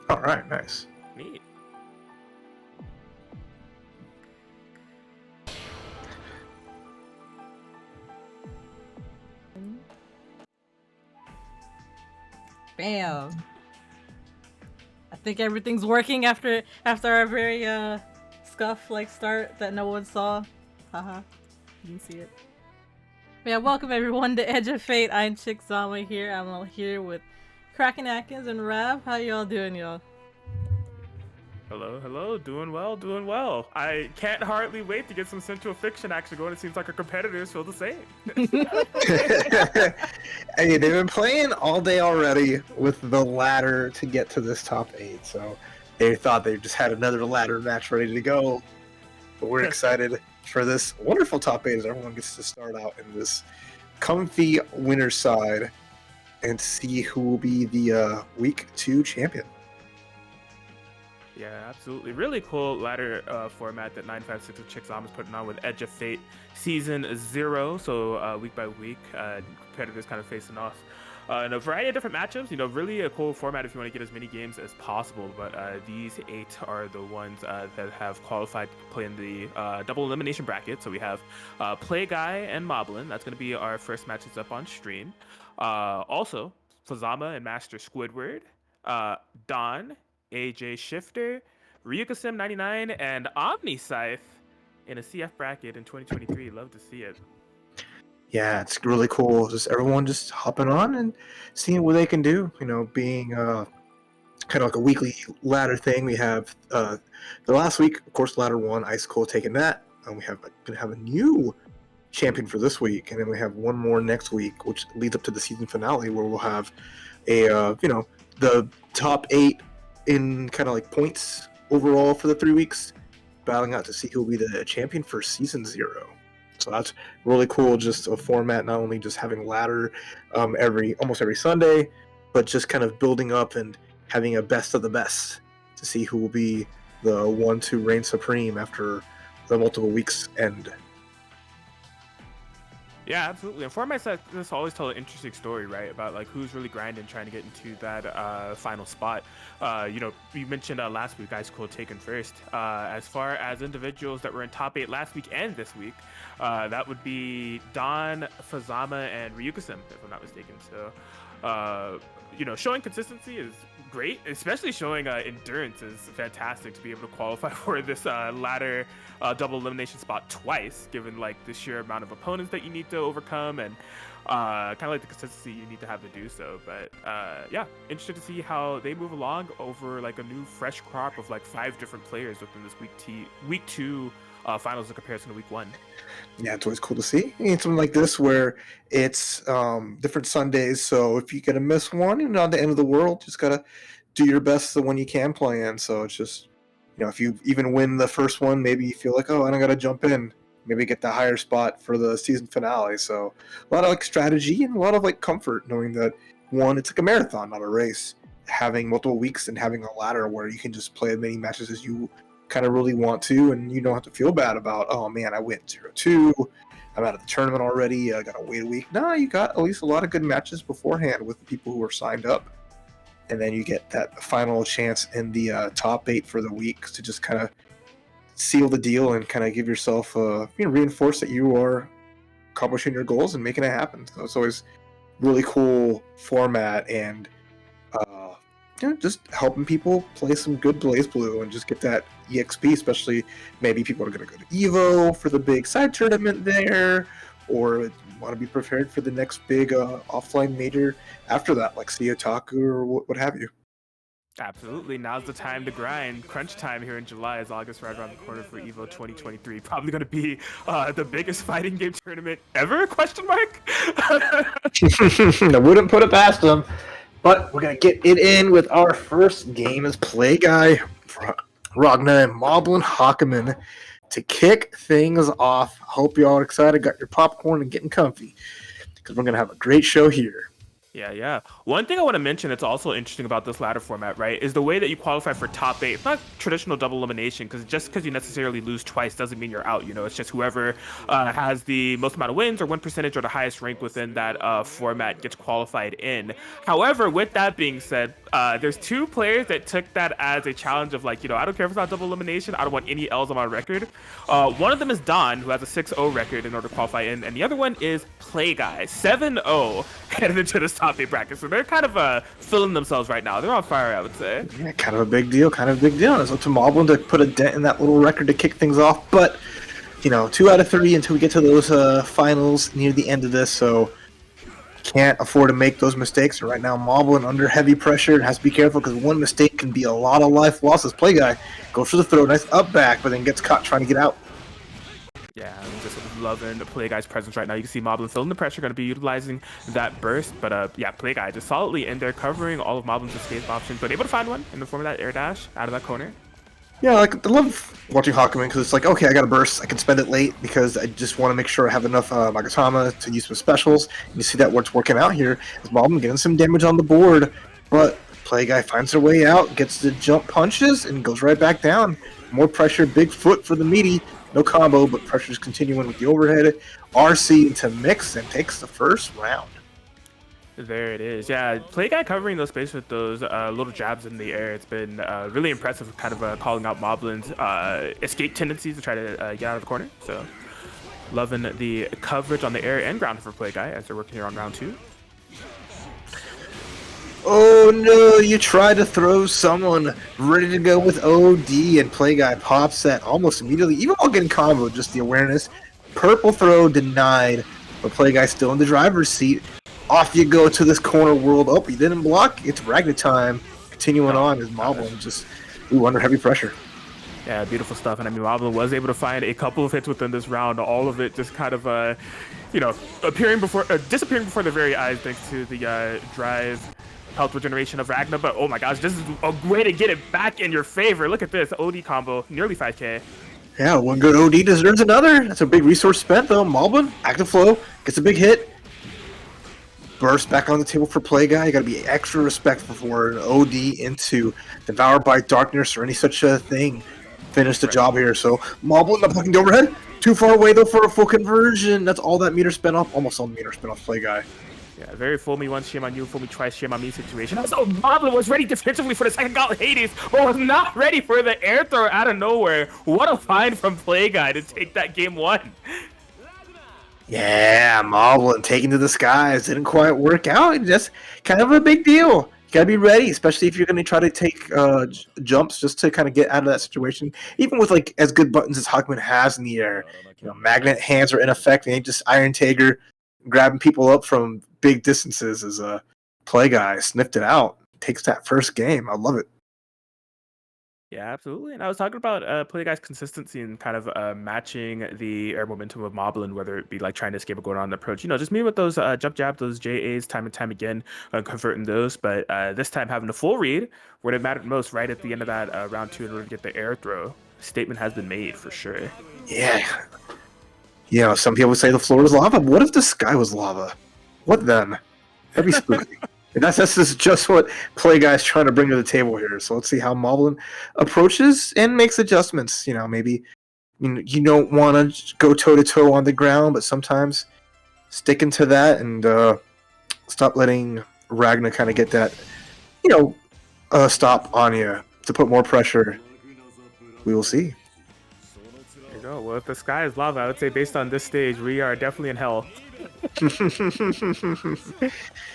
All right, nice. Neat. Bam. I think everything's working after our very scuff start that no one saw. Haha. You can see it. Yeah, welcome everyone to Edge of Fate. I'm Chick Zama here. I'm all here with Kraken Atkins and Rav. How y'all doing, y'all? Hello. Doing well. I can't hardly wait to get some Centralfiction action going. It seems like our competitors feel the same. Hey, they've been playing all day already with the ladder to get to this top 8, so they thought they just had another ladder match ready to go. But we're excited for this wonderful top 8 as everyone gets to start out in this comfy winner's side and see who will be the week 2 champion. Yeah, absolutely. Really cool ladder format that 956 of Chick Zom is putting on with Edge of Fate Season 0. So week by week, competitors kind of facing off in a variety of different matchups. Really a cool format if you want to get as many games as possible. But these 8 are the ones that have qualified to play in the double elimination bracket. So we have Play Guy and Moblin. That's going to be our first matches up on stream. Also, Fazama and Master Squidward, Don, AJ Shifter, Ryukasim99, and Omniscythe in a CF bracket in 2023. Love to see it. Yeah, it's really cool. Just everyone just hopping on and seeing what they can do. Being kind of like a weekly ladder thing. We have the last week, of course, ladder 1, Ice Cold taking that. And we gonna have a new champion for this week, and then we have one more next week, which leads up to the season finale, where we'll have a the top 8 in kind of like points overall for the 3 weeks, battling out to see who will be the champion for season 0. So that's really cool. Just a format, not only just having ladder almost every Sunday, but just kind of building up and having a best of the best to see who will be the one to reign supreme after the multiple weeks end. Yeah, absolutely. And formats like this always tell an interesting story, right? About like who's really grinding, trying to get into that final spot. You mentioned last week, Ice Cold taken first. As far as individuals that were in top 8 last week and this week, that would be Don, Fazama, and Ryukasim, if I'm not mistaken. So, showing consistency is great, especially showing endurance is fantastic to be able to qualify for this ladder double elimination spot twice, given like the sheer amount of opponents that you need to overcome and kind of like the consistency you need to have to do so. But yeah, interested to see how they move along over like a new fresh crop of like 5 different players within this week 2 finals in comparison to week 1. Yeah, it's always cool to see. And something like this where it's different Sundays, so if you're gonna miss one, you're not the end of the world. Just gotta do your best the one you can play in. So it's just, if you even win the first one, maybe you feel like, oh, I don't gotta jump in. Maybe get the higher spot for the season finale. So a lot of like strategy and a lot of like comfort knowing that it's like a marathon, not a race. Having multiple weeks and having a ladder where you can just play as many matches as you kind of really want to, and you don't have to feel bad about, oh man, I went 0-2, I'm out of the tournament already, I gotta wait a week. No, you got at least a lot of good matches beforehand with the people who are signed up, and then you get that final chance in the top 8 for the week to just kind of seal the deal and kind of give yourself reinforce that you are accomplishing your goals and making it happen. So it's always really cool format, and just helping people play some good Blazblue and just get that EXP, especially maybe people are going to go to EVO for the big side tournament there, or want to be prepared for the next big offline major after that, like Otaku or what have you. Absolutely. Now's the time to grind. Crunch time here in July is August right around the corner for EVO 2023. Probably going to be the biggest fighting game tournament ever? Question mark. I wouldn't put it past them. But we're going to get it in with our first game as Play Guy, Ragna, and Moblin Hockerman to kick things off. Hope you all are excited, got your popcorn, and getting comfy, because we're going to have a great show here. Yeah. One thing I want to mention that's also interesting about this ladder format, right, is the way that you qualify for top 8. It's not traditional double elimination, because just because you necessarily lose twice doesn't mean you're out. It's just whoever has the most amount of wins or win percentage or the highest rank within that format gets qualified in. However, with that being said, there's 2 players that took that as a challenge of like, I don't care if it's not double elimination. I don't want any L's on my record. One of them is Don, who has a 6-0 record in order to qualify in, and the other one is Play Guy, 7-0 headed into this top 8 bracket. So they're kind of filling themselves right now. They're on fire, I would say. Yeah, kind of a big deal. It's up to Moblin to put a dent in that little record to kick things off. But, 2 out of 3 until we get to those finals near the end of this. So can't afford to make those mistakes. And right now, Moblin under heavy pressure and has to be careful because one mistake can be a lot of life losses. Play Guy goes for the throw, nice up back, but then gets caught trying to get out. Yeah, I'm just loving the Play Guy's presence right now. You can see Moblin feeling the pressure, going to be utilizing that burst. But yeah, Play Guy just solidly in there, covering all of Moblin's escape options, but able to find one in the form of that air dash out of that corner. Yeah, I love watching Hakumen because it's like, okay, I got a burst. I can spend it late because I just want to make sure I have enough Magatama to use some specials. And you see that what's working out here is Moblin getting some damage on the board, but Play Guy finds their way out, gets the jump punches, and goes right back down. More pressure, big foot for the meaty. No combo, but pressure's continuing with the overhead. RC into mix and takes the first round. There it is. Yeah, Play Guy covering those space with those little jabs in the air. It's been really impressive, kind of calling out Moblin's escape tendencies to try to get out of the corner. So loving the coverage on the air and ground for Play Guy as they're working here on round 2. Oh no, you try to throw someone ready to go with OD and Play Guy pops that almost immediately, even while getting comboed, just the awareness. Purple throw denied, but Play Guy still in the driver's seat. Off you go to this corner world. Oh, you didn't block. It's Ragnar time. Continuing on as Moblin just under heavy pressure. Yeah, beautiful stuff. And I mean, Blazblue was able to find a couple of hits within this round. All of it just kind of, disappearing before their very eyes thanks to the drive health regeneration of Ragnar. But oh my gosh, this is a way to get it back in your favor. Look at this OD combo, nearly 5K. Yeah, one good OD deserves another. That's a big resource spent though. Moblin, active flow, gets a big hit. Burst back on the table for Play Guy. You gotta be extra respectful for an OD into Devoured by Darkness or any such a thing. Finish the job here. So Moblin up looking overhead. Too far away though for a full conversion. That's all that meter spent off. Almost all the meter spent off Play Guy. Yeah, very fool me once, shame on you, fool me twice, shame on me situation. So Blazblue was ready defensively for the second gauntlet Hades, but was not ready for the air throw out of nowhere. What a find from Play Guy to take that game 1. Yeah, Moblin taken to the skies. Didn't quite work out. Just kind of a big deal. You gotta be ready, especially if you're gonna try to take jumps just to kind of get out of that situation. Even with like as good buttons as Hakumen has in the air, magnet hands are in effect. They ain't just Iron Tiger grabbing people up from big distances. As a Play Guy sniffed it out, takes that first game. I love it. Yeah, absolutely. And I was talking about Play Guy's consistency and kind of matching the air momentum of Moblin, whether it be like trying to escape or going on the approach. Just me with those jump jab, those JAs time and time again, converting those. But this time having a full read, where it mattered most, right at the end of that round 2 in order to get the air throw. Statement has been made for sure. Yeah. Some people say the floor is lava. What if the sky was lava? What then? That'd be spooky. And this is just what Play Guy's trying to bring to the table here. So let's see how Moblin approaches and makes adjustments. Maybe you don't want to go toe-to-toe on the ground, but sometimes sticking to that and stop letting Ragnar kind of get that, stop on you to put more pressure. We will see. There you go. Well, if the sky is lava, I would say based on this stage, we are definitely in hell.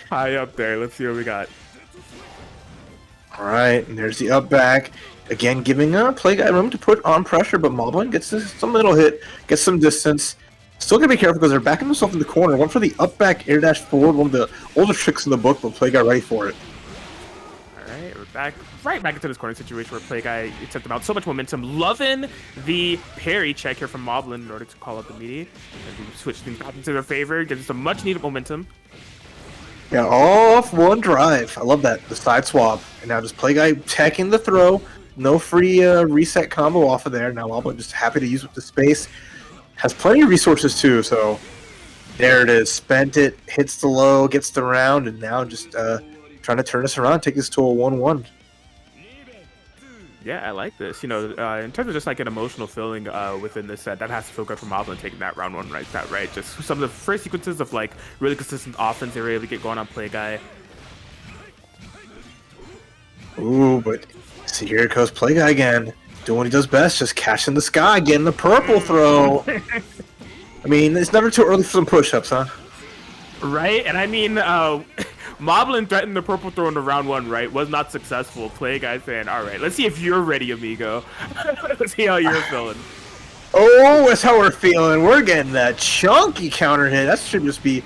High up there. Let's see what we got. All right, and there's the up back. Again, giving Play Guy room to put on pressure, but Moblin gets some little hit, gets some distance. Still gotta be careful because they're backing themselves in the corner. One for the up back air dash forward, one of the older tricks in the book, but Play Guy ready for it. All right, we're right back into this corner situation where Play Guy took them out. So much momentum. Loving the parry check here from Moblin in order to call up the meaty. And we switch things back into their favor, gives us some much needed momentum. Yeah, all off one drive. I love that. The side swap. And now just Play Guy teching the throw. No free reset combo off of there. Now Moblin just happy to use with the space. Has plenty of resources too, so There it is. Spent it, hits the low, gets the round, and now just trying to turn this around, take this to a 1-1. Yeah, I like this. You know, in terms of just like an emotional feeling within this set, that has to feel good for Moblin taking that round one like that, right? Just some of the first sequences of like really consistent offense they were able to get going on Play Guy. Ooh, but see, here goes Play Guy again. Doing what he does best, just catching the sky, getting the purple throw. I mean, it's never too early for some push-ups, huh? Right? And I mean, Moblin threatened the purple throw in the round one, right? Was not successful. Play Guy saying, all right, let's see if you're ready, amigo. Let's see how you're feeling. Oh, that's how we're feeling. We're getting that chunky counter hit. That should just be,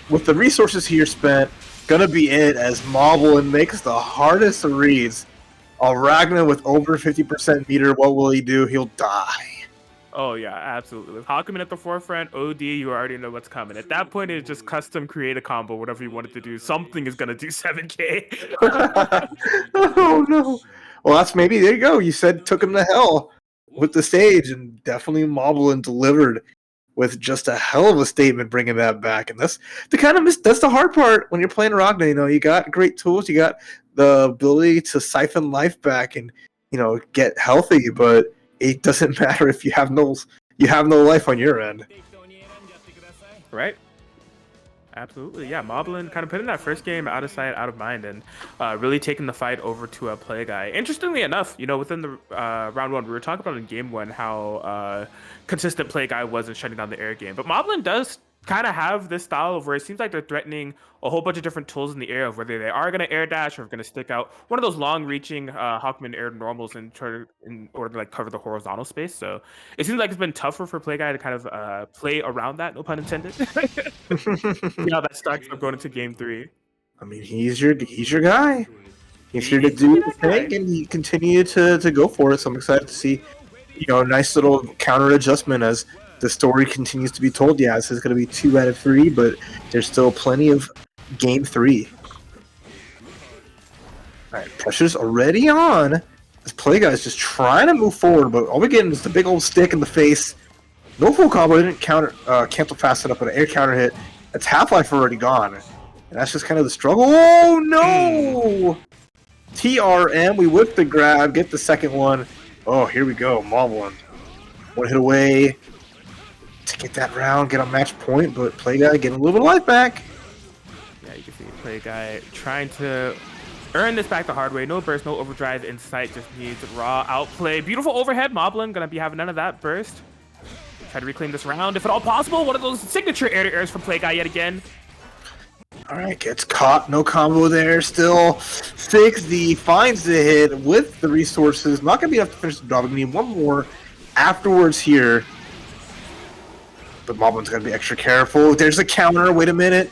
with the resources here spent, gonna be it as Moblin makes the hardest of reads. Ragnar with over 50% meter, what will he do? He'll die. Oh, yeah, absolutely. With Hakumen at the forefront, OD, you already know what's coming. At that point, it's just custom create a combo, whatever you wanted to do. Something is going to do 7K. Oh, no. Well, that's maybe, there you go. You said took him to hell with the stage, and definitely Moblin delivered with just a hell of a statement bringing that back. And that's the hard part when you're playing Ragnar. You know, you got great tools, you got the ability to siphon life back and, you know, get healthy, but it doesn't matter if you have no life on your end. Right? Absolutely, yeah. Moblin kind of putting that first game out of sight, out of mind, and really taking the fight over to a Play Guy. Interestingly enough, you know, within the round one, we were talking about in game one how consistent Play Guy was in shutting down the air game. But Moblin does kind of have this style of where it seems like they're threatening a whole bunch of different tools in the air of whether they are going to air dash or going to stick out one of those long-reaching Hawkman air normals in order to like cover the horizontal space. So it seems like it's been tougher for Play Guy to kind of play around that, no pun intended. Yeah, that starts up going into game 3. I mean, he's your guy. He's here to do the thing, and he continued to go for it. So I'm excited to see, you know, a nice little counter adjustment as the story continues to be told. Yeah, this is going to be 2 out of 3, but there's still plenty of game 3. All right, pressure's already on. This Play Guy's just trying to move forward, but all we're getting is the big old stick in the face. No full combo, didn't cancel fast enough, but an air counter hit. That's Half-Life already gone. And that's just kind of the struggle. Oh, no! TRM, we whip the grab, get the second one. Oh, here we go, Moblin. One hit away to get that round, get a match point, but Play Guy getting a little bit of life back. Yeah, you can see Play Guy trying to earn this back the hard way. No burst, no overdrive in sight, just needs raw outplay. Beautiful overhead, Moblin gonna be having none of that burst. Try to reclaim this round, if at all possible. One of those signature air-to-airs from Play Guy yet again. Alright, gets caught, no combo there, still 60, finds the hit with the resources. Not gonna be enough to finish the job, we need one more afterwards here. But Moblin's gonna be extra careful. There's a counter, wait a minute.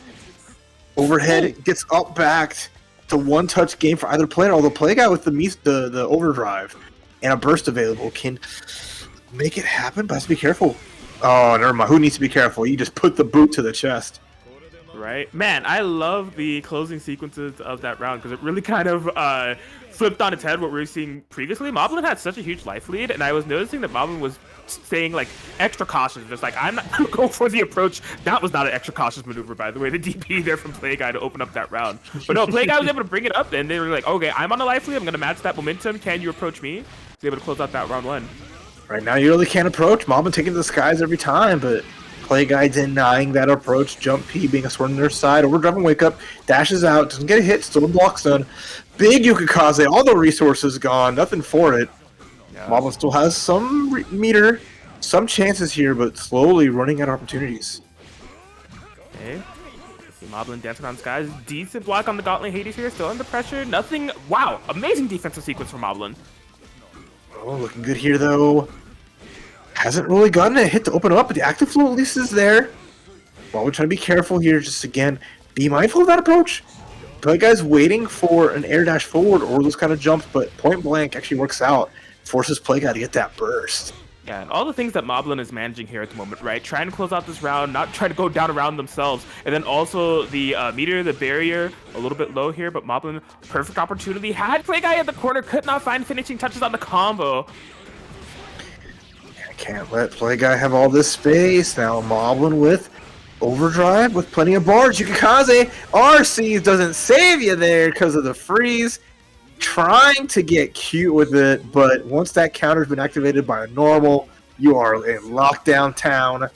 Overhead, gets up backed to one-touch game for either player, although Play Guy with the overdrive and a burst available can make it happen, but has to be careful. Oh, never mind. Who needs to be careful? You just put the boot to the chest. Right? Man, I love the closing sequences of that round because it really kind of flipped on its head what we were seeing previously. Moblin had such a huge life lead, and I was noticing that Moblin was staying like extra cautious, just like, I'm not gonna go for the approach. That was not an extra cautious maneuver, by the way. The DP there from Play Guy to open up that round. But no, Play Guy was able to bring it up, and they were like, okay, I'm on the life lead, I'm gonna match that momentum. Can you approach me? He's able to close out that round 1. Right now, you really can't approach. Moblin taking to the skies every time, but Play Guy denying that approach. Jump P being a sword on their side. Overdrive and wake up. Dashes out. Doesn't get a hit. Still in block stun. Big Yukikaze. All the resources gone. Nothing for it. Yeah. Moblin still has some meter. Some chances here, but slowly running out of opportunities. Okay. See Moblin dancing on skies. Decent block on the Gauntlet Hades here. Still under pressure. Nothing. Wow. Amazing defensive sequence from Moblin. Oh, looking good here, though. Hasn't really gotten a hit to open up, but the active flow at least is there. While we're trying to be careful here, just again, be mindful of that approach. Play Guy's waiting for an air dash forward or those kind of jumps, but point blank actually works out. Forces Play Guy to get that burst. Yeah, and all the things that Moblin is managing here at the moment, right? Trying to close out this round, not trying to go down around themselves. And then also the meter, the barrier, a little bit low here, but Moblin, perfect opportunity. Had Play Guy at the corner, could not find finishing touches on the combo. Can't let Play Guy have all this space. Now Moblin with Overdrive with plenty of bars. Yukikaze RC doesn't save you there because of the freeze. Trying to get cute with it, but once that counter's been activated by a normal, you are in lockdown town.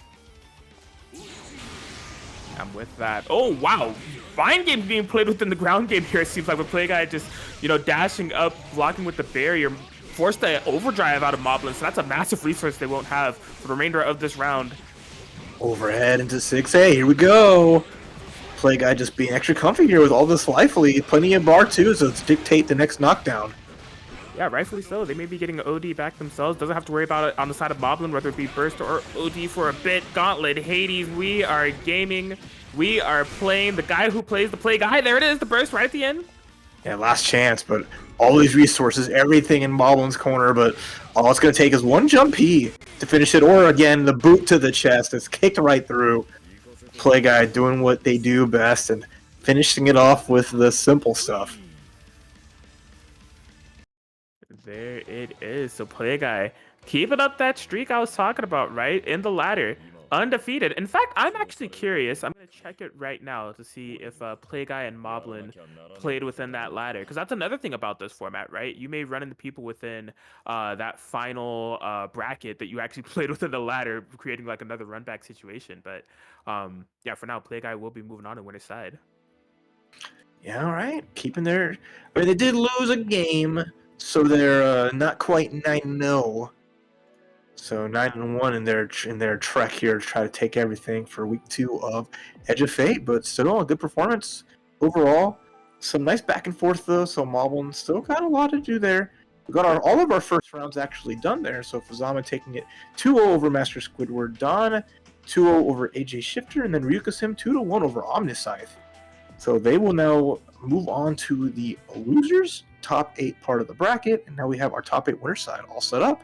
I'm with that. Oh, wow. Fine game being played within the ground game here. It seems like with Play Guy just, dashing up, blocking with the barrier, forced to overdrive out of Moblin. So that's a massive resource they won't have for the remainder of this round. Overhead into 6A. Here we go. Play Guy just being extra comfy here with all this life lead. Plenty of bar too, so to dictate the next knockdown. Yeah, rightfully so. They may be getting OD back themselves. Doesn't have to worry about it on the side of Moblin, whether it be burst or OD for a bit. Gauntlet, Hades, we are gaming. We are playing the guy who plays the Play Guy. There it is, the burst right at the end. Yeah, last chance, but all these resources, everything in Moblin's corner, but all it's going to take is one jump P to finish it, or again, the boot to the chest. It's kicked right through. Play Guy doing what they do best and finishing it off with the simple stuff. There it is. So Play Guy keeping up that streak I was talking about, right? In the ladder. Undefeated. In fact, I'm actually curious. I'm going to check it right now to see if Play Guy and Moblin played within that ladder. Because that's another thing about this format, right? You may run into people within that final bracket that you actually played within the ladder, creating like another run back situation. But yeah, for now, Play Guy will be moving on to winner's side. Yeah, all right. Keeping their... I mean, they did lose a game, so they're not quite 9-0. So 9-1 in their trek here to try to take everything for week 2 of Edge of Fate, but still a good performance overall. Some nice back and forth though, so Moblin still got a lot to do there. We got all of our first rounds actually done there. So Fuzama taking it 2-0 over Master Squidward Don, 2-0 over AJ Shifter, and then Ryukasim 2-1 over Omniscythe. So they will now move on to the losers top 8 part of the bracket, and now we have our top 8 winner side all set up.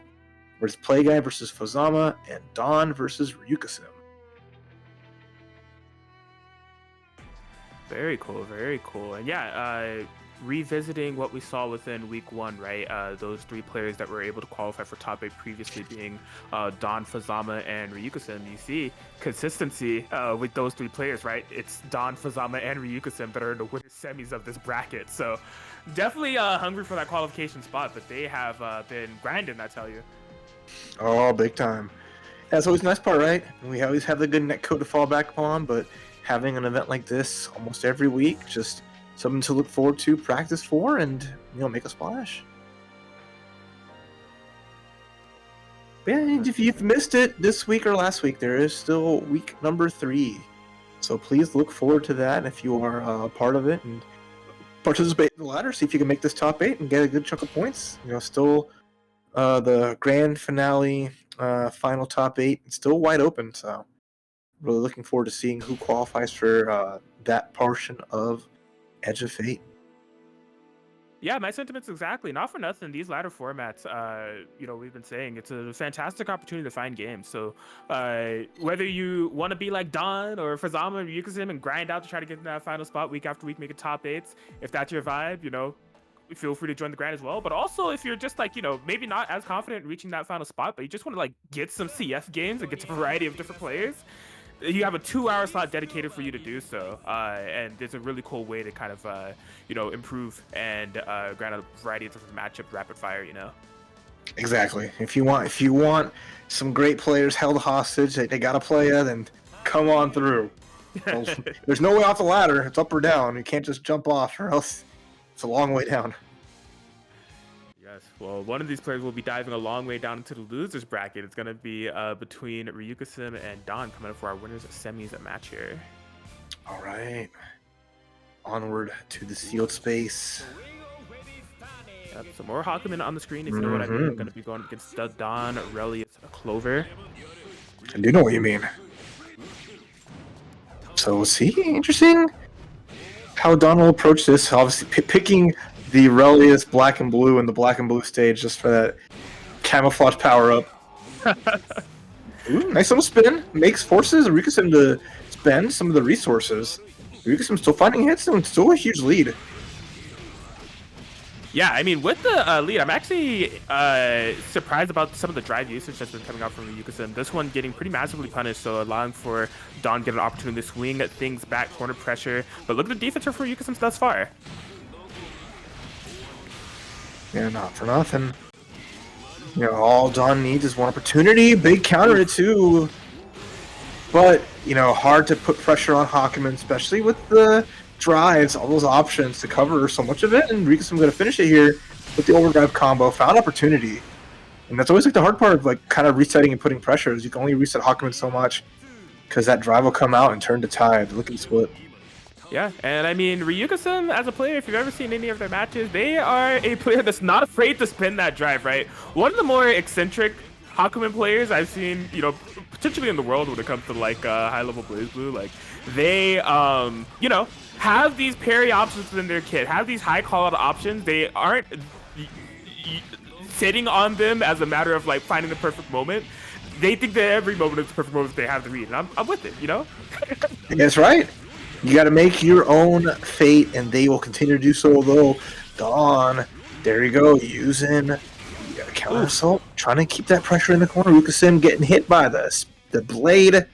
Whereas Play Guy versus Fuzama and Dawn versus Ryukasim. Very cool, very cool. And yeah, revisiting what we saw within week 1, right? Those 3 players that were able to qualify for top 8 previously being Dawn, Fuzama, and Ryukasim. You see consistency with those 3 players, right? It's Dawn, Fuzama, and Ryukasim that are in the winner semis of this bracket. So definitely hungry for that qualification spot, but they have been grinding, I tell you. Oh, big time. That's always the nice part, right? We always have the good netcode to fall back upon, but having an event like this almost every week, just something to look forward to, practice for, and make a splash. But yeah, if you've missed it this week or last week, there is still week number 3. So please look forward to that if you are a part of it and participate in the ladder. See if you can make this top 8 and get a good chunk of points. Still the grand finale, final top 8, it's still wide open. So really looking forward to seeing who qualifies for that portion of Edge of Fate. Yeah, my sentiments exactly. Not for nothing. These ladder formats, we've been saying it's a fantastic opportunity to find games. So whether you want to be like Don or Fuzama or Ryukasim and grind out to try to get in that final spot week after week, make it top 8s, if that's your vibe, feel free to join the grind as well. But also if you're just like, maybe not as confident in reaching that final spot, but you just want to like get some CF games and get a variety of different players, you have a 2-hour slot dedicated for you to do so, and it's a really cool way to kind of improve and grant a variety of different matchups rapid fire. Exactly. If you want some great players held hostage, they gotta play you, then come on through. Well, there's no way off the ladder. It's up or down. You can't just jump off, or else it's a long way down. Yes, well, one of these players will be diving a long way down into the losers bracket. It's going to be between Ryukasim and Don coming up for our winners semis match here. All right. Onward to the sealed space. Yep, some more Hakumen on the screen. If you know what I mean, I'm going to be going against the Don, Relius, Clover. I do know what you mean. So we'll see. Interesting how Don will approach this. Obviously, picking the Relius black and blue in the black and blue stage just for that camouflage power up. Ooh, nice little spin. Forces Ryukasim to spend some of the resources. Ryukasim still finding hits and still a huge lead. Yeah, I mean, with the lead, I'm actually surprised about some of the drive usage that's been coming out from Ryuka-sim. This one getting pretty massively punished, so allowing for Dawn to get an opportunity to swing things back, corner pressure. But look at the defense for Ryuka-sim thus far. Yeah, not for nothing. You know, all Dawn needs is one opportunity. Big counter too. But, you know, hard to put pressure on Hakumen, especially with the drives, all those options to cover so much of it. And Ryuka-sim going to finish it here with the overdrive combo. Found opportunity. And that's always like the hard part of like kind of resetting and putting pressures. You can only reset Hakumen so much because that drive will come out and turn to tide. Look at the split. Yeah, and I mean, Ryuka-sim, as a player, if you've ever seen any of their matches, they are a player that's not afraid to spin that drive, right? One of the more eccentric Hakumen players I've seen, you know, potentially in the world when it comes to, like, high-level Blazblue. Like, they, you know, have these parry options within their kit, have these high-call-out options. They aren't sitting on them as a matter of, like, finding the perfect moment. They think that every moment is the perfect moment they have to read, and I'm with it, you know? That's right. You got to make your own fate, and they will continue to do so. Though Dawn, there you go, using counter assault, trying to keep that pressure in the corner. Ryuka-sim getting hit by the blade,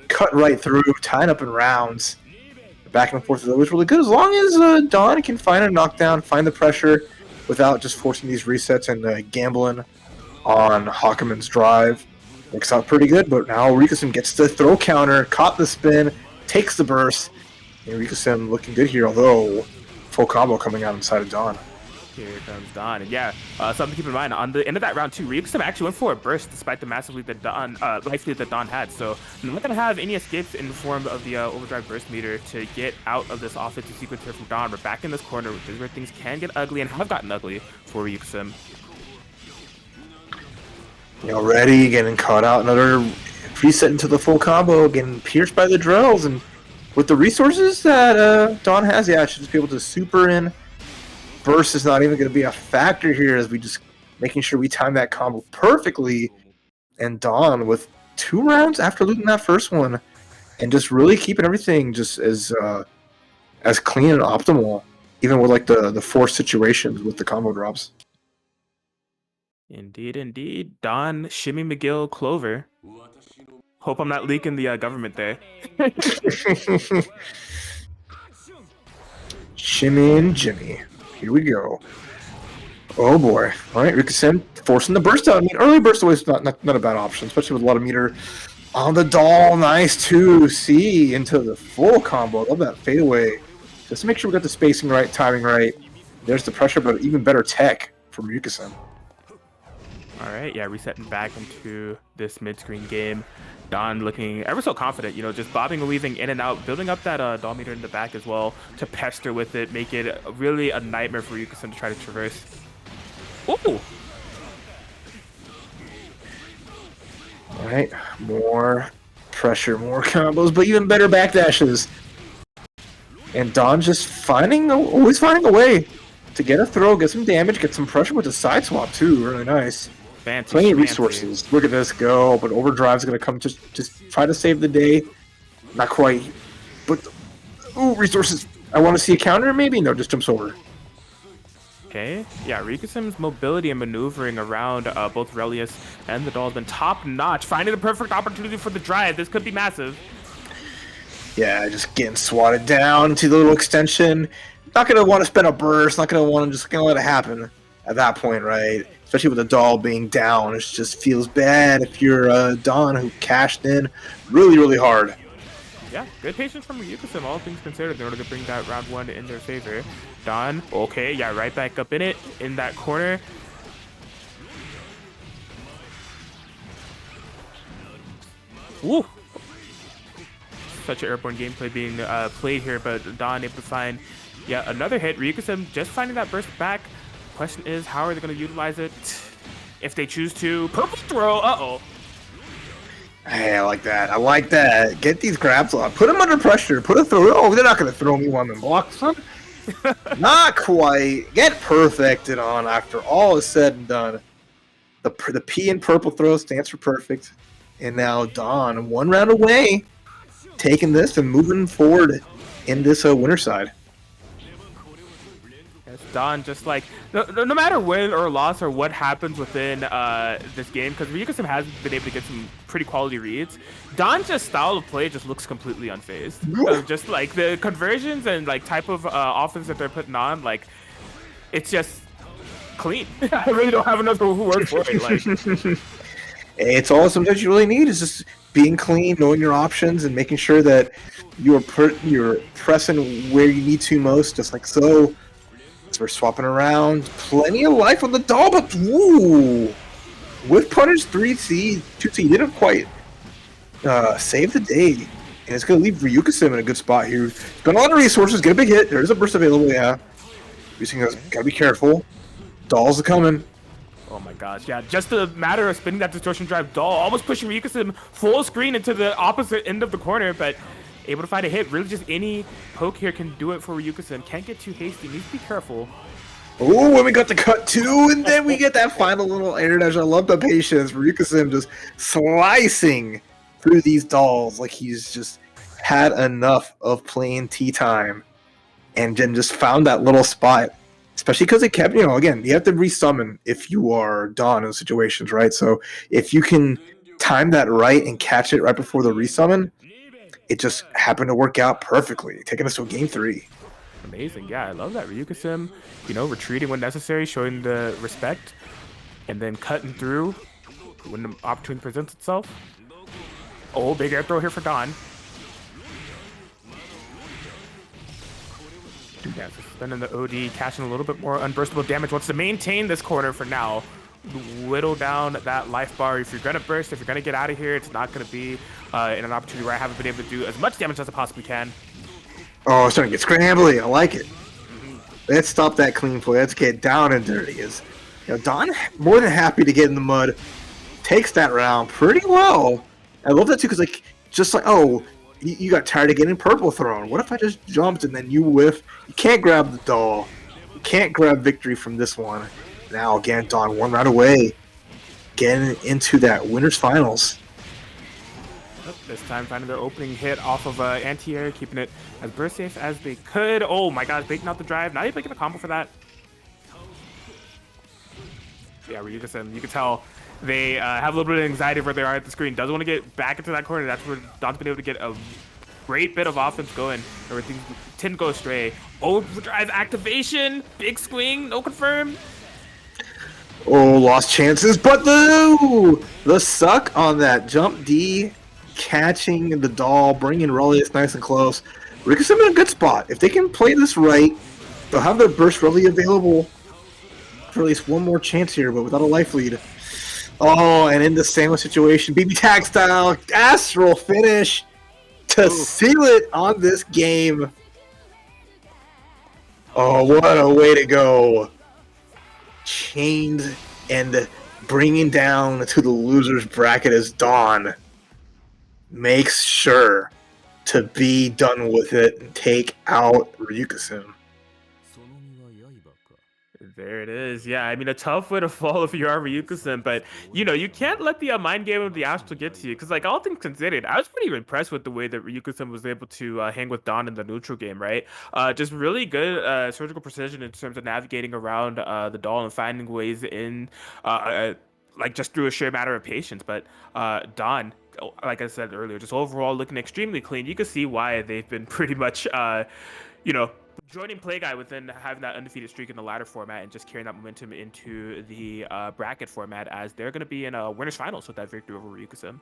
cut right through, tying up in rounds. Back and forth is always really good as long as Dawn can find a knockdown, find the pressure without just forcing these resets and gambling on Hakumen's drive. Works out pretty good, but now Ryuka-sim gets the throw counter, caught the spin, takes the burst, and Ryuka-sim looking good here, although full combo coming out inside of Dawn. Here comes Dawn, and yeah, something to keep in mind, on the end of that round too, Ryuka-sim actually went for a burst despite the massive lead that Dawn, life lead that Dawn had, so I'm not going to have any escapes in the form of the overdrive burst meter to get out of this offensive sequence here from Dawn. We're back in this corner, this is where things can get ugly and have gotten ugly for Ryuka-sim. Already getting caught out, another reset into the full combo, getting pierced by the drills, and with the resources that Dawn has, yeah, should just be able to super in. Burst is not even going to be a factor here as we just making sure we time that combo perfectly. And Dawn with 2 rounds after losing that first one, and just really keeping everything just as clean and optimal, even with like the forced situations with the combo drops. Indeed, indeed. Dawn, Shimmy McGill, Clover. Hope I'm not leaking the government there. Shimmy and Jimmy. Here we go. Oh boy. Alright, Ryuka-sim forcing the burst out. I mean, early burst always not a bad option, especially with a lot of meter on the doll. Nice 2C into the full combo. Love that fadeaway. Just to make sure we got the spacing right, timing right. There's the pressure, but even better tech from Ryuka-sim. All right, yeah, resetting back into this mid-screen game. Dawn looking ever so confident, you know, just bobbing and weaving in and out, building up that doll meter in the back as well to pester with it, make it really a nightmare for Ryuka-sim to try to traverse. Ooh! All right, more pressure, more combos, but even better backdashes. And Dawn just always finding a way to get a throw, get some damage, get some pressure with the side swap too. Really nice. Fancy, Plenty of resources. Look at this go, but overdrive's gonna come just try to save the day. Not quite, but ooh, resources. I want to see a counter, maybe no, just jumps over. Okay, yeah, Ryuka-sim's mobility and maneuvering around both Relius and the doll has been top notch. Finding the perfect opportunity for the drive. This could be massive. Yeah, just getting swatted down to the little extension. Not gonna want to spend a burst. Not gonna want to just gonna let it happen at that point, right? Especially with the doll being down, it just feels bad if you're Dawn who cashed in really, really hard. Yeah, good patience from Ryuka-sim, all things considered, in order to bring that round 1 in their favor. Dawn, okay, yeah, right back up in it, in that corner. Woo! Such an airborne gameplay being played here, but Dawn able to find yet another hit. Ryuka-sim just finding that burst back. Question is, how are they going to utilize it? If they choose to. Purple throw, uh-oh. Hey, I like that. I like that. Get these grabs on. Put them under pressure. Put a throw. Oh, they're not going to throw me one and block, son. Not quite. Get perfected on after all is said and done. The P in purple throw stands for perfect. And now Dawn, 1 round away, taking this and moving forward in this winner side. Yes, Don just like no matter win or loss or what happens within this game, because Ryuka has been able to get some pretty quality reads. Don's just style of play just looks completely unfazed. Just like the conversions and like type of offense that they're putting on, like it's just clean. I really don't have another word for it. Like it's all sometimes you really need is just being clean, knowing your options, and making sure that you're pressing where you need to most, just like so. So we're swapping around. Plenty of life on the doll, but woo! With punish 3C, 2C didn't quite save the day. And it's going to leave Ryuka in a good spot here. Spend a lot of resources, get a big hit. There's a burst available, yeah. Using those, gotta be careful. Dolls are coming. Oh my gosh, yeah, just a matter of spinning that distortion drive doll, almost pushing Ryuka full screen into the opposite end of the corner, but able to find a hit. Really just any poke here can do it for Ryuka. Can't get too hasty, needs to be careful. Oh, and we got the cut too, and then we get that final little air dash. I love the patience. Ryuka just slicing through these dolls like he's just had enough of playing tea time, and then just found that little spot. Especially because it kept, again, you have to resummon if you are Dawn in situations, right? So if you can time that right and catch it right before the resummon, it just happened to work out perfectly, taking us to game 3. Amazing, yeah, I love that. Ryuka retreating when necessary, showing the respect, and then cutting through when the opportunity presents itself. Oh, big air throw here for Dawn. Yeah, so spending the OD, catching a little bit more unburstable damage. Wants to maintain this corner for now. Whittle down that life bar. If you're going to burst, if you're going to get out of here, it's not going to be in an opportunity where I haven't been able to do as much damage as I possibly can. Oh, it's starting to get scrambly. I like it. Let's stop that clean play. Let's get down and dirty. Don, more than happy to get in the mud. Takes that round pretty well. I love that too, because oh, you got tired of getting purple thrown. What if I just jumped and then you whiff? You can't grab the doll. You can't grab victory from this one. Now again, Dawn, one round away, getting into that winners finals. This time finding their opening hit off of anti-air, keeping it as burst safe as they could. Oh my gosh, baking out the drive. Not even get a combo for that. Yeah, Ryuka, you can tell they have a little bit of anxiety where they are at the screen. Doesn't want to get back into that corner. That's where Don's been able to get a great bit of offense going. Everything didn't go astray. Overdrive activation, big swing, no confirm. Oh, lost chances, but the suck on that jump D, catching the doll, bringing Relius nice and close. Ryuka's in a good spot. If they can play this right, they'll have their burst really available for at least one more chance here, but without a life lead. Oh, and in the sandwich situation, BB tag style, astral finish to seal it on this game. Oh, what a way to go. Chained and bringing down to the loser's bracket as Dawn makes sure to be done with it and take out Ryuka. There it is. Yeah, I mean, a tough way to fall if you are Ryuka, but you can't let the mind game of the astral get to you, because all things considered, I was pretty impressed with the way that Ryuka was able to hang with Dawn in the neutral game, right? Just really good surgical precision in terms of navigating around the doll and finding ways in, just through a sheer matter of patience. But Dawn, like I said earlier, just overall looking extremely clean. You can see why they've been pretty much, joining Playguy within having that undefeated streak in the ladder format and just carrying that momentum into the bracket format, as they're going to be in a winners finals with that victory over Ryuka.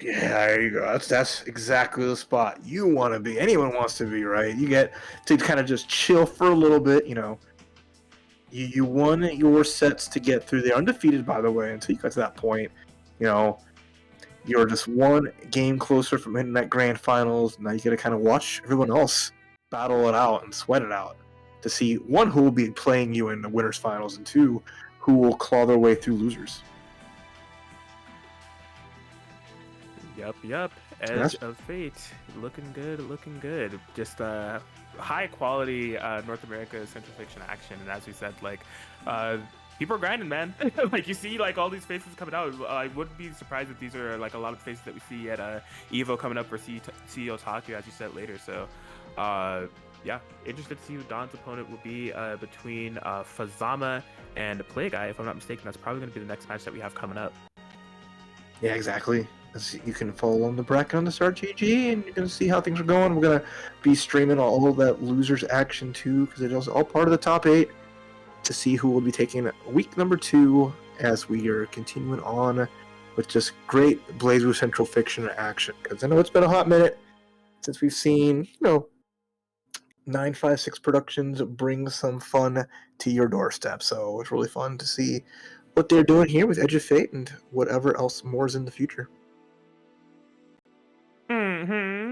Yeah, there you go. That's exactly the spot you want to be. Anyone wants to be, right? You get to kind of just chill for a little bit. You won your sets to get through. They're undefeated, by the way, until you got to that point. You're just one game closer from hitting that grand finals. Now you got to kind of watch everyone else battle it out and sweat it out to see, one, who will be playing you in the winners finals, and two, who will claw their way through losers. Yep. Edge of Fate. Looking good. Just high quality North America Centralfiction action. And as we said, people are grinding, man. You see all these faces coming out. I wouldn't be surprised if these are a lot of faces that we see at EVO coming up for CEO Tokyo, as you said later. So yeah, interested to see who Don's opponent will be between Fazama and Play Guy. If I'm not mistaken, that's probably going to be the next match that we have coming up. Yeah, exactly. You can follow on the bracket on the StarGG, and you're going to see how things are going. We're going to be streaming all of that losers action too, because it is all part of the top 8 to see who will be taking week number 2 as we are continuing on with just great Blazblue Centralfiction action. Because I know it's been a hot minute since we've seen, 956 Productions bring some fun to your doorstep. So it's really fun to see what they're doing here with Edge of Fate and whatever else more is in the future.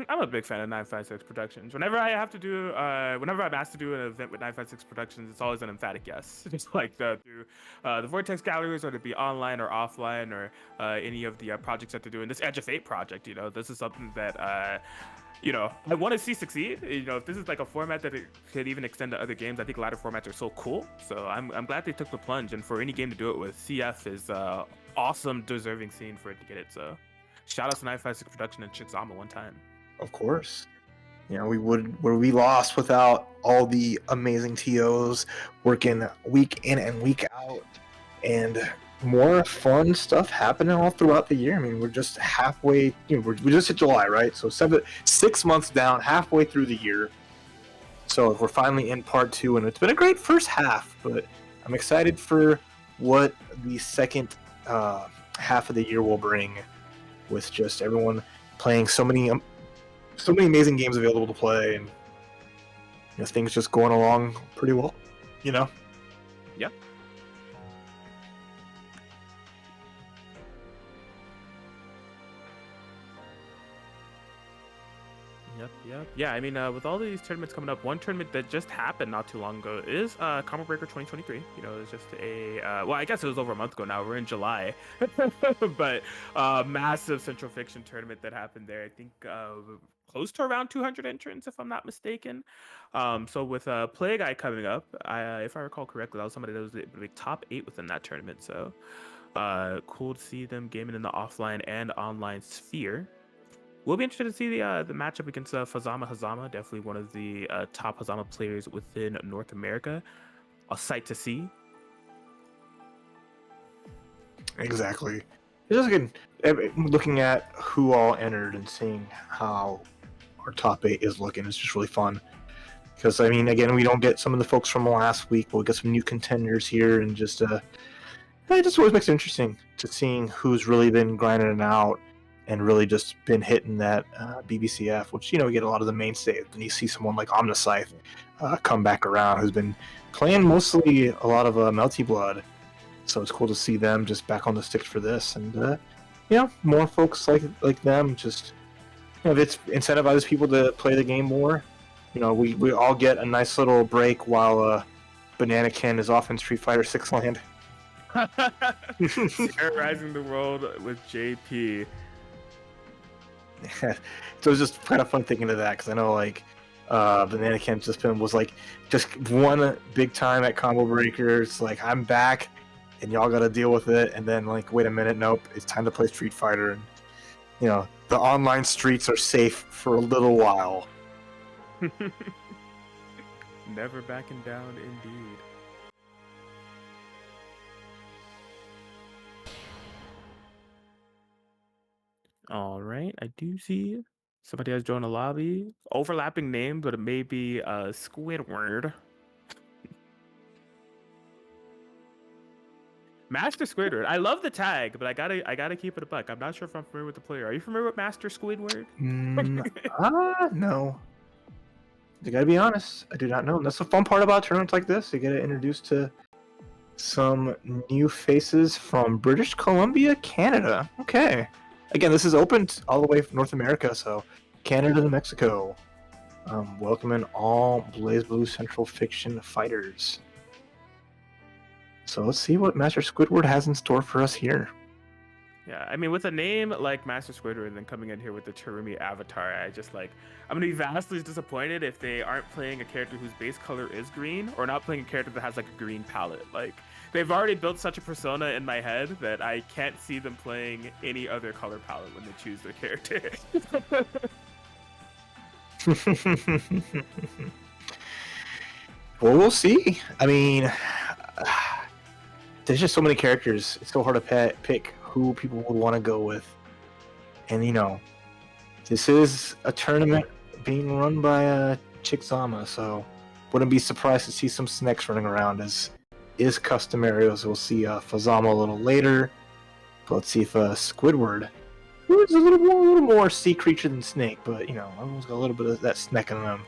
I'm a big fan of 956 Productions. Whenever I'm asked to do an event with 956 Productions, it's always an emphatic yes. Just like through the Vortex galleries, or to be online or offline, or any of the projects that they're doing. This Edge of Fate project, this is something that I want to see succeed. If this is like a format that it could even extend to other games, I think ladder formats are so cool. So I'm glad they took the plunge, and for any game to do it with, CF is awesome, deserving scene for it to get it. So shout out to 956 Production and Chixama one time. Of course. We be lost without all the amazing TOs working week in and week out, and more fun stuff happening all throughout the year. I mean, we're just halfway. We just hit July, right? So 6 months down, halfway through the year. So we're finally in part 2, and it's been a great first half. But I'm excited for what the second half of the year will bring, with just everyone playing so many amazing games available to play, and things just going along pretty well. Yep. Yeah, I mean, with all these tournaments coming up, one tournament that just happened not too long ago is Combo Breaker 2023. It's just well, I guess it was over a month ago now. We're in July. But massive Centralfiction tournament that happened there. I think close to around 200 entrants, if I'm not mistaken. So with Play Guy coming up, if I recall correctly, that was somebody that was the top 8 within that tournament. So cool to see them gaming in the offline and online sphere. We'll be interested to see the matchup against Fazama Hazama, definitely one of the top Hazama players within North America. A sight to see. Exactly. It's just good looking at who all entered and seeing how our top 8 is looking. It's just really fun. Because, I mean, again, we don't get some of the folks from last week. We'll get some new contenders here, and just it just always makes it interesting to seeing who's really been grinding it out and really just been hitting that BBCF, which, we get a lot of the mainstays. And you see someone like Omniscythe come back around, who's been playing mostly a lot of Melty Blood. So it's cool to see them just back on the sticks for this. And, more folks like them, just, if it's incentivizes people to play the game more, we all get a nice little break while Bananakin is off in Street Fighter 6 land. Terrorizing the world with JP. So it was just kind of fun thinking of that, because I know Bananakin just one big time at Combo Breakers. I'm back, and y'all got to deal with it. And then wait a minute, nope, it's time to play Street Fighter, and the online streets are safe for a little while. Never backing down, indeed. All right, I do see somebody has joined the lobby. Overlapping name, but it may be Squidward. Master Squidward. I love the tag, but I gotta keep it a buck. I'm not sure if I'm familiar with the player. Are you familiar with Master Squidward? No. I gotta be honest, I do not know. And that's the fun part about tournaments like this. You get introduced to some new faces from British Columbia, Canada. Okay. Again, this is open all the way from North America, so Canada to Mexico. Welcoming all Blazblue Centralfiction fighters. So let's see what Master Squidward has in store for us here. Yeah, I mean, with a name like Master Squidward and then coming in here with the Terumi avatar, I'm gonna be vastly disappointed if they aren't playing a character whose base color is green, or not playing a character that has a green palette. They've already built such a persona in my head that I can't see them playing any other color palette when they choose their character. Well, we'll see. I mean, there's just so many characters. It's so hard to pick who people would want to go with. And this is a tournament being run by Chixama, so wouldn't be surprised to see some snakes running around, as is customary. As we'll see Fazama a little later. But let's see if Squidward, who is a little more sea creature than snake, but everyone's got a little bit of that snake in them.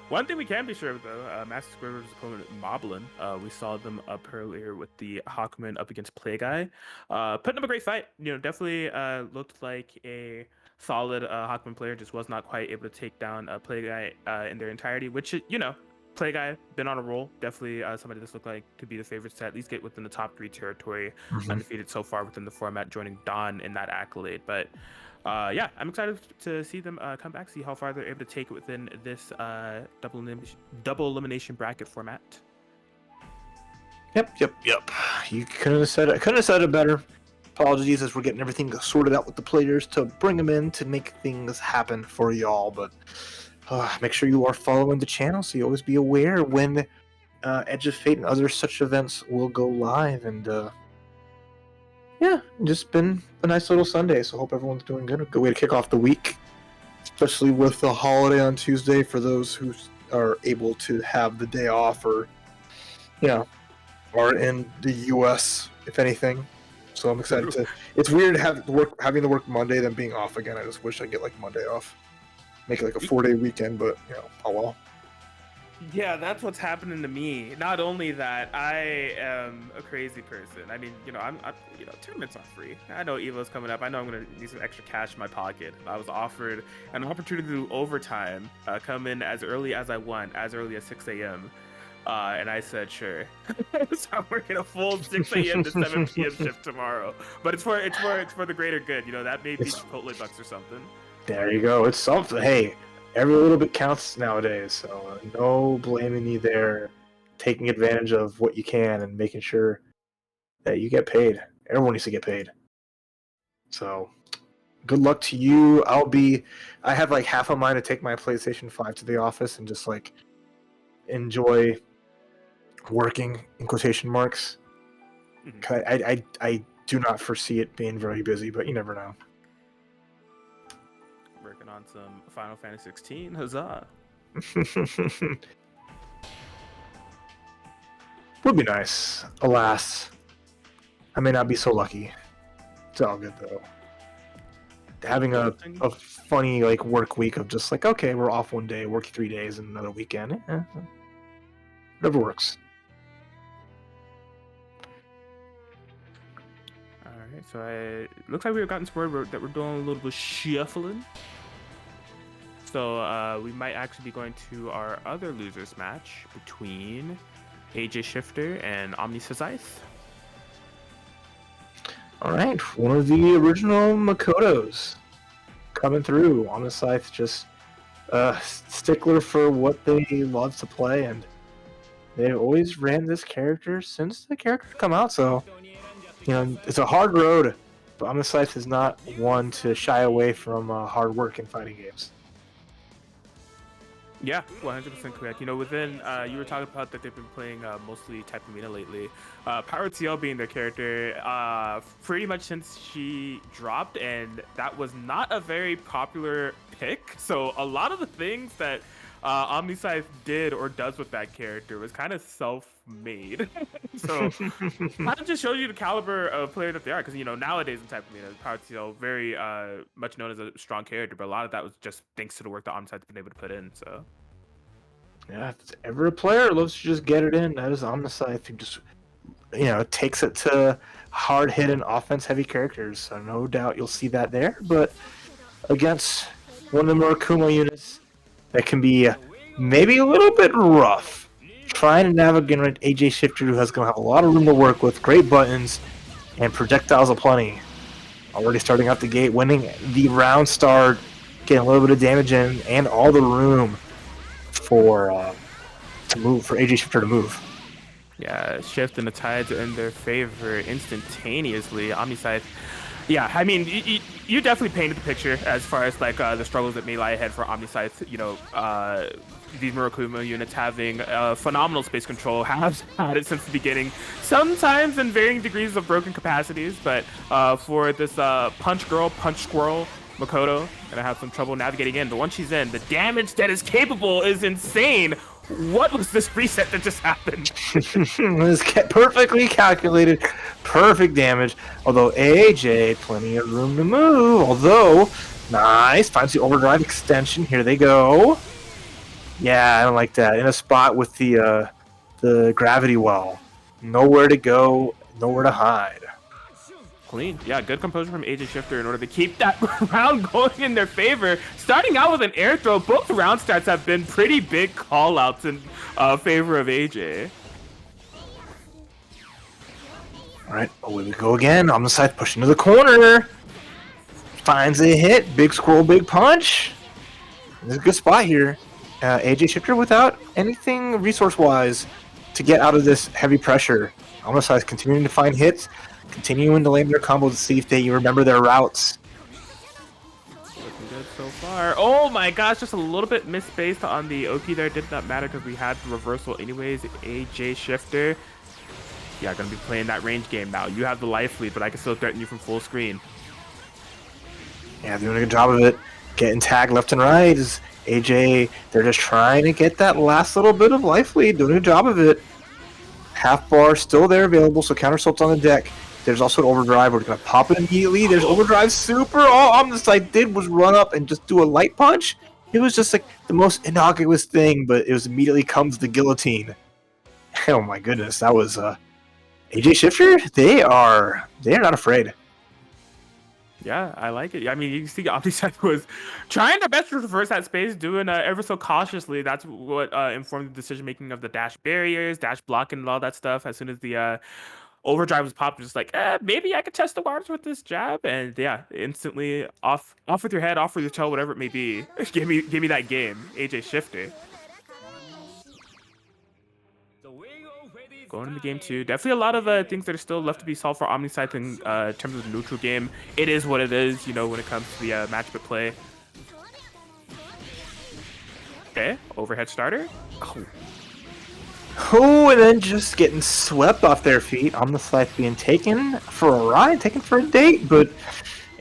One thing we can be sure of, though, Master Squidward's opponent, Moblin, we saw them up earlier with the Hawkman up against Plagueye. Putting up a great fight. Definitely looked like a solid Hawkman player, just was not quite able to take down Plagueye in their entirety, which, Plagueye, been on a roll. Definitely somebody that's looked like could be the favorites to at least get within the top 3 territory, undefeated so far within the format, joining Dawn in that accolade. But yeah, I'm excited to see them come back, see how far they're able to take it within this double elimination bracket format. Yep. You couldn't have said it better. Apologies as we're getting everything sorted out with the players to bring them in to make things happen for y'all. But make sure you are following the channel so you always be aware when Edge of Fate and other such events will go live. And yeah, just been a nice little Sunday, so hope everyone's doing good. A good way to kick off the week, especially with the holiday on Tuesday for those who are able to have the day off or, are in the U.S., if anything. So I'm excited to... It's weird having to work Monday, then being off again. I just wish I'd get, Monday off. Make it, a 4-day weekend, but, oh well. Yeah, that's what's happening to me. Not only that, I am a crazy person. I mean, tournaments are free. I know EVO's coming up. I know I'm going to need some extra cash in my pocket. I was offered an opportunity to do overtime, come in as early as I want, as early as 6 a.m. And I said, sure. So I'm working a full 6 a.m. to 7 p.m. shift tomorrow. But it's for the greater good. That may be Chipotle bucks or something. There you go. It's something. Hey. Every little bit counts nowadays, so no blaming you there. Taking advantage of what you can and making sure that you get paid. Everyone needs to get paid. So, good luck to you. I have half a mind to take my PlayStation 5 to the office and just enjoy working in quotation marks. I do not foresee it being very busy, but you never know. Working on some Final Fantasy 16. Huzzah! Would be nice. Alas, I may not be so lucky. It's all good though. Having a funny work week of just okay, we're off one day, work 3 days, and another weekend. Whatever works. All right, so it looks like we've gotten to word that we're doing a little bit of shuffling. So we might actually be going to our other losers match between AJ Shifter and Omni Scythe. All right, one of the original Makotos coming through. Omni Scythe just a stickler for what they love to play, and they've always ran this character since the character come out. So it's a hard road, but Omni Scythe is not one to shy away from hard work in fighting games. Yeah, 100% correct. Within, you were talking about that they've been playing mostly Type Amina lately. Power TL being their character pretty much since she dropped, and that was not a very popular pick. So a lot of the things that Omni Scythe did or does with that character was kind of self-made. So that just shows you the caliber of player that they are. Because nowadays in Type Amina, Power TL very much known as a strong character, but a lot of that was just thanks to the work that Omni Scythe's been able to put in. So yeah, if there's ever a player who loves to just get it in, that is Omni Scythe, who just takes it to hard-hitting, offense-heavy characters. So no doubt you'll see that there. But against one of the more Kuma units that can be maybe a little bit rough, trying to navigate AJ Shifter, who has going to have a lot of room to work with, great buttons, and projectiles aplenty. Already starting out the gate, winning the round start, getting a little bit of damage in, and all the room for AJ Shifter to move. Yeah, shifting the tides in their favor instantaneously. Omni Scythe Yeah, I mean, you definitely painted the picture as far as like the struggles that may lie ahead for Omniscythe. You know, these Murakuma units having phenomenal space control, have had it since the beginning. Sometimes in varying degrees of broken capacities, but for this punch girl, punch squirrel, Makoto gonna have some trouble navigating in. But once she's in, the damage that is capable is insane. What was this reset that just happened? It was perfectly calculated, perfect damage. Although AJ, plenty of room to move. Although, nice, finds the overdrive extension. Here they go. Yeah, I don't like that. In a spot with the gravity well, nowhere to go, nowhere to hide. Clean. Yeah, good composure from AJ Shifter in order to keep that round going in their favor. Starting out with an air throw, both round starts have been pretty big call-outs in favor of AJ. All right, away we go again. Omniscythe pushing to the corner. Finds a hit. Big scroll, big punch. This is a good spot here. AJ Shifter without anything resource-wise to get out of this heavy pressure. Omniscythe continuing to find hits. Continuing to land their combos to see if they remember their routes. Looking good so far. Oh my gosh, just a little bit misspaced on the OP there. Did not matter because we had the reversal anyways. AJ Shifter. Yeah, gonna be playing that range game now. You have the life lead, but I can still threaten you from full screen. Yeah, doing a good job of it. Getting tagged left and right. Is AJ, they're just trying to get that last little bit of life lead. Doing a good job of it. Half bar still there available, so counter assault's on the deck. There's also an overdrive. We're going to pop it immediately. There's overdrive super. All Omniscythe did was run up and just do a light punch. It was just like the most innocuous thing, but it was immediately comes the guillotine. Oh my goodness, that was AJ Shifter. They are not afraid. Yeah, I like it. I mean, you can see Omniscythe was trying their best to reverse that space, doing ever so cautiously. That's what informed the decision making of the dash barriers, dash blocking, and all that stuff. As soon as the overdrive was popped, just like, maybe I could test the waters with this jab, and yeah, instantly off with your head, off with your toe, whatever it may be. give me that game, AJ Shifter. Going into game two, definitely a lot of things that are still left to be solved for Omniscythe in terms of the neutral game. It is what it is, you know, when it comes to the matchup play. Okay, overhead starter. Oh, and then just getting swept off their feet. Omniscythe being taken for a ride, taken for a date, but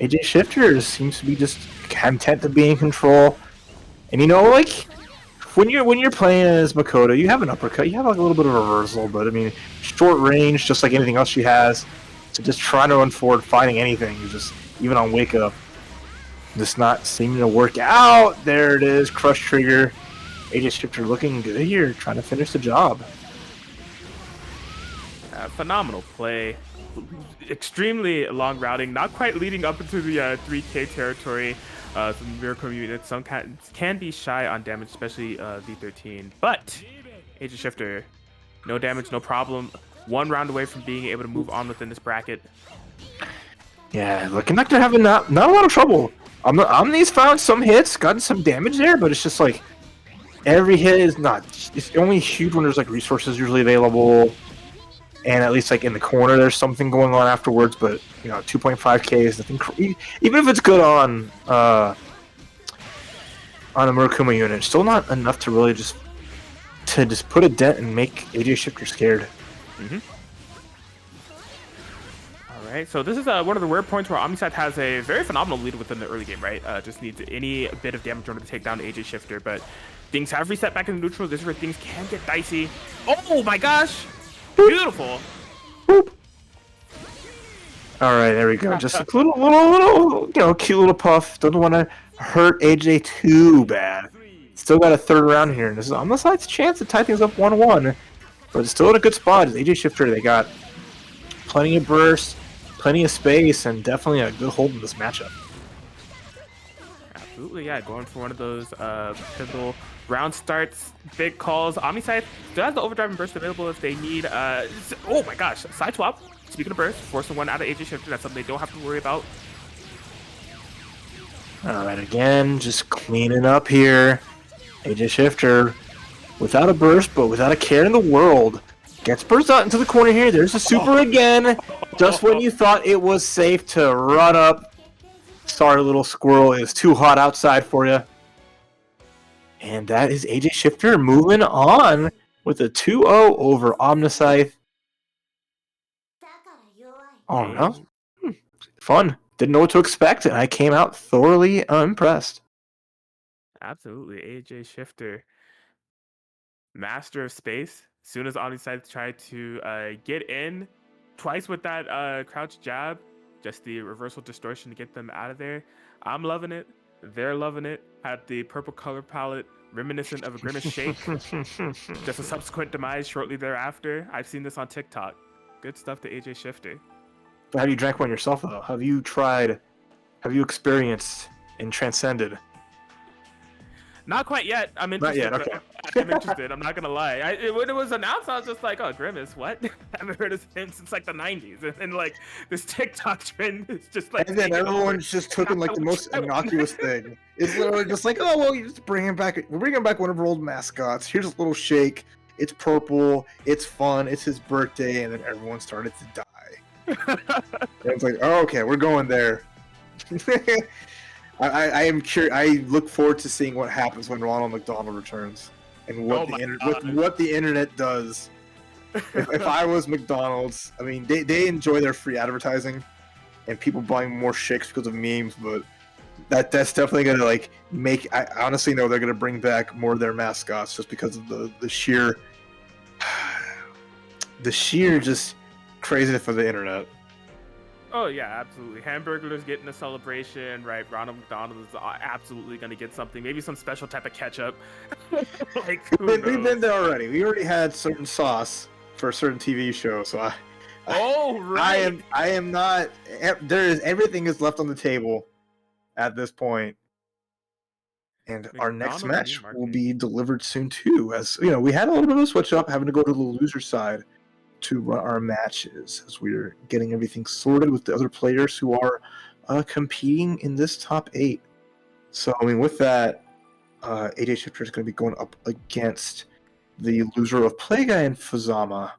AJ Shifter seems to be just content to be in control. And you know, like when you're playing as Makoto, you have an uppercut, you have like a little bit of a reversal, but I mean, short range, just like anything else she has. So just trying to run forward, fighting anything, just even on wake up, just not seeming to work out. There it is, crush trigger. AJ Shifter looking good here, trying to finish the job. Phenomenal play. Extremely long routing, not quite leading up into the 3K territory. Some Miracle units, some can be shy on damage, especially V13. But AJ Shifter, no damage, no problem. One round away from being able to move on within this bracket. Yeah, looking like they're having not a lot of trouble. Omni's found some hits, gotten some damage there, but it's just like every hit is not. It's only huge when there's like resources usually available, and at least like in the corner there's something going on afterwards. But you know, 2.5K is nothing. Even if it's good on a Murakuma unit, it's still not enough to really just put a dent and make AJ Shifter scared. Mm-hmm. Right, so this is one of the rare points where Omniscythe has a very phenomenal lead within the early game, right? Just needs any bit of damage in order to take down AJ Shifter, but things have reset back in the neutral. This is where things can get dicey. Oh my gosh! Beautiful! Boop. All right, there we go. Just a little, you know, cute little puff. Don't want to hurt AJ too bad. Still got a third round here, and this is Omniscythe's chance to tie things up 1-1, but it's still in a good spot. As AJ Shifter, they got plenty of burst, plenty of space, and definitely a good hold in this matchup. Absolutely, yeah. Going for one of those pivotal round starts, big calls. Omniscythe still has the overdrive and burst available if they need. Oh my gosh, side swap. Speaking of burst, forcing one out of AJ Shifter. That's something they don't have to worry about. All right, again, just cleaning up here. AJ Shifter, without a burst, but without a care in the world. Gets burst out into the corner here. There's a super again. Just when you thought it was safe to run up. Sorry, little squirrel. It's too hot outside for you. And that is AJ Shifter moving on with a 2-0 over Omniscythe. Oh, no. Fun. Didn't know what to expect, and I came out thoroughly impressed. Absolutely. AJ Shifter, master of space. As soon as Omniscythe tried to get in, twice with that crouch jab, just the reversal distortion to get them out of there. I'm loving it. They're loving it. Had the purple color palette reminiscent of a Grimace shake. Just a subsequent demise shortly thereafter. I've seen this on TikTok. Good stuff to AJ Shifter. But have you drank one yourself, though? Have you tried, have you experienced and transcended? Not quite yet. I'm interested. Not yet, okay. I'm interested. I'm not gonna lie. When it was announced, I was just like, "Oh, Grimace, what?" I haven't heard of him since like the '90s, and then like this TikTok trend is just like. And then everyone's just took him like the most innocuous thing. It's literally just like, "Oh well, you just bring him back. We're bringing back one of our old mascots. Here's a little shake. It's purple. It's fun. It's his birthday," and then everyone started to die. And it's like, "Oh, okay, we're going there." I am curious. I look forward to seeing what happens when Ronald McDonald returns and what what the internet does. If I was McDonald's, I mean, they enjoy their free advertising and people buying more shakes because of memes, but that's definitely gonna like make. I honestly know they're gonna bring back more of their mascots just because of the sheer just craziness of the internet. Oh yeah, absolutely. Hamburglar's getting a celebration, right? Ronald McDonald is absolutely gonna get something, maybe some special type of ketchup. Like, we've been there already. We already had certain sauce for a certain TV show, so right. I am not. Everything is left on the table at this point, and our next match will be delivered soon too. As you know, we had a little bit of a switch up, having to go to the loser side to run our matches as we're getting everything sorted with the other players who are competing in this top 8. So, I mean, with that, AJ Shifter is going to be going up against the loser of Plaga and Fuzama.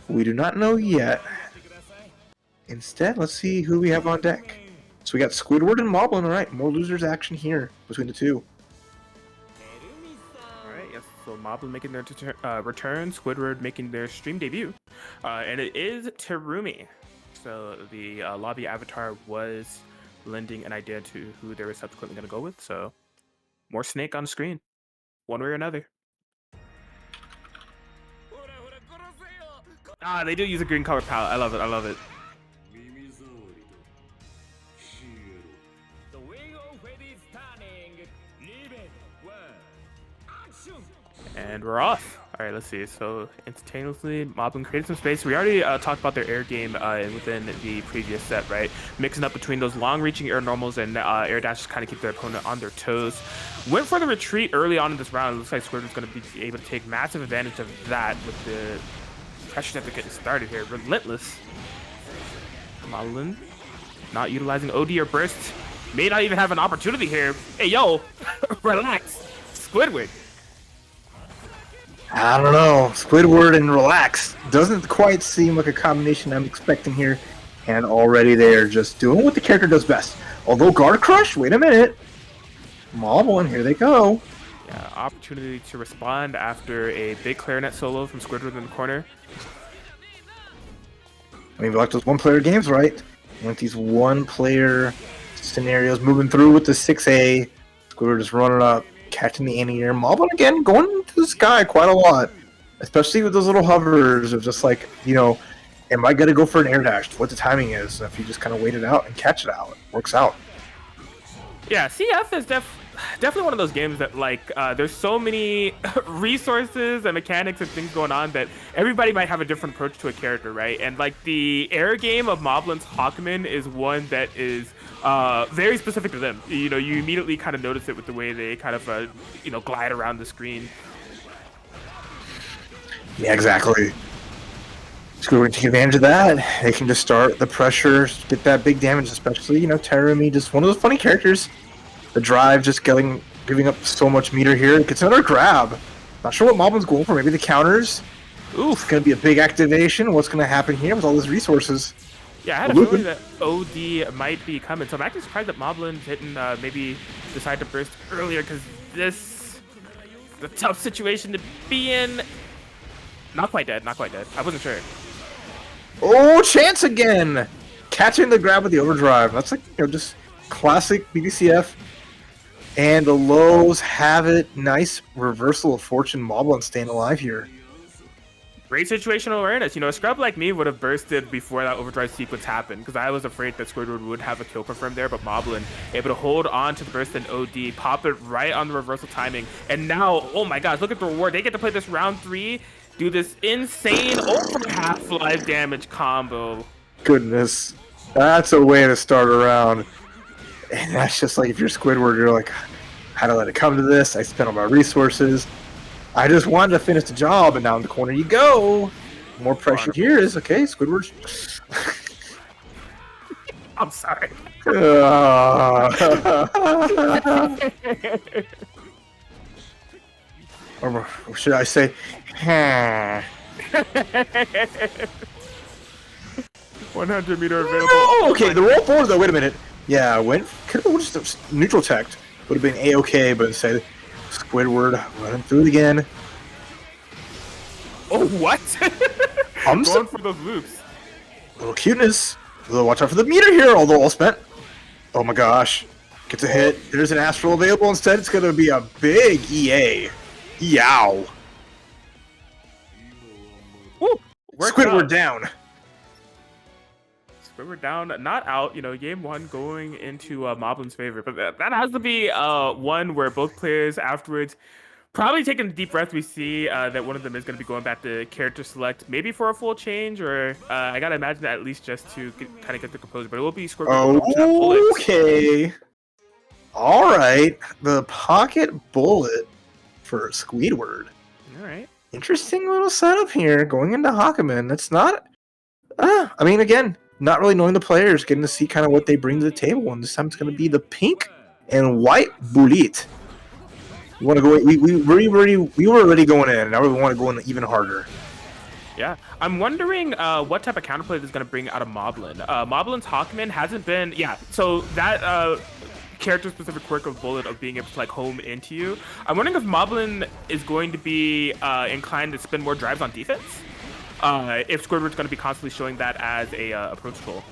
We do not know yet. Instead, let's see who we have on deck. So we got Squidward and Moblin. All right, more losers action here between the two. So Moblin making their return, Squidward making their stream debut, and it is Terumi. So the lobby avatar was lending an idea to who they were subsequently going to go with. So more Snake on screen, one way or another. They do use a green color palette. I love it. I love it. And we're off. All right, let's see. So instantaneously, Moblin created some space. We already talked about their air game within the previous set, right? Mixing up between those long-reaching air normals and air dashes, kind of keep their opponent on their toes. Went for the retreat early on in this round. It looks like Squidward's going to be able to take massive advantage of that with the pressure that they're getting started here. Relentless. Moblin not utilizing OD or burst. May not even have an opportunity here. Hey, yo, relax. Squidward. I don't know. Squidward and Relax doesn't quite seem like a combination I'm expecting here. And already they're just doing what the character does best. Although Guard Crush, wait a minute. Moblin, here they go. Yeah, opportunity to respond after a big clarinet solo from Squidward in the corner. I mean, we like those one-player games, right? We like these one-player scenarios moving through with the 6A. Squidward just running up, catching the anti-air. Moblin again going into the sky quite a lot, especially with those little hovers of just like, you know, am I going to go for an air dash? What the timing is. If you just kind of wait it out and catch it out, it works out. Yeah, CF is definitely one of those games that like there's so many resources and mechanics and things going on that everybody might have a different approach to a character, right? And like the air game of Moblin's Hawkman is one that is very specific to them. You know, you immediately kind of notice it with the way they kind of you know, glide around the screen. Yeah, exactly. Squidward take advantage of that. They can just start the pressure, get that big damage, especially, you know, Terumi, just one of those funny characters. The drive just giving up so much meter here. Gets another grab. Not sure what Moblin's going for. Maybe the counters. It's going to be a big activation. What's going to happen here with all these resources? Yeah, I had a feeling that OD might be coming, so I'm actually surprised that Moblin didn't maybe decide to burst earlier, because this is a tough situation to be in. Not quite dead, not quite dead. I wasn't sure. Oh, chance again! Catching the grab with the overdrive. That's like, just classic BBCF. And the lows have it. Nice reversal of fortune. Moblin staying alive here. Great situational awareness. A scrub like me would have bursted before that overdrive sequence happened, because I was afraid that Squidward would have a kill confirmed there, but Moblin able to hold on to the burst and OD, pop it right on the reversal timing, and now, oh my gosh, look at the reward. They get to play this round 3, do this insane over half-life damage combo. Goodness. That's a way to start a round. And that's just like, if you're Squidward, you're like, how to let it come to this? I spent all my resources. I just wanted to finish the job, and now in the corner you go. More pressure here is okay. Squidward. I'm sorry. Or should I say, 100-meter available. Oh, okay, the roll forward though. Wait a minute. Yeah, could have just neutral teched. Would have been a-okay, but instead, Squidward running through it again. Oh, what? I'm going for those loops. Little cuteness. Watch out for the meter here, although all spent. Oh my gosh. Gets a hit. There's an Astral available. Instead, it's going to be a big EA. Yow. Woo, Squidward down. Squidward down, not out. Game 1 going into Moblin's favor, but that has to be one where both players afterwards probably taking a deep breath. We see that one of them is going to be going back to character select, maybe for a full change, or I gotta imagine that at least just to kind of get the composure. But it will be Squidward. Okay. All right. The pocket bullet for Squidward. All right. Interesting little setup here going into Hakumen. That's not. I mean, again, not really knowing the players, getting to see kind of what they bring to the table. And this time it's going to be the pink and white bullet. We want to go. We were already going in. Now we want to go in even harder. Yeah, I'm wondering what type of counterplay this is going to bring out of Moblin. Moblin's Hawkman hasn't been. Yeah, so that character-specific quirk of bullet of being able to home into you. I'm wondering if Moblin is going to be inclined to spend more drives on defense. If Squidward's going to be constantly showing that as a approach tool.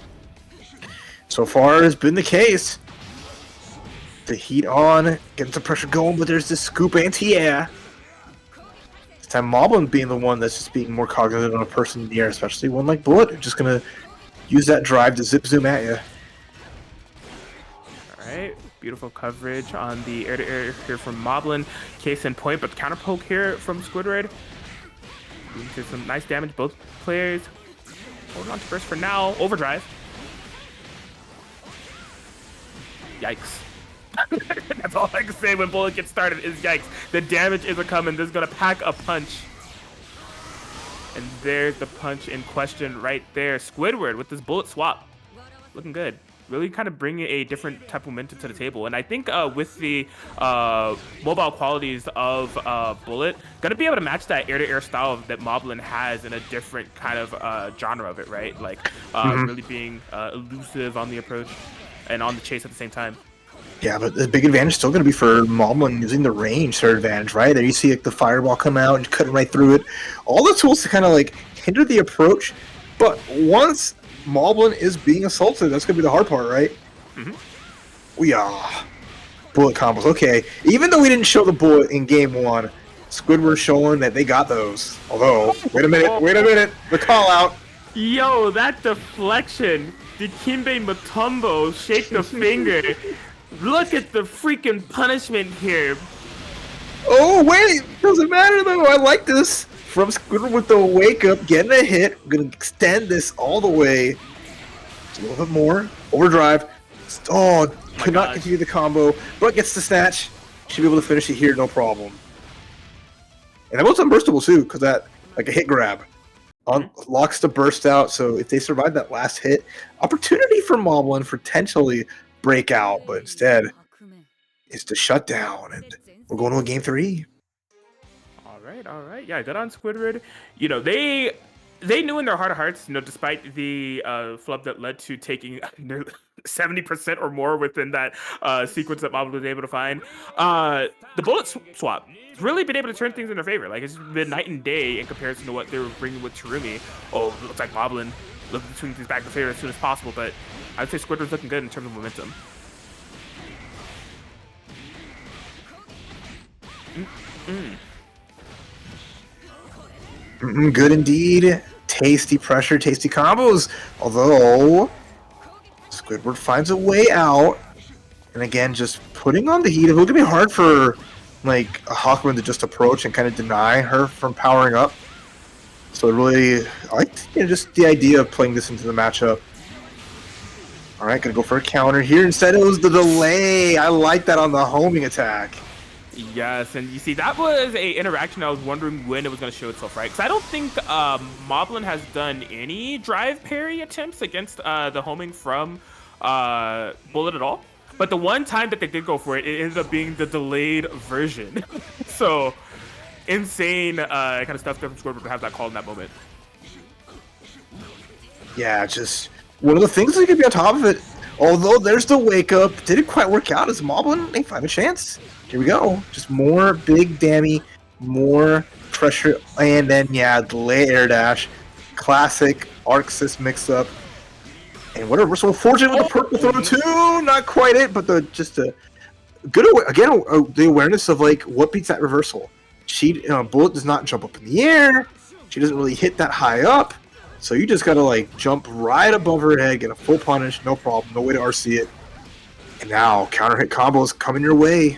So far, it's been the case. The heat on, getting some pressure going, but there's this scoop anti-air. This time, Moblin being the one that's just being more cognizant on a person in the air, especially one like Bullet, just going to use that drive to zip zoom at you. Alright, beautiful coverage on the air-to-air here from Moblin. Case in point, but the counter poke here from Squidward. Doing some nice damage, both players. Holding on to burst for now. Overdrive. Yikes. That's all I can say when Bullet gets started is yikes. The damage is a-coming. This is going to pack a punch. And there's the punch in question right there. Squidward with this Bullet swap. Looking good. Really kind of bringing a different type of momentum to the table. And I think with the mobile qualities of Bullet, going to be able to match that air-to-air style that Moblin has in a different kind of genre of it, right? Really being elusive on the approach and on the chase at the same time. Yeah, but the big advantage is still going to be for Moblin using the range to their advantage, right? There you see the fireball come out and cutting right through it. All the tools to kind of hinder the approach, but once Moblin is being assaulted, that's going to be the hard part, right? Bullet combos, okay. Even though we didn't show the bullet in game 1, Squidward showing that they got those. Although, wait a minute, the call out. Yo, that deflection. Did Kimbe Mutombo shake the finger? Look at the freaking punishment here. Oh, wait, doesn't matter though. I like this. From Squidward with the wake up, getting a hit. I'm going to extend this all the way. Just a little bit more. Overdrive. Oh, could not continue the combo, but gets the snatch. Should be able to finish it here, no problem. And that was unburstable too, because that, a hit grab. Unlocks the burst out, so if they survive that last hit, opportunity for Moblin potentially break out, but instead, it's to shut down, and we're going to a game 3. All right. right. Yeah, good on Squidward. You know, they knew in their heart of hearts, you know, despite the flub that led to taking 70% or more within that sequence that Moblin was able to find, the bullet swap has really been able to turn things in their favor. Like, it's been night and day in comparison to what they were bringing with Terumi. Oh, looks like Moblin looking to swing things back to favor as soon as possible, but I'd say Squidward's looking good in terms of momentum. Good indeed. Tasty pressure, tasty combos. Although Squidward finds a way out, and again, just putting on the heat. It would be hard for like a Hawkman to just approach and kind of deny her from powering up. So really, I like just the idea of playing this into the matchup. All right, gonna go for a counter here. Instead, it was the delay. I like that on the homing attack. Yes, and you see, that was a interaction I was wondering when it was going to show itself, right? Because I don't think Moblin has done any drive parry attempts against the homing from Bullet at all. But the one time that they did go for it, it ended up being the delayed version. So, insane kind of stuff from Squidward to have that call in that moment. Yeah, just one of the things that could be on top of it. Although there's the wake up, didn't quite work out as Moblin. They find a chance. Here we go. Just more big dammy, more pressure, and then yeah, delay air dash, classic Arxis mix up, and what a reversal. Fortunate with the purple throw too. Not quite it, but the good the awareness of like what beats that reversal. Bullet does not jump up in the air. She doesn't really hit that high up, so you just gotta like jump right above her head, get a full punish, no problem, no way to RC it. And now counter hit combos coming your way.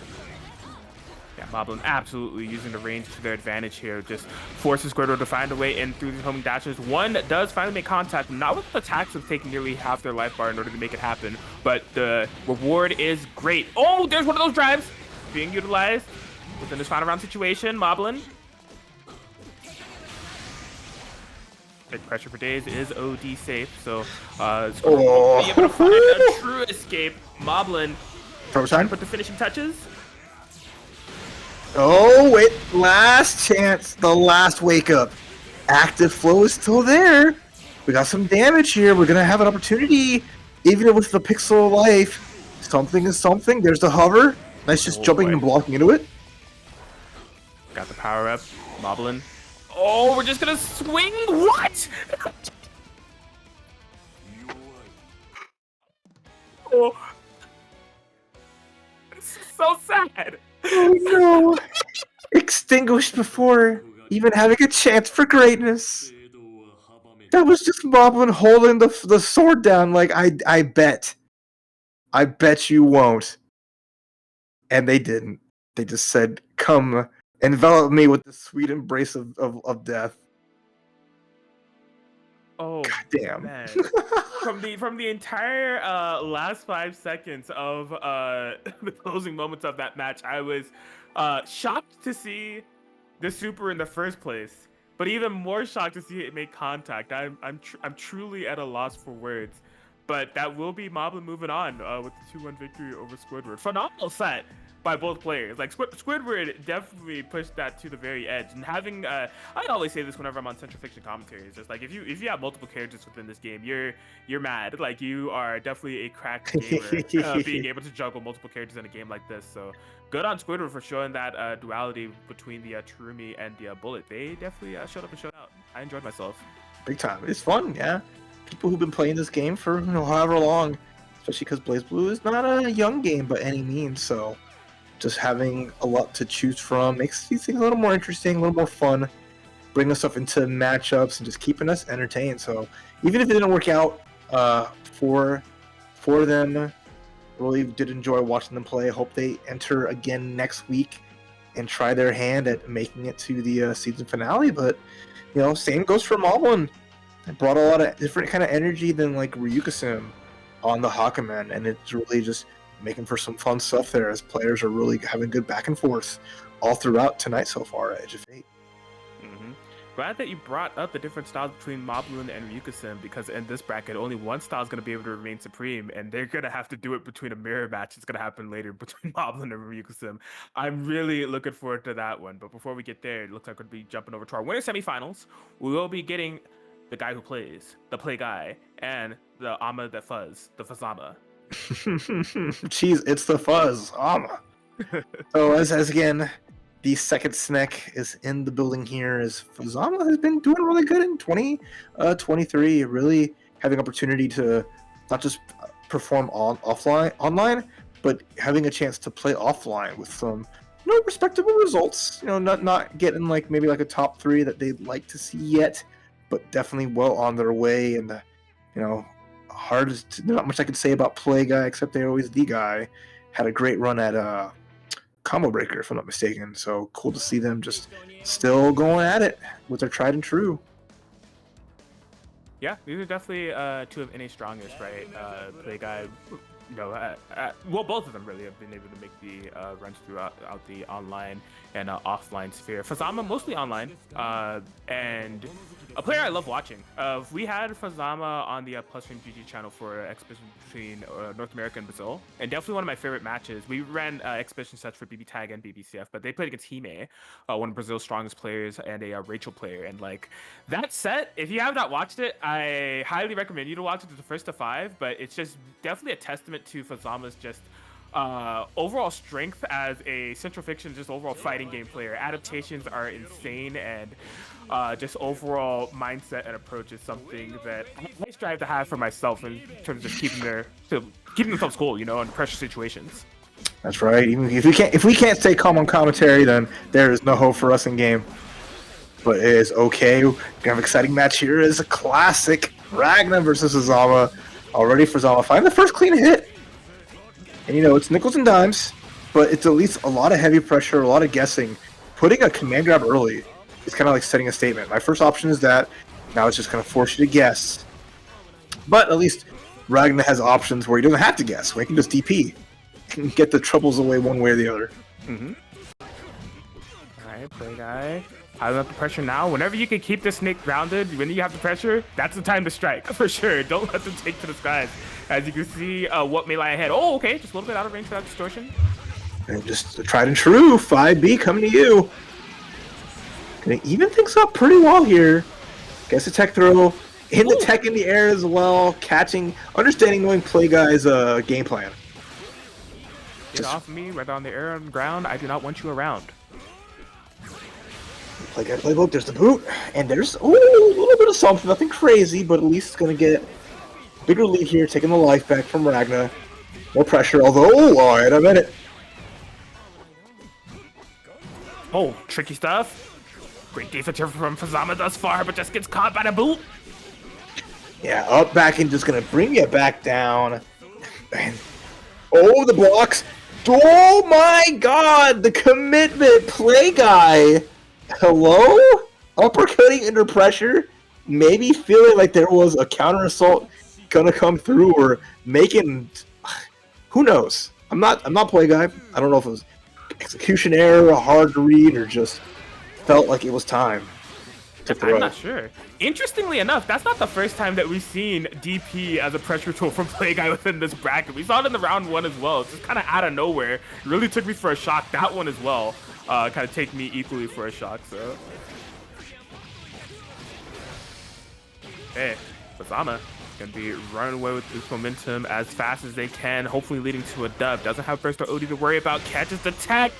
Moblin absolutely using the range to their advantage here, just forces Squidward to find a way in through the homing dashes. One does finally make contact, not with the attacks of taking nearly half their life bar in order to make it happen, but the reward is great. Oh, there's one of those drives being utilized within this final round situation. Moblin. Big pressure for days is OD safe, so Squidward will be able to find a true escape. Moblin trying to put the finishing touches. Oh, wait. Last chance. The last wake up. Active flow is still there. We got some damage here. We're going to have an opportunity. Even with the pixel life. Something is something. There's the hover. Nice just jumping and blocking into it. Got the power up. Moblin. Oh, we're just going to swing. What? Oh. This is so sad. Oh no! Extinguished before even having a chance for greatness. That was just Moblin holding the sword down like, I bet you won't. And they didn't. They just said, come, envelop me with the sweet embrace of death. Oh, God damn. Man. from the entire last 5 seconds of the closing moments of that match, I was shocked to see the super in the first place, but even more shocked to see it make contact. I'm truly at a loss for words, but that will be Moblin moving on with the 2-1 victory over Squidward. Phenomenal set by both players. Like Squidward definitely pushed that to the very edge, and having I always say this whenever I'm on Centralfiction commentaries, just like if you have multiple characters within this game, you're mad. Like, you are definitely a cracked gamer being able to juggle multiple characters in a game like this. So good on Squidward for showing that duality between the Terumi and the Bullet. They definitely showed up and showed out. I enjoyed myself. Big time. It's fun, yeah. People who've been playing this game for however long, especially because Blazblue is not a young game by any means, so just having a lot to choose from makes these things a little more interesting, a little more fun, bringing us up into matchups and just keeping us entertained. So even if it didn't work out for them, really did enjoy watching them play. I hope they enter again next week and try their hand at making it to the season finale. But same goes for Moblin. It brought a lot of different kind of energy than like Ryukasim on the Hakumen, and it's really just making for some fun stuff there as players are really having good back and forth all throughout tonight so far at Edge of Fate. Glad that you brought up the different styles between Moblin and Ryukusim, because in this bracket, only one style is going to be able to remain supreme, and they're going to have to do it between a mirror match. It's going to happen later between Moblin and Ryukusim. I'm really looking forward to that one. But before we get there, it looks like we'll be jumping over to our winner semifinals. We will be getting the guy who plays, the play guy, and the Ama that fuzz, the Fazama. Jeez, it's the fuzz. So as again, the second snack is in the building here. As Fazama has been doing really good in 2023, really having opportunity to not just perform online, but having a chance to play offline with some respectable results. Not getting like maybe like a top 3 that they'd like to see yet, but definitely well on their way. And not much I could say about Play Guy except they're always the guy. Had a great run at Combo Breaker, if I'm not mistaken. So cool to see them just still going at it with their tried and true. Yeah, these are definitely two of NA's strongest, right? Play Guy, well, both of them really have been able to make the runs throughout the online and offline sphere. Fazama mostly online, and a player I love watching. We had Fazama on the Plus Stream GG channel for exhibition between North America and Brazil, and definitely one of my favorite matches. We ran exhibition sets for BB Tag and BBCF, but they played against Hime, one of Brazil's strongest players, and a Rachel player. And like that set, if you have not watched it, I highly recommend you to watch it. It's the first to 5, but it's just definitely a testament to Fazama's just overall strength as a Centralfiction, just overall fighting game player. Adaptations are insane, and just overall mindset and approach is something that I strive to have for myself in terms of keeping themselves cool, under pressure situations. That's right. Even if we can't stay calm on commentary, then there is no hope for us in game. But it is okay. We have an exciting match here. It is a classic Ragnar versus Fazama. Already Fazama find the first clean hit. And it's nickels and dimes, but it's at least a lot of heavy pressure, a lot of guessing. Putting a command grab early is kind of like setting a statement. My first option is that. Now it's just going to force you to guess. But at least Ragnar has options where he doesn't have to guess, where he can just DP. Can get the troubles away one way or the other. Mm-hmm. Alright, Play Guy. Piling up the pressure now. Whenever you can keep the snake grounded, when you have the pressure, that's the time to strike, for sure. Don't let them take to the skies. As you can see, what may lie ahead. Oh, okay, just a little bit out of range for that distortion. And just the tried and true, 5B coming to you. Gonna even things up pretty well here. Gets a tech throw. In the tech in the air as well. Catching, understanding, knowing Play Guy's game plan. Get off me, whether on the air or on the ground. I do not want you around. Play Guy playbook, there's the boot. And there's, a little bit of something. Nothing crazy, but at least it's going to get a bigger lead here, taking the life back from Ragnar. More pressure, although, wait a minute. Oh, tricky stuff. Great defense from Fazama thus far, but just gets caught by the boot. Yeah, up back and just going to bring you back down. And, the blocks. Oh my god, the commitment, Play Guy. Hello? Uppercutting under pressure, maybe feeling like there was a counter assault gonna come through, or making, who knows? I'm not Play Guy. I don't know if it was execution error, hard to read, or just felt like it was time to throw. I'm not sure. Interestingly enough, that's not the first time that we've seen DP as a pressure tool from Play Guy within this bracket. We saw it in the round 1 as well. It's just kind of out of nowhere. It really took me for a shock. That one as well. Kind of take me equally for a shock. So, hey, Fazama gonna be running away with this momentum as fast as they can, hopefully leading to a dub. Doesn't have burst or OD to worry about. Catches the tech.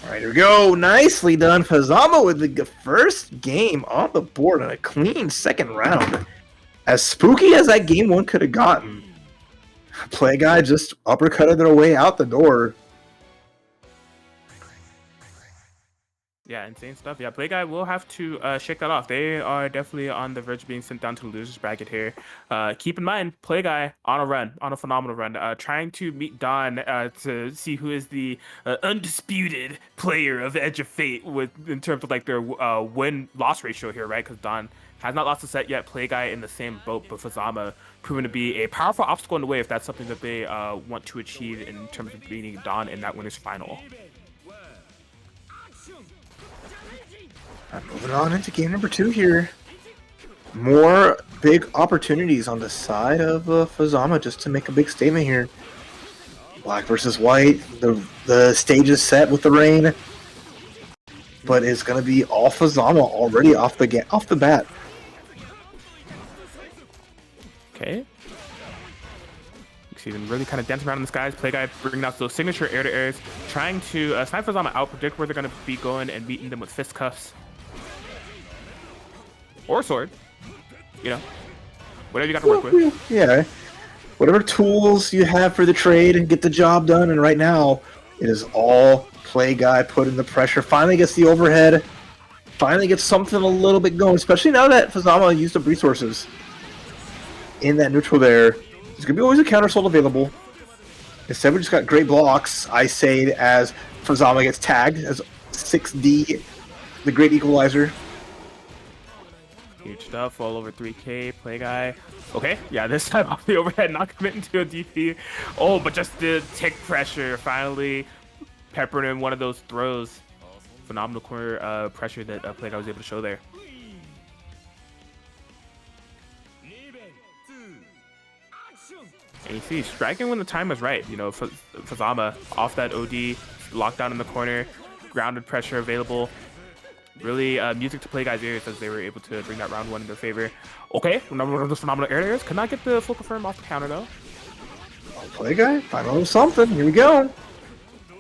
All right, here we go. Nicely done, Fazama, with the first game on the board and a clean second round. As spooky as that game 1 could have gotten. Play Guy just uppercutted their way out the door. Yeah, insane stuff. Yeah, Play Guy will have to shake that off. They are definitely on the verge of being sent down to the losers bracket here. Keep in mind, Play Guy on a phenomenal run, trying to meet Don to see who is the undisputed player of Edge of Fate in terms of like their win-loss ratio here, right? Because Don has not lost a set yet. Play Guy in the same boat, but Fazama proven to be a powerful obstacle in the way if that's something that they want to achieve in terms of beating Don in that winners final. Moving on into game number 2 here. More big opportunities on the side of Fazama just to make a big statement here. Black versus white. The stage is set with the rain, but it's gonna be all Fazama already off the bat. Okay. See them really kind of dancing around in the skies. Play guy bringing out those signature air-to-airs, trying to snipe Fazama out, predict where they're going to be going, and beating them with fistcuffs. Or sword. You know, whatever you got to work with. Yeah. Whatever tools you have for the trade and get the job done. And right now, it is all play guy putting the pressure. Finally gets the overhead. Finally gets something a little bit going, especially now that Fazama used up resources in that neutral there. There's going to be always a counter sold available. Instead, we just got great blocks. I say as Fazama gets tagged as 6D, the great equalizer. Huge stuff, all over 3K, play guy. Okay, yeah, this time off the overhead, not committing to a DP. Oh, but just the tick pressure, finally peppering in one of those throws. Phenomenal corner pressure that play guy was able to show there. And you see, striking when the time is right. You know, Fazama off that OD, lockdown in the corner, grounded pressure available. Really music to play guys' ears as they were able to bring that round 1 in their favor. Okay, another one of those phenomenal air airs. Could not get the full confirm off the counter though. Play guy, find a little something. Here we go.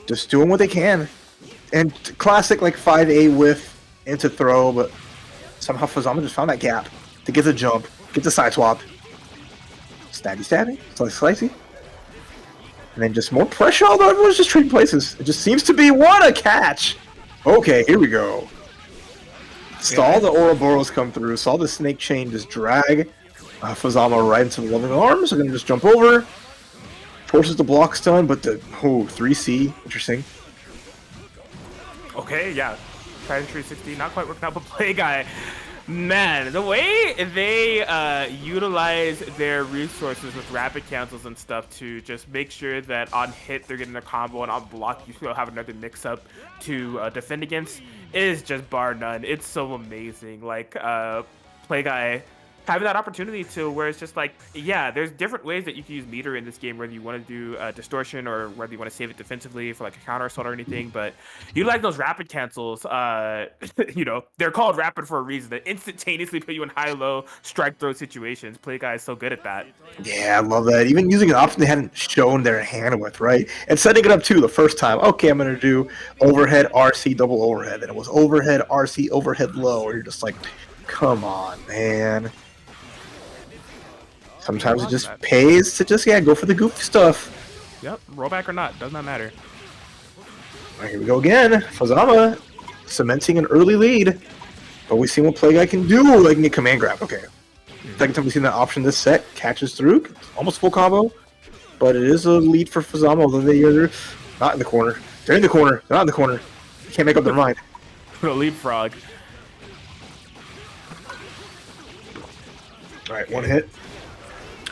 Just doing what they can. And classic like 5A whiff into throw, but somehow Fazama just found that gap to get the jump, get the side swap. Stabby, slicey. And then just more pressure, although everyone's just trading places. It just seems to be what a catch. Okay, here we go. Saw the Ouroboros come through, saw the snake chain just drag Fazama right into the loving arms. They're going to just jump over. Forces the block stun, but the 3C, interesting. Okay, yeah. Trident 360, not quite working out, but play guy. Man, the way they utilize their resources with rapid cancels and stuff to just make sure that on hit they're getting a combo and on block you still have another mix-up to defend against is just bar none. It's so amazing. Like, play guy having that opportunity to where it's just like, yeah, there's different ways that you can use meter in this game, whether you want to do distortion or whether you want to save it defensively for like a counter assault or anything. But you like those rapid cancels, you know, they're called rapid for a reason. That instantaneously put you in high-low strike throw situations. Play guy is so good at that. Yeah, I love that. Even using an option they hadn't shown their hand with, right? And setting it up too the first time. Okay, I'm going to do overhead RC double overhead. And it was overhead RC overhead low. Or you're just like, come on, man. Sometimes it just pays to just, go for the goofy stuff. Yep, rollback or not, does not matter. All right, here we go again. Fazama cementing an early lead. But we see what play guy can do. Like, get command grab. Okay. Second time we've seen that option this set. Catches through. Almost full combo. But it is a lead for Fazama, although they're not in the corner. They're in the corner. They're not in the corner. They can't make up their mind. Leapfrog. All right, one hit.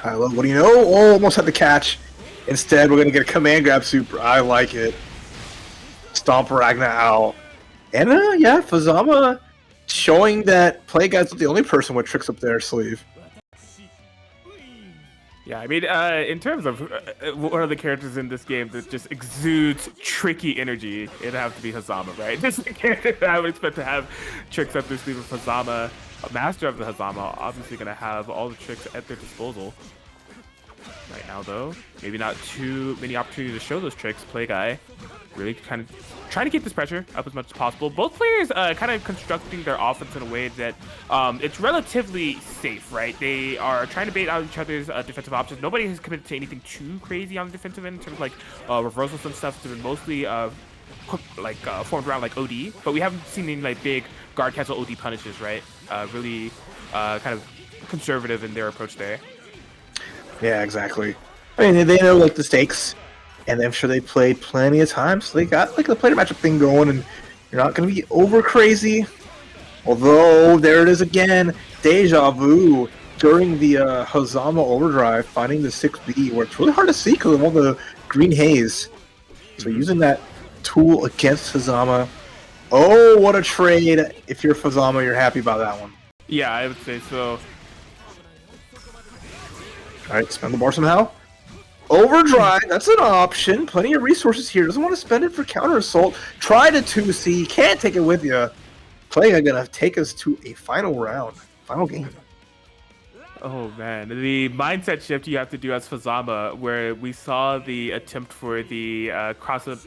I love, what do you know? Oh, almost had the catch. Instead, we're going to get a command grab super. I like it. Stomp Ragna out. And, yeah, Fazama showing that play guy's not the only person with tricks up their sleeve. Yeah, I mean, in terms of one of the characters in this game that just exudes tricky energy, it'd have to be Hazama, right? This is the character that I would expect to have tricks up their sleeve of Hazama. A master of the Hazama, obviously going to have all the tricks at their disposal. Right now, though, maybe not too many opportunities to show those tricks. Play guy really kind of trying to keep this pressure up as much as possible. Both players kind of constructing their offense in a way that it's relatively safe, right? They are trying to bait out each other's defensive options. Nobody has committed to anything too crazy on the defensive end in terms of like reversals and stuff. It's been mostly formed around like OD, but we haven't seen any like big guard cancel OD punishes, right? Really kind of conservative in their approach there. Yeah, exactly. I mean, they know like the stakes, and I'm sure they played plenty of times. So they got like the player matchup thing going, and you're not going to be over crazy. Although there it is again, deja vu during the Hazama overdrive, finding the 6B, where it's really hard to see because of all the green haze. So using that tool against Hazama, Oh, what a trade! If you're Fazama, you're happy about that one. Yeah, I would say so. All right, spend the bar somehow. Overdrive, that's an option. Plenty of resources here. Doesn't want to spend it for counter assault. Try to 2C. Can't take it with you. Playing gonna take us to a final round, final game. Oh man, the mindset shift you have to do as Fazama, where we saw the attempt for the cross-up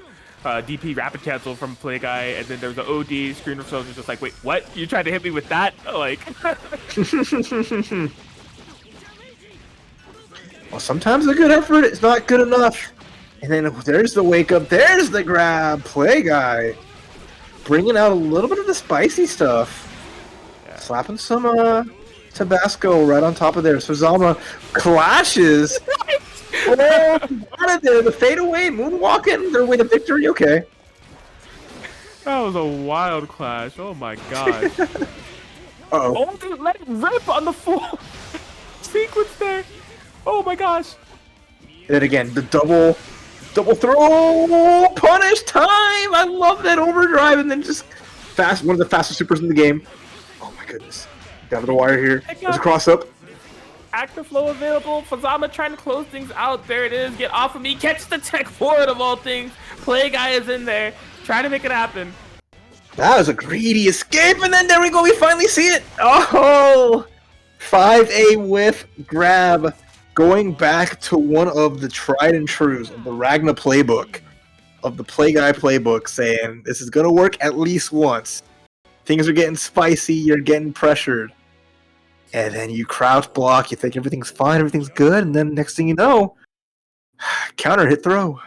DP rapid cancel from Play Guy, and then there was the OD screen reversal. Was just like, wait, what? You tried to hit me with that? Like, well, sometimes a good effort is not good enough. And then there's the wake up. There's the grab. Play Guy bringing out a little bit of the spicy stuff. yeah. Slapping some Tabasco right on top of there. Fazama clashes. Oh, out of there. The fadeaway, moonwalking their way to victory. Okay. That was a wild clash. Oh my god. Uh-oh. Oh, dude, let it rip on the full sequence there. Oh my gosh. And then again, the double throw punish time. I love that overdrive, and then just one of the fastest supers in the game. Oh my goodness. Down to the wire here. There's a cross up. Active flow available. Fazama trying to close things out. There it is. Get off of me. Catch the tech forward of all things. Play Guy is in there. Trying to make it happen. That was a greedy escape, and then there we go. We finally see it. Oh, 5A whiff grab. Going back to one of the tried and trues of the Ragna playbook, of the Play Guy playbook, saying this is going to work at least once. Things are getting spicy. You're getting pressured. And then you crouch block, you think everything's fine, everything's good, and then next thing you know, counter hit throw.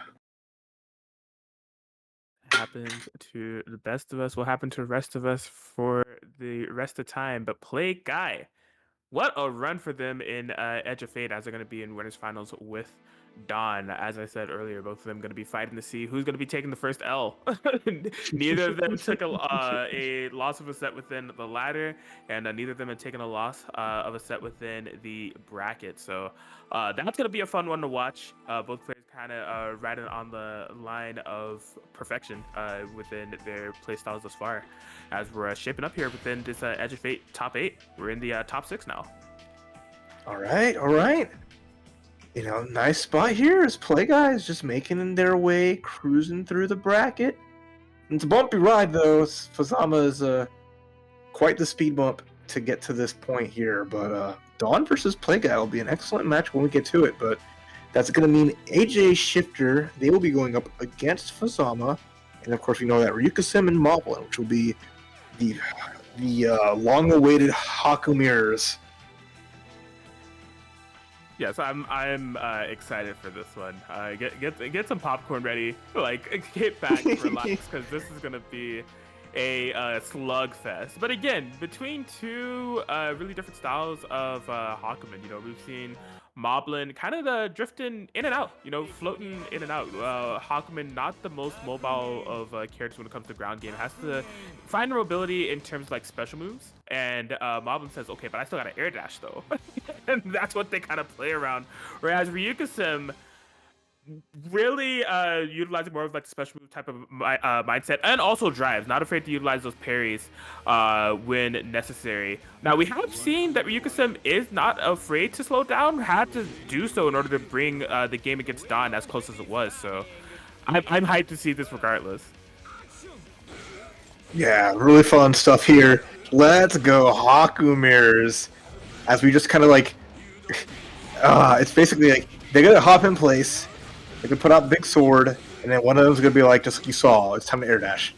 Happens to the best of us will happen to the rest of us for the rest of time. But Play Guy, what a run for them in Edge of Fate, as they're going to be in winners finals with Dawn. As I said earlier, both of them going to be fighting to see who's going to be taking the first L. Neither of them took a loss of a set within the ladder, and neither of them have taken a loss of a set within the bracket. So that's going to be a fun one to watch. Both players kind of riding on the line of perfection within their play styles thus far. As we're shaping up here within this Edge of Fate top 8, we're in the top 6 now. All right. You know, nice spot here as Play Guys just making their way, cruising through the bracket. It's a bumpy ride, though. Fazama is quite the speed bump to get to this point here. But Dawn versus Play Guy will be an excellent match when we get to it. But that's going to mean AJ Shifter, they will be going up against Fazama. And, of course, we know that Ryuka Sim and Moblin, which will be the long-awaited Haku mirrors. Yes, I'm excited for this one. Get some popcorn ready. Like, get back, relax, because this is gonna be a slugfest. But again, between two really different styles of Hakumen, you know, we've seen Moblin kind of drifting in and out, you know, floating in and out. Hakumen, not the most mobile of characters when it comes to ground game, has to find mobility in terms of like special moves. And Moblin says, okay, but I still got an air dash though. And that's what they kind of play around. Whereas Ryuka Sim really utilizing more of like the special move type of mindset, and also drives, not afraid to utilize those parries when necessary. Now we have seen that Ryuka Sim is not afraid to slow down, had to do so in order to bring the game against Dawn as close as it was. So I'm hyped to see this regardless. Yeah, really fun stuff here. Let's go Haku mirrors. As we just kind of like, it's basically like they're gonna hop in place. They can put out big sword, and then one of them's gonna be like, just like you saw, it's time to air dash.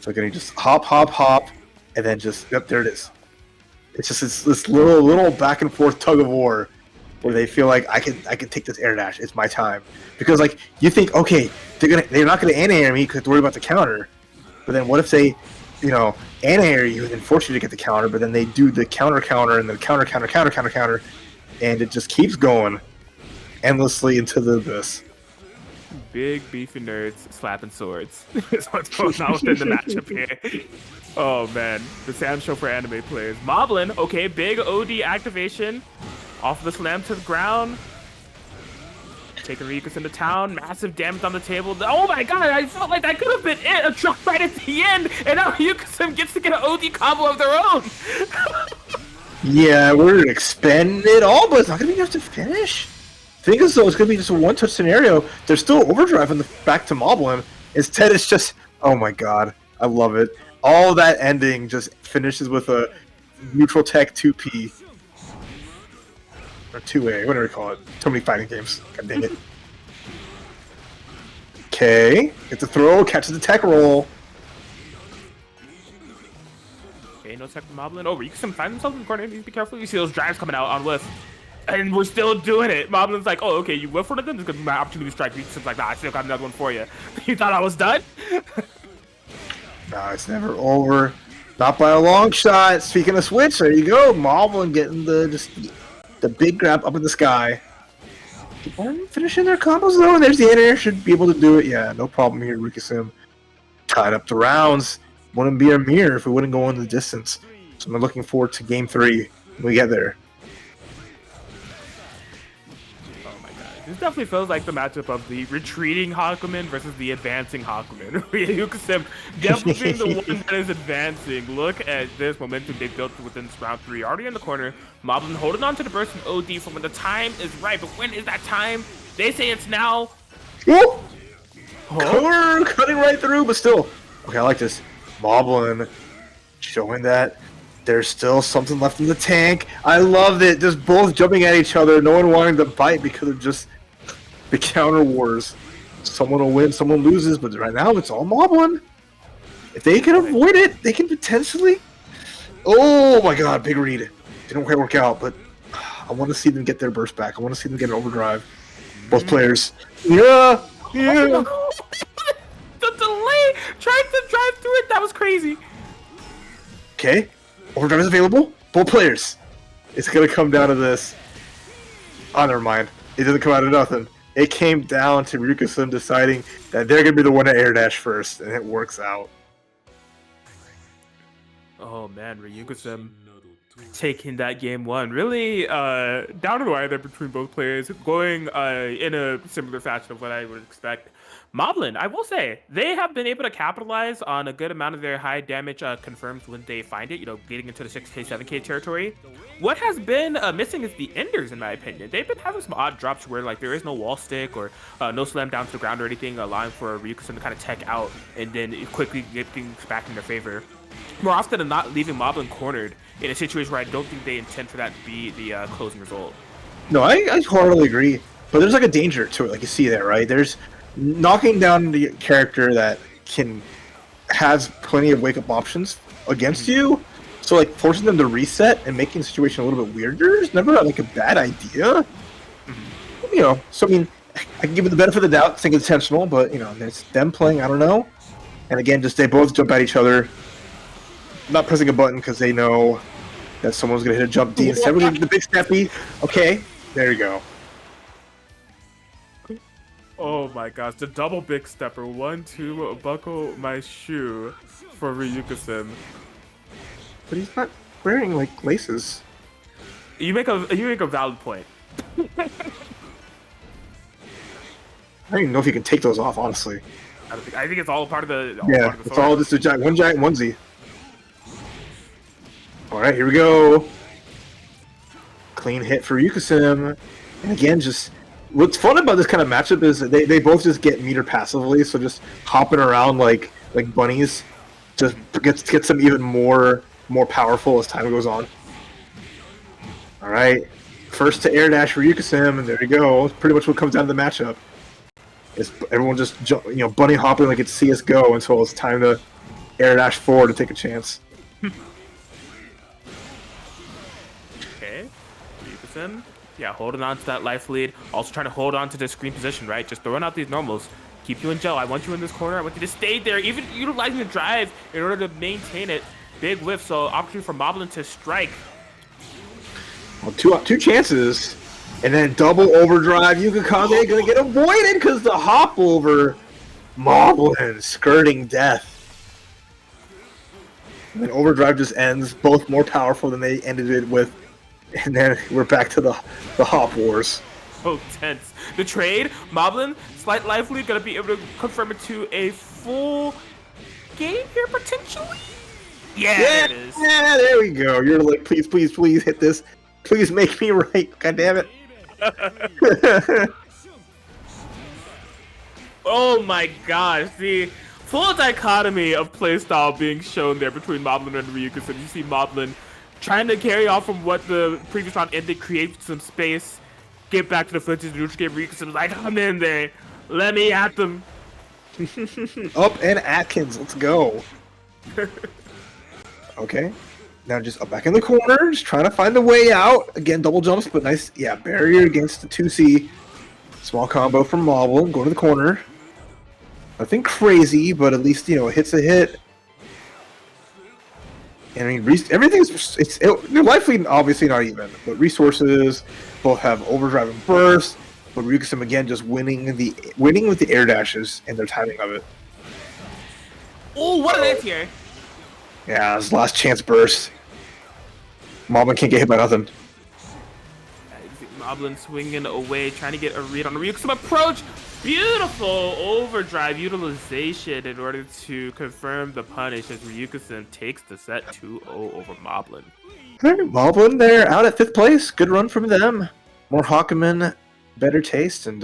So they're gonna just hop, and then just yep, there it is. It's just this little back and forth tug of war, where they feel like I can take this air dash. It's my time, because like you think, okay, they're not gonna anti-air me because they're worried about the counter, but then what if they, you know, anti-air you and then force you to get the counter, but then they do the counter and the counter, and it just keeps going endlessly into the abyss. Big beefy nerds slapping swords. That's what's going on within the matchup here. Oh man, the Sam show for anime players. Moblin, okay, big OD activation off the slam to the ground. Taking Ryukus into town, massive damage on the table. Oh my god, I felt like that could have been it. A truck right at the end, and now Ryukus gets to get an OD combo of their own. Yeah, we're expending it all, but it's not gonna be enough to finish. I think as though it's gonna be just a one-touch scenario. There's still overdrive in the back to Moblin. Instead, it's just, oh my god, I love it. All that ending just finishes with a neutral tech 2P. Or 2A, whatever you call it. So many fighting games. God dang it. Okay, gets the throw, catches the tech roll. Okay, no tech from Moblin. Oh, Ryukus finds himself in the corner. Be careful. You see those drives coming out on whiff. And we're still doing it. Moblin's like, oh, okay, you whiff one of them? This is going to be my opportunity to strike. Ryukus like, nah, I still got another one for you. You thought I was done? Nah, it's never over. Not by a long shot. Speaking of switch, there you go. Moblin getting the big grab up in the sky. Keep on finishing their combos though, and there's the air. Should be able to do it. Yeah, no problem here, Ryukus. Tied up the rounds. Wouldn't be a mirror if we wouldn't go in the distance. So I'm looking forward to game 3 when we get there. This definitely feels like the matchup of the retreating Hakumen versus the advancing Hakumen. Ryukus definitely being the one that is advancing. Look at this momentum they built within this round 3. Already in the corner. Moblin holding on to the burst and OD from when the time is right. But when is that time? They say it's now. Woo! Oh. Cutting right through, but still. Okay, I like this. Moblin showing that there's still something left in the tank. I love it. Just both jumping at each other. No one wanting to bite because of just the counter wars. Someone will win, someone loses, but right now it's all Moblin. If they can avoid it, they can potentially. Oh my god, big read. Didn't quite work out, but I want to see them get their burst back. I want to see them get an overdrive. Both players. Yeah! Yeah! The delay! Trying to drive through it, that was crazy. Okay. Overdrive is available. Both players. It's gonna come down to this. Oh, never mind. It didn't come out of nothing. It came down to Ryukus deciding that they're gonna be the one to air dash first, and it works out. Oh man, Ryukus taking that game 1. Really down to the wire there between both players, going in a similar fashion of what I would expect. Moblin, I will say, they have been able to capitalize on a good amount of their high damage confirms when they find it, getting into the 6k, 7k territory. What has been missing is the enders, in my opinion. They've been having some odd drops where like there is no wall stick or no slam down to the ground or anything, allowing for Ryukus to kind of tech out and then quickly get things back in their favor. More often than not, leaving Moblin cornered in a situation where I don't think they intend for that to be the closing result. No, I totally agree. But there's like a danger to it, like you see there, right? There's knocking down the character that has plenty of wake-up options against you. So like forcing them to reset and making the situation a little bit weirder is never like a bad idea. So I mean, I can give it the benefit of the doubt, think it's intentional, but it's them playing, I don't know. And again, just they both jump at each other, not pressing a button because they know that someone's gonna hit a jump D instead. We're gonna get the big steppy. Okay, there you go. Oh my gosh, the double big stepper. 1, 2, buckle my shoe for Ryukus. But he's not wearing like laces. You make a valid point. I don't even know if you can take those off, honestly. I think it's all part of the. It's all just one giant onesie. All right, here we go. Clean hit for Ryukus. And again, just what's fun about this kind of matchup is that they both just get meter passively, so just hopping around like bunnies just gets them even more powerful as time goes on. All right, first to air dash for Ryukus, and there you go. It's pretty much what comes down to the matchup. It's everyone just bunny hopping like it's CS:GO until it's time to air dash forward to take a chance. Okay, Ryukus. Yeah, holding on to that life lead. Also trying to hold on to the screen position, right? Just throwing out these normals. Keep you in gel. I want you in this corner. I want you to stay there. Even utilizing the drive in order to maintain it. Big whiff, so opportunity for Moblin to strike. Well, two chances. And then double overdrive. Yukikage gonna get avoided because the hop over. Moblin skirting death. And then overdrive just ends. Both more powerful than they ended it with. And then we're back to the hop wars. so tense. The trade, Moblin, slight life lead, gonna be able to confirm it to a full game here potentially. Yeah, there it is. Yeah, there we go. You're like, please, please, please hit this. Please make me right. God damn it. Oh my gosh, the full dichotomy of playstyle being shown there between Moblin and Ryukusen. You see Moblin trying to carry off from what the previous round ended, create some space, get back to the flinches, neutral game. Ryukusen was like, I'm in there, let me at them. Up and Atkins, let's go. Okay, now just up back in the corner, just trying to find the way out. Again, double jumps, but nice, yeah, barrier against the 2C. Small combo from Moblin, go to the corner. Nothing crazy, but at least, you know, it hits a hit. And I mean, everything's, their life lead obviously not even, but resources, both have overdrive and burst, but Ryukusen again just winning with the air dashes and their timing of it. Oh, what an anti-air! Yeah, his last chance burst. Moblin can't get hit by nothing. Moblin swinging away, trying to get a read on the Ryukusen approach. Beautiful overdrive utilization in order to confirm the punish as Ryukusen takes the set 2-0 over Moblin. Moblin, they're out at 5th place. Good run from them. More Hawkman, better taste, and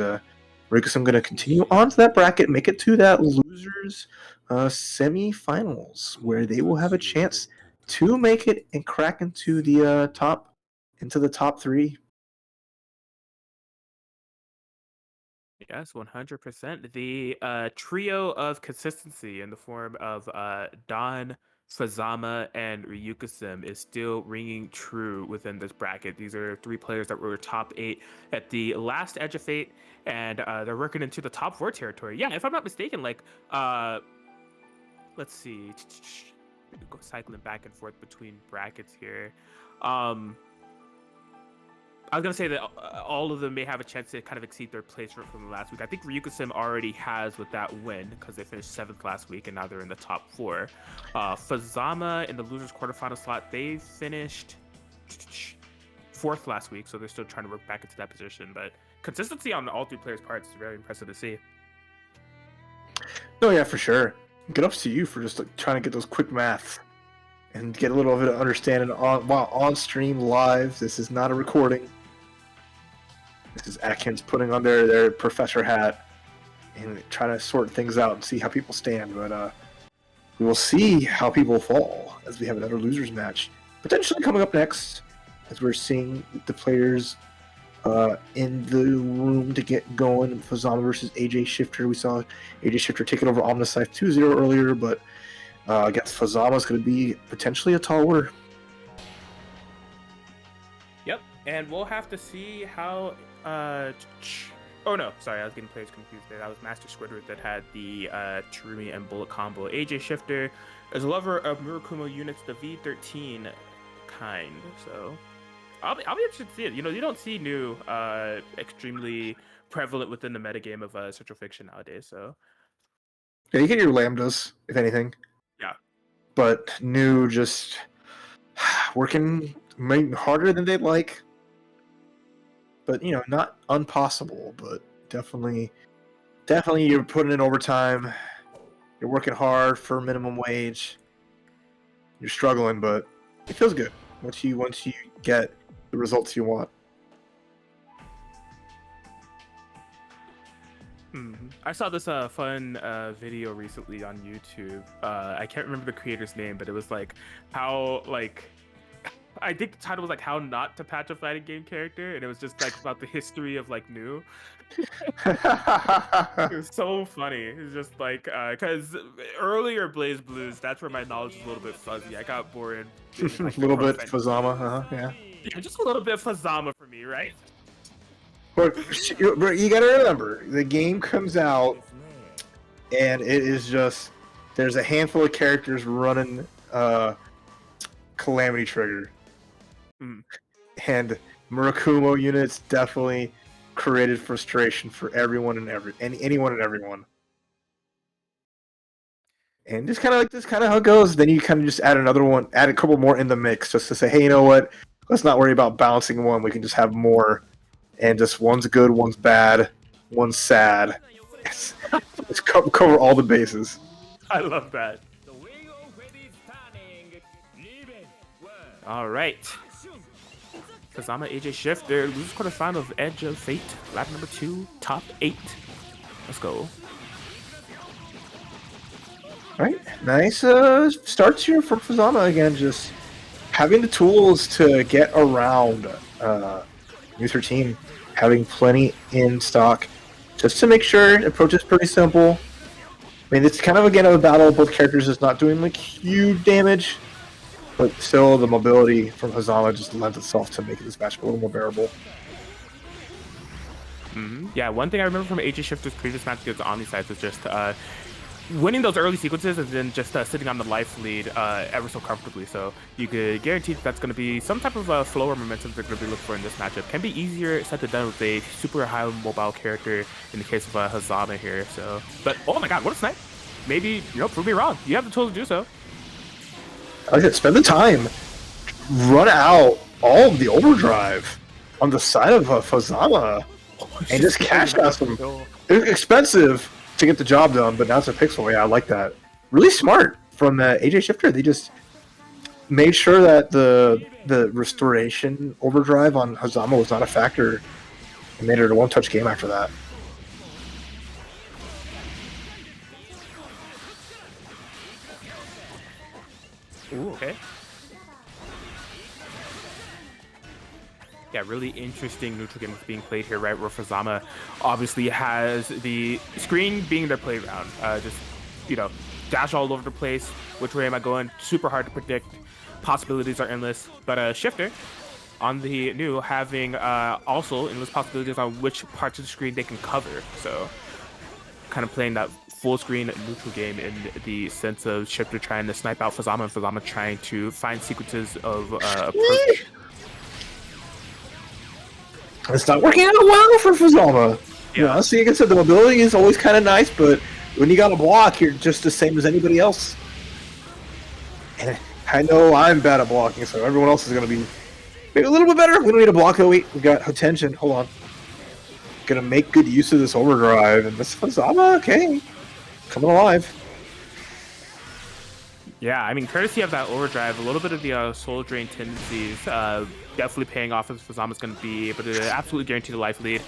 Ryukusen going to continue on to that bracket, make it to that losers semi-finals, where they will have a chance to make it and crack into the top 3. Yes, 100%. The trio of consistency in the form of Don, Fazama, and Ryukusen is still ringing true within this bracket. These are 3 players that were top 8 at the last Edge of Fate, and they're working into the top 4 territory. Yeah, if I'm not mistaken, like, let's see, go cycling back and forth between brackets here. I was going to say that all of them may have a chance to kind of exceed their place from the last week. I think Ryukusen already has with that win because they finished 7th last week and now they're in the top 4. Fazama in the losers quarterfinal slot, they finished 4th last week, so they're still trying to work back into that position. But consistency on all 3 players' parts is very impressive to see. Oh yeah, for sure. Good ups to you for just like trying to get those quick maths and get a little bit of understanding on stream live. This is not a recording. This is Atkins putting on their professor hat and trying to sort things out and see how people stand. But we will see how people fall as we have another losers match potentially coming up next, as we're seeing the players in the room to get going. Fazama versus AJ Shifter. We saw AJ Shifter taking over Omniscypher 2-0 earlier, but against Fazama is going to be potentially a tall order. Yep, and we'll have to see how. Oh no, sorry, I was getting players confused there. That was Master Squidward that had the Chirumi and Bullet combo. AJ Shifter is a lover of Murakumo units, the V13 kind. So I'll be interested to see it. You know, you don't see new extremely prevalent within the metagame of Centralfiction nowadays. So yeah, you get your lambdas if anything. Yeah, but new just working harder than they'd like. But, you know, not impossible, but definitely you're putting in overtime. You're working hard for minimum wage. You're struggling, but it feels good once you get the results you want. I saw this fun video recently on YouTube. I can't remember the creator's name, but it was like how I think the title was like how not to patch a fighting game character, and it was just like about the history of like new. It was so funny. It's just like because earlier Blazblues, that's where my knowledge was a little bit fuzzy. I got bored. Like, a little bit Fazama, yeah. Yeah, just a little bit Fazama for me, right? But you gotta remember, the game comes out, and it is just there's a handful of characters running Calamity Trigger. And Murakumo units definitely created frustration for everyone and anyone and everyone. And just kind of like this, kind of how it goes. Then you kind of just add a couple more in the mix, just to say, hey, you know what? Let's not worry about balancing one. We can just have more and just one's good, one's bad, one's sad. It's cover all the bases. I love that. All right. Kazama AJ Shifter loses quarterfinal of Edge of Fate. Lap number 2, top 8. Let's go. All right, nice starts here for Fazama again. Just having the tools to get around U13, having plenty in stock, just to make sure the approach is pretty simple. I mean, it's kind of again a battle of both characters is not doing like huge damage. But still, the mobility from Hazama just lends itself to making this match a little more bearable. Yeah, one thing I remember from AJ Shifter's previous match against the Omnisides was just winning those early sequences and then just sitting on the life lead ever so comfortably. So you could guarantee that that's going to be some type of flow or momentum they're going to be looking for in this matchup. Can be easier said than done with a super high mobile character in the case of Hazama here. So, but oh my god, what a snipe! Maybe, prove me wrong. You have the tools to do so. Like I said, spend the time, run out all of the overdrive on the side of Fazama, and just cash out some. It's expensive to get the job done, but now it's a pixel. Yeah, I like that. Really smart from AJ Shifter. They just made sure that the restoration overdrive on Hazama was not a factor, and made it a one-touch game after that. Ooh, okay. Yeah, really interesting neutral game that's being played here, right? Where Fazama obviously has the screen being their playground. Just, dash all over the place. Which way am I going? Super hard to predict. Possibilities are endless. But Shifter on the new having also endless possibilities on which parts of the screen they can cover. So kind of playing that full screen neutral game in the sense of Shifter trying to snipe out Fazama and Fazama trying to find sequences of approach. It's not working out well for Fazama. Yeah. Honestly, like I said, the mobility is always kind of nice, but when you got a block, you're just the same as anybody else. And I know I'm bad at blocking, so everyone else is going to be maybe a little bit better. We don't need a block, though. Wait, we got attention. Hold on. Gonna make good use of this overdrive, and this Fazama, okay. Coming alive. Yeah, I mean, courtesy of that overdrive, a little bit of the soul drain tendencies definitely paying off as Fazama's going to be able to absolutely guarantee the life lead.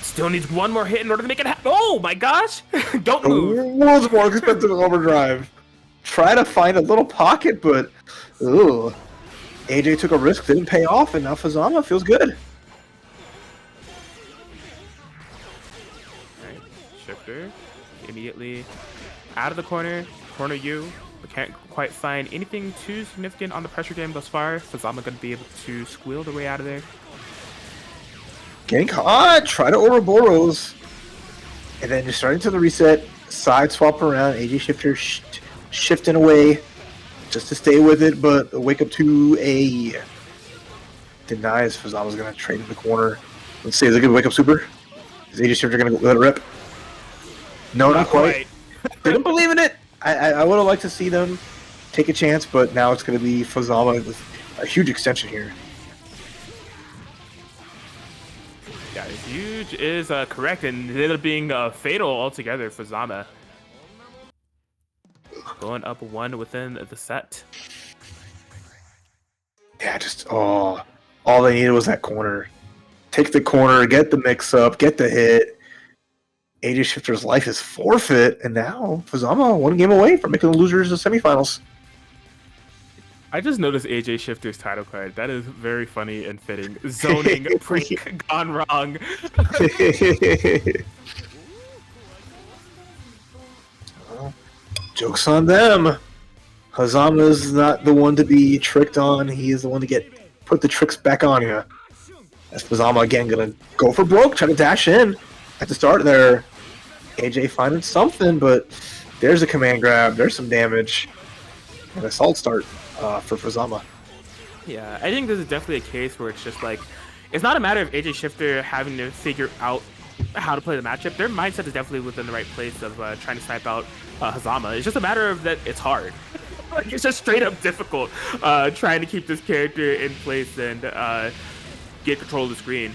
Still needs one more hit in order to make it happen. Oh my gosh! Don't move. The world's more expensive overdrive. Try to find a little pocket, but ugh. AJ took a risk, didn't pay off, and now Fazama feels good. Right. Shifter immediately out of the corner U, but can't quite find anything too significant on the pressure game thus far. Fazama gonna be able to squeal their way out of there. Getting caught, try to Ouroboros, and then just starting to the reset, side swap around, AJ Shifter shifting away just to stay with it, but wake up to a denies. Fazama's gonna trade in the corner. Let's see, is it gonna wake up super? Is AJ Shifter gonna let it rip? No, not quite. Didn't believe in it. I would have liked to see them take a chance, but now it's going to be Fazama with a huge extension here. Yeah, huge is correct, and it ended up being fatal altogether for Fazama. Going up 1 within the set. Yeah, just, all they needed was that corner. Take the corner, get the mix-up, get the hit. AJ Shifter's life is forfeit, and now Fazama 1 game away from making the losers of the semifinals. I just noticed AJ Shifter's title card. That is very funny and fitting. Zoning prank gone wrong. Joke's on them. Hazama's not the one to be tricked on. He is the one to put the tricks back on you. That's Fazama again gonna go for broke, try to dash in at the start there. AJ finding something, but there's a command grab, there's some damage, and a solid start for Fazama. Yeah, I think this is definitely a case where it's just like, it's not a matter of AJ Shifter having to figure out how to play the matchup. Their mindset is definitely within the right place of trying to snipe out Hazama. It's just a matter of that it's hard. Like, it's just straight up difficult trying to keep this character in place, and get control of the screen.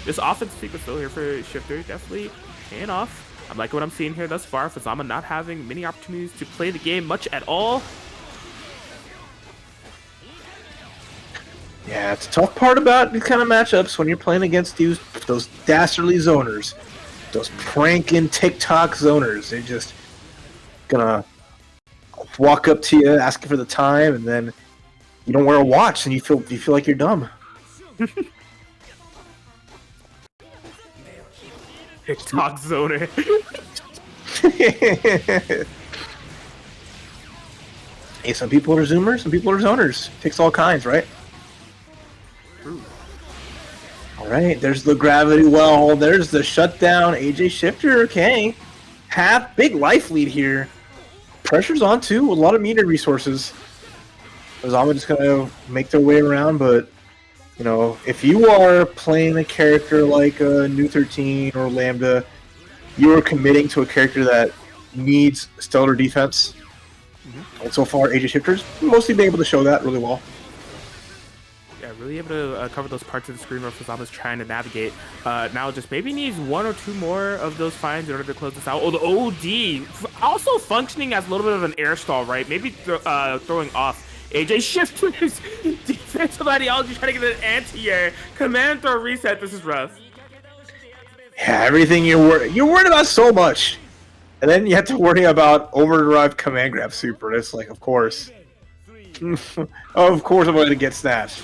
This offensive sequence still here for Shifter, definitely paying off. I'm liking what I'm seeing here thus far. Fazama not having many opportunities to play the game much at all. Yeah, it's a tough part about these kind of matchups when you're playing against those dastardly zoners, those pranking TikTok zoners. They're just gonna walk up to you asking for the time, and then you don't wear a watch, and you feel like you're dumb. TikTok zoner. Hey, some people are zoomers, some people are zoners. Takes all kinds, right? True. All right, there's the gravity well. There's the shutdown. AJ Shifter, okay. Big life lead here. Pressure's on too. A lot of meter resources. Fazama just gonna make their way around, but you know, if you are playing a character like New 13 or Lambda, you are committing to a character that needs stellar defense. And so far, AJ Shifter's mostly been able to show that really well. Yeah, really able to cover those parts of the screen where Fazama's trying to navigate. Now just maybe needs one or two more of those finds in order to close this out. Oh, the OD also functioning as a little bit of an air stall, right? Maybe throwing off AJ Shifter's defensive ideology, trying to get an anti-air. Command throw reset, this is rough. Yeah, everything you're worried about so much. And then you have to worry about overdrive command grab super. It's like, of course. Of course I'm going to get snatched.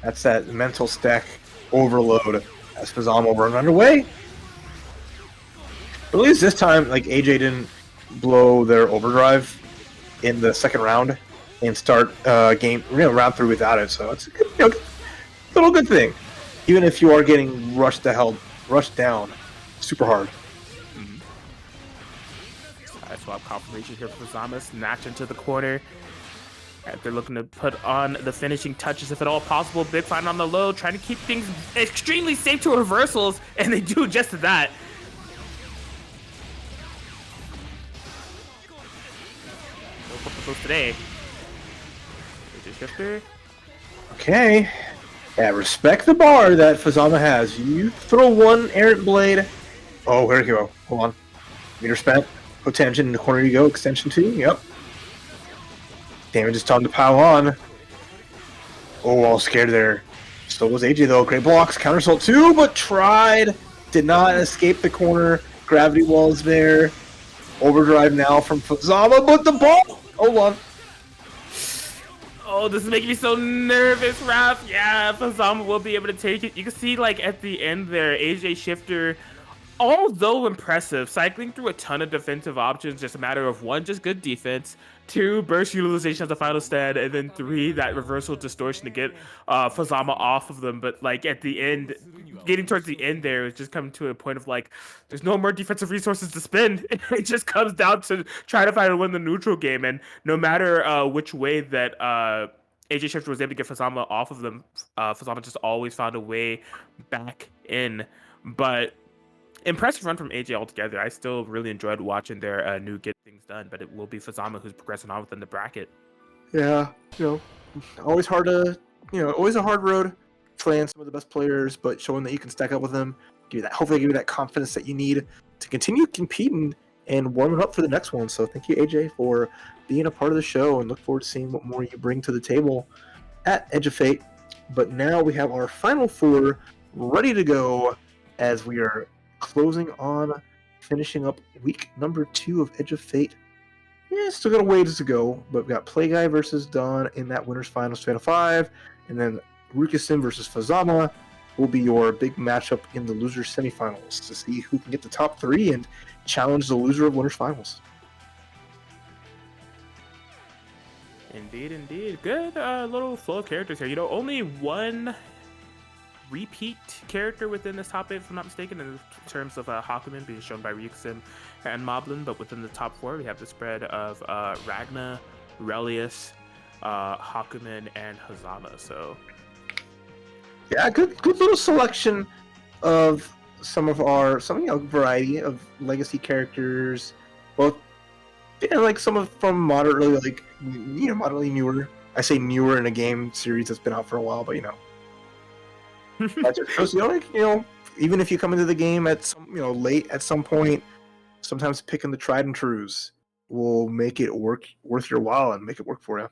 That's that mental stack overload as Fazama run underway. But at least this time, like, AJ didn't blow their overdrive in the second round and start round 3 without it. So it's a good, little good thing. Even if you are getting rushed down super hard. Side swap confirmation here for Fazama. Snatch into the corner. And they're looking to put on the finishing touches if at all possible. Big find on the low, trying to keep things extremely safe to reversals, and they do just that. No purpose today. AJ Shifter. Okay. Yeah, respect the bar that Fazama has. You throw one errant blade. Oh, here we go. Hold on. Meter spent. Potangent in the corner you go. Extension 2. Yep. Damage is time to pile on. Oh, all scared there. Still was AJ though. Great blocks. Counterassault 2, but tried. Did not escape the corner. Gravity walls there. Overdrive now from Fazama, but the ball. Hold on. Oh, this is making me so nervous, Raph. Yeah, Fazama will be able to take it. You can see, like, at the end there, AJ Shifter, although impressive, cycling through a ton of defensive options, just a matter of 1, just good defense, 2, burst utilization as the final stand, and then 3, that reversal distortion to get Fazama off of them. But, like, at the end, getting towards the end there, it's just coming to a point of, like, there's no more defensive resources to spend. It just comes down to trying to find a win the neutral game. And no matter which way that AJ Shifter was able to get Fazama off of them, Fazama just always found a way back in. But impressive run from AJ altogether. I still really enjoyed watching their new Get Things Done, but it will be Fazama who's progressing on within the bracket. Yeah, always hard to, always a hard road playing some of the best players, but showing that you can stack up with them, hopefully give you that confidence that you need to continue competing and warming up for the next one. So thank you, AJ, for being a part of the show, and look forward to seeing what more you bring to the table at Edge of Fate. But now we have our final 4 ready to go as we are closing on finishing up week number 2 of Edge of Fate. Yeah, still got a ways to go, but we've got Play Guy versus Dawn in that winners finals 2 out of 5, and then Rukusin versus Fazama will be your big matchup in the loser semifinals to see who can get the top 3 and challenge the loser of winners finals. Indeed. Good little flow of characters here. Only 1 repeat character within this top 8, if I'm not mistaken, in terms of Hakumen being shown by Ryukusim and Moblin, but within the top 4, we have the spread of Ragna, Relius, Hakumen, and Hazama. So yeah, good little selection of some variety of legacy characters, both like some of from moderately moderately newer I say newer in a game series that's been out for a while, but that just shows even if you come into the game at some late at some point, sometimes picking the tried and trues will make it worth your while and make it work for you.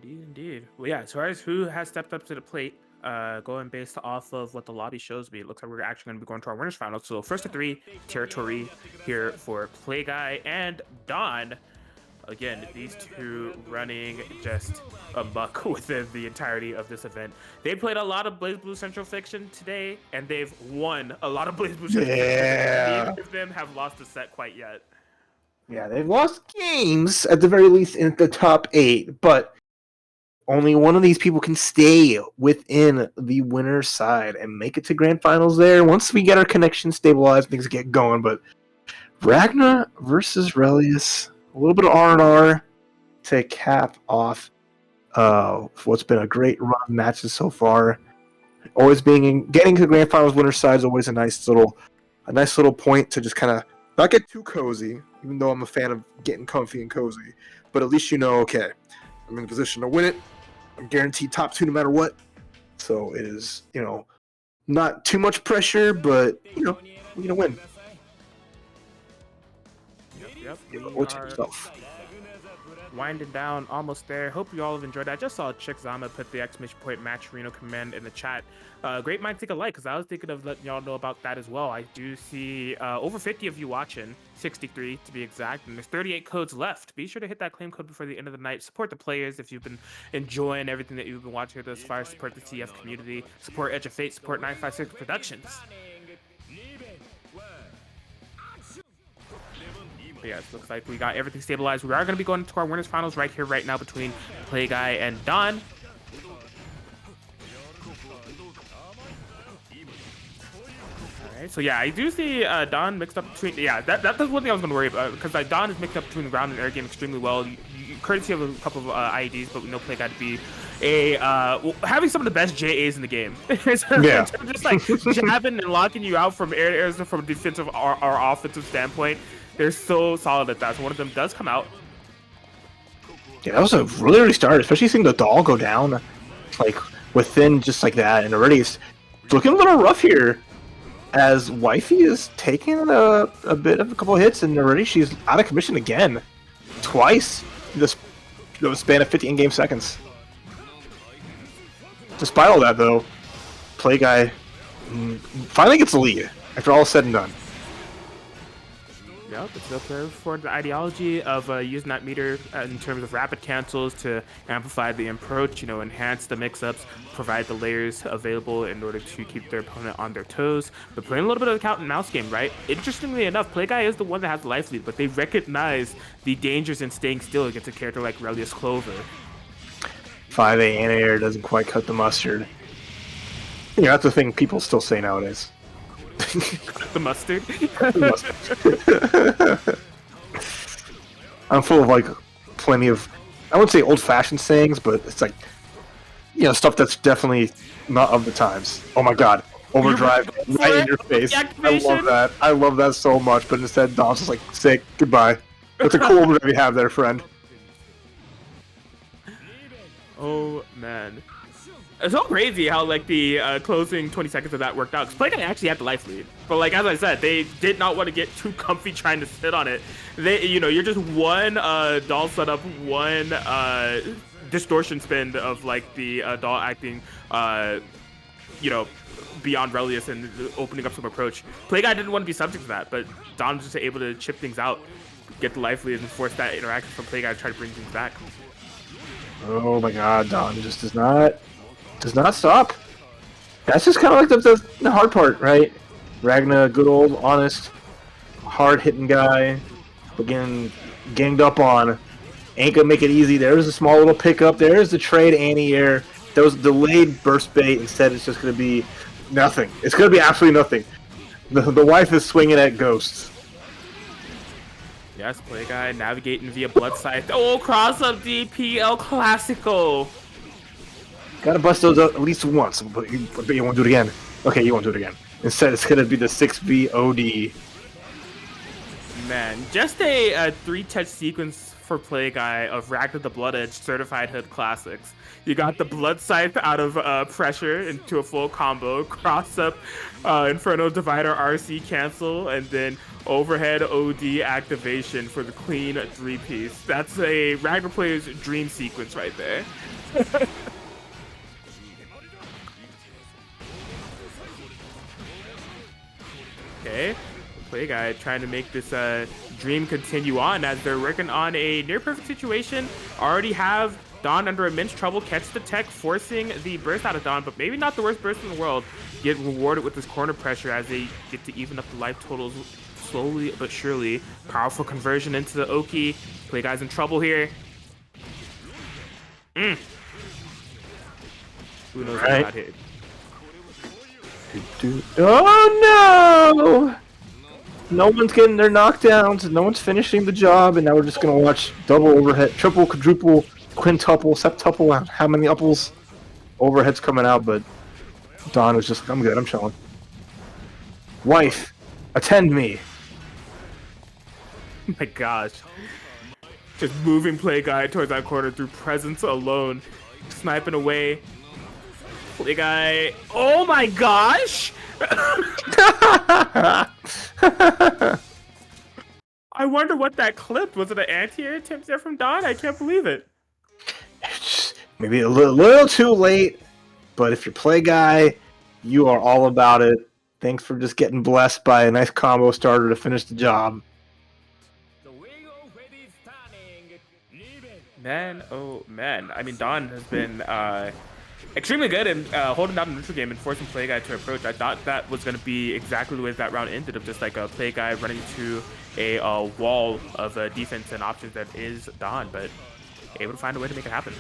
Indeed. Well, yeah, as far as who has stepped up to the plate, going based off of what the lobby shows me, it looks like we're actually going to be going to our winners finals. So first to 3 territory here for Play Guy and Don. Again, these two running just amok within the entirety of this event. They played a lot of Blazblue Centralfiction today, and they've won a lot of Blazblue Centralfiction. Yeah. Neither of them have lost a set quite yet. Yeah, they've lost games at the very least in the top 8, but only one of these people can stay within the winner's side and make it to grand finals there. Once we get our connection stabilized, things get going. But Ragnar versus Relius, a little bit of R&R to cap off what's been a great run of matches so far. Always getting to grand finals winner's side is always a nice little point to just kind of not get too cozy, even though I'm a fan of getting comfy and cozy. But at least okay, I'm in a position to win it. I'm guaranteed top 2 no matter what. So it is, not too much pressure, but, we're going to win. Yep. Yourself. Winding down, almost there. Hope you all have enjoyed it. I just saw Chick Zama put the exclamation point match Reno command in the chat. Great minds think alike, because I was thinking of letting y'all know about that as well. I do see over 50 of you watching, 63 to be exact, and there's 38 codes left. Be sure to hit that claim code before the end of the night. Support the players if you've been enjoying everything that you've been watching thus far. Support the TF community. Support Edge of Fate. Support 956 Productions. But yeah, it looks like we got everything stabilized. We are going to be going to our winners finals right here, right now, between Play Guy and Don. Alright, so yeah, I do see Don mixed up between... Yeah, that's one thing I was going to worry about, because Don is mixed up between the ground and air game extremely well. Courtesy of a couple of IEDs, but we know Play Guy to be having some of the best JAs in the game. Yeah. Just like jabbing and locking you out from air from a defensive or offensive standpoint. They're so solid at that. So one of them does come out. Yeah, that was a really early start, especially seeing the doll go down, like, within just like that. And already it's looking a little rough here, as Wifey is taking a couple of hits, and already she's out of commission again. Twice in the span of 50 in-game seconds. Despite all that, though, Play Guy finally gets the lead after all is said and done. Yep, it's up there for the ideology of using that meter in terms of rapid cancels to amplify the approach, enhance the mix-ups, provide the layers available in order to keep their opponent on their toes. But playing a little bit of the cat and mouse game, right? Interestingly enough, Play Guy is the one that has the life lead, but they recognize the dangers in staying still against a character like Relius Clover. 5A anti-air doesn't quite cut the mustard. That's the thing people still say nowadays. The mustard. I'm full of plenty of, I wouldn't say old-fashioned sayings, but it's like, stuff that's definitely not of the times. Oh my god, overdrive right in your face. I love that. I love that so much. But instead, Dom's just like, sick. Goodbye. That's a cool overdrive you have there, friend. Oh man. It's so crazy how the closing 20 seconds of that worked out. Because Play Guy actually had the life lead, but as I said, they did not want to get too comfy trying to sit on it. You're just one doll setup, one distortion spin of the doll acting, beyond Relius and opening up some approach. Play Guy didn't want to be subject to that, but Don was just able to chip things out, get the life lead, and force that interaction from Play Guy to try to bring things back. Oh my god, Don just does not stop. That's just kind of the hard part, right? Ragnar, good old, honest, hard-hitting guy, but getting ganged up on. Ain't gonna make it easy. There's a small little pickup. There's the trade anti-air. There was a delayed burst bait. Instead, it's just gonna be nothing. It's gonna be absolutely nothing. The wife is swinging at ghosts. Yes, Play Guy navigating via Blood Scythe. Oh, cross-up DPL Classico. Gotta bust those out at least once, but you won't do it again. Okay, you won't do it again. Instead, it's gonna be the 6v OD. Man, just a 3-touch sequence for Play Guy of Ragnar the Blood Edge Certified Hood Classics. You got the Blood Scythe out of pressure into a full combo, cross up Inferno Divider RC cancel, and then overhead OD activation for the clean 3-piece. That's a Ragnar player's dream sequence right there. Okay. Play Guy trying to make this dream continue on as they're working on a near perfect situation. Already have Dawn under immense trouble, catch the tech, forcing the burst out of Dawn, but maybe not the worst burst in the world. Get rewarded with this corner pressure as they get to even up the life totals slowly but surely. Powerful conversion into the Oki. Play Guy's in trouble here. Who knows what got hit? Oh no! No one's getting their knockdowns, no one's finishing the job, and now we're just gonna watch double overhead, triple, quadruple, quintuple, septuple, how many upples? Overhead's coming out, but Dawn was just, I'm good, I'm chilling. Wife, attend me. Oh my gosh. Just moving Play Guy towards that corner through presence alone. Sniping away. Play Guy. Oh my gosh! I wonder what that clipped. Was it an anti-air attempt there from Dawn? I can't believe it. Maybe a little too late, but if you're Play Guy, you are all about it. Thanks for just getting blessed by a nice combo starter to finish the job. Man, oh man. I mean, Dawn has been extremely good in holding down the neutral game and forcing Play Guy to approach. I thought that was going to be exactly the way that round ended, of just like a Play Guy running to a wall of defense and options that is Dawn, but able to find a way to make it happen.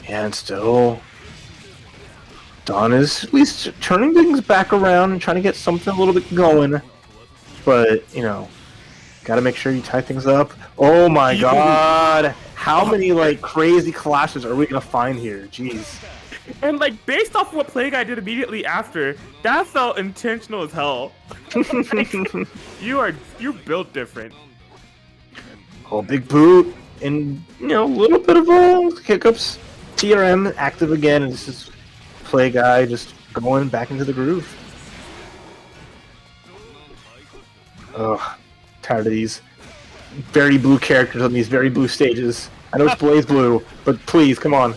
And still, Dawn is at least turning things back around and trying to get something a little bit going. But, you know, gotta make sure you tie things up. Oh my god! How many, like, crazy clashes are we gonna find here? Jeez. And, like, based off of what Play Guy did immediately after, that felt intentional as hell. Like, you're built different. Oh, big boot. And, you know, a little bit of hiccups. TRM active again, and this is Play Guy just going back into the groove. Ugh, tired of these very blue characters on these very blue stages. I know it's Blazblue, but please, come on.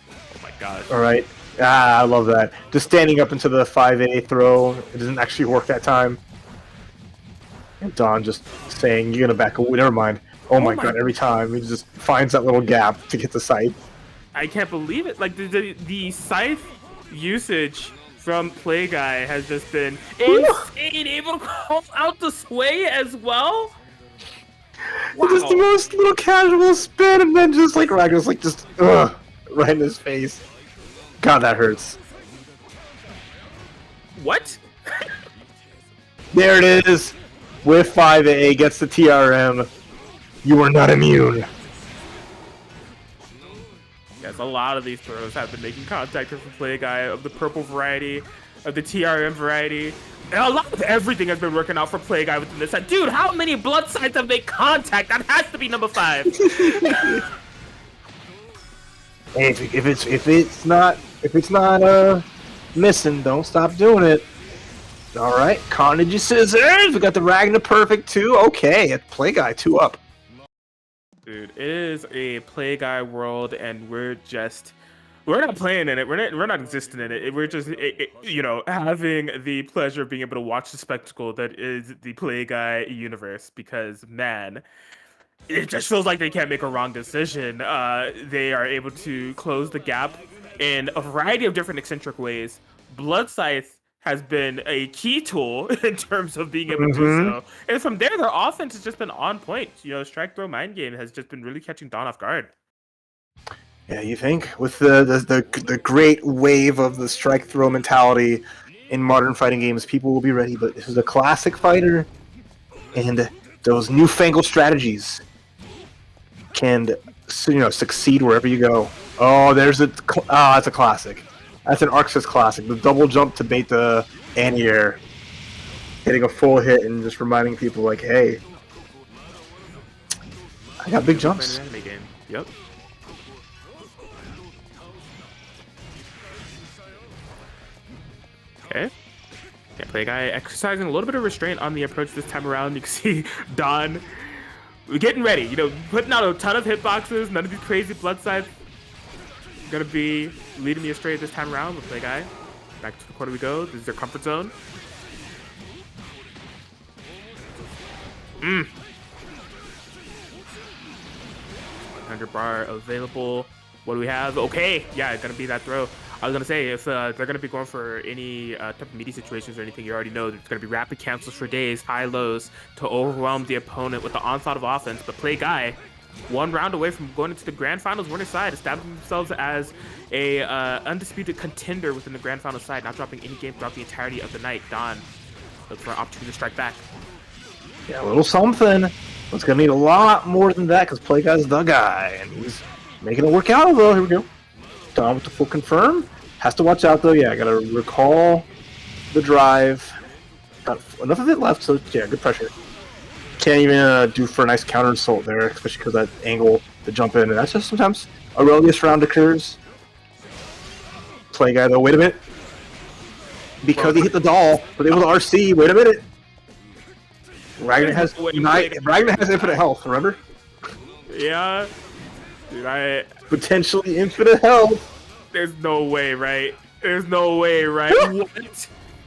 Oh my god. Alright. Ah, I love that. Just standing up into the 5A throw. It doesn't actually work that time. And Dawn just saying, you're gonna back away. Never mind. Oh my god, every time he just finds that little gap to get the scythe. I can't believe it. Like, the scythe usage from Play Guy has just been insane. Able to call out the sway as well. Wow. Just the most little casual spin, and then just like Ragnar's like just right in his face. God, that hurts. What? There it is. With 5A gets the TRM. You are not immune. Yes, a lot of these throws have been making contact with the Play Guy, of the purple variety, of the TRM variety. And a lot of everything has been working out for Play Guy within this set. Dude, how many blood signs have made contact? That has to be number 5. Hey, if it's not missing, don't stop doing it. All right, Carnage Scissors. We got the Ragnar Perfect 2. Okay, Play Guy 2 up. Dude, it is a Play Guy world, and we're not playing in it. We're not existing in it. We're just, you know, having the pleasure of being able to watch the spectacle that is the Play Guy universe. Because, man, it just feels like they can't make a wrong decision. They are able to close the gap in a variety of different eccentric ways. Blood Scythe has been a key tool in terms of being able to do so. And from there, their offense has just been on point. You know, Strike Throw Mind Game has just been really catching Dawn off guard. Yeah, you think? With the great wave of the strike throw mentality in modern fighting games, people will be ready. But this is a classic fighter, and those newfangled strategies can, you know, succeed wherever you go. Oh, that's a classic. That's an Arxis classic. The double jump to bait the anti-air, hitting a full hit and just reminding people like, hey, I got big jumps. Anime game. Yep. Okay. Yeah, play guy exercising a little bit of restraint on the approach this time around. You can see Don getting ready, you know, putting out a ton of hitboxes, none of these crazy blood sides gonna be leading me astray this time around. But play guy, back to the corner we go. This is their comfort zone. 100 bar available. What do we have? Okay, yeah, it's gonna be that throw. I was gonna say, if they're gonna be going for any type of meaty situations or anything, you already know there's gonna be rapid cancels for days, high lows to overwhelm the opponent with the onslaught of offense. But play guy, one round away from going into the grand finals winner side, establishing themselves as a undisputed contender within the grand final side, not dropping any game throughout the entirety of the night. Don, look for an opportunity to strike back. Yeah, a little something. It's gonna need a lot more than that because play guy's the guy, and he's making it work out. Though, here we go. Don with the full confirm. Has to watch out though. Yeah, I gotta recall the drive. Got enough of it left, so yeah, good pressure. Can't even do for a nice counter assault there, especially because that angle to jump in, and that's just sometimes Aurelius round occurs. Play guy though, wait a minute. Because he hit the doll, but it was RC. Wait a minute. Ragnar has infinite health. Remember? Yeah. Dude, potentially infinite health. There's no way, right? There's no way, right? What?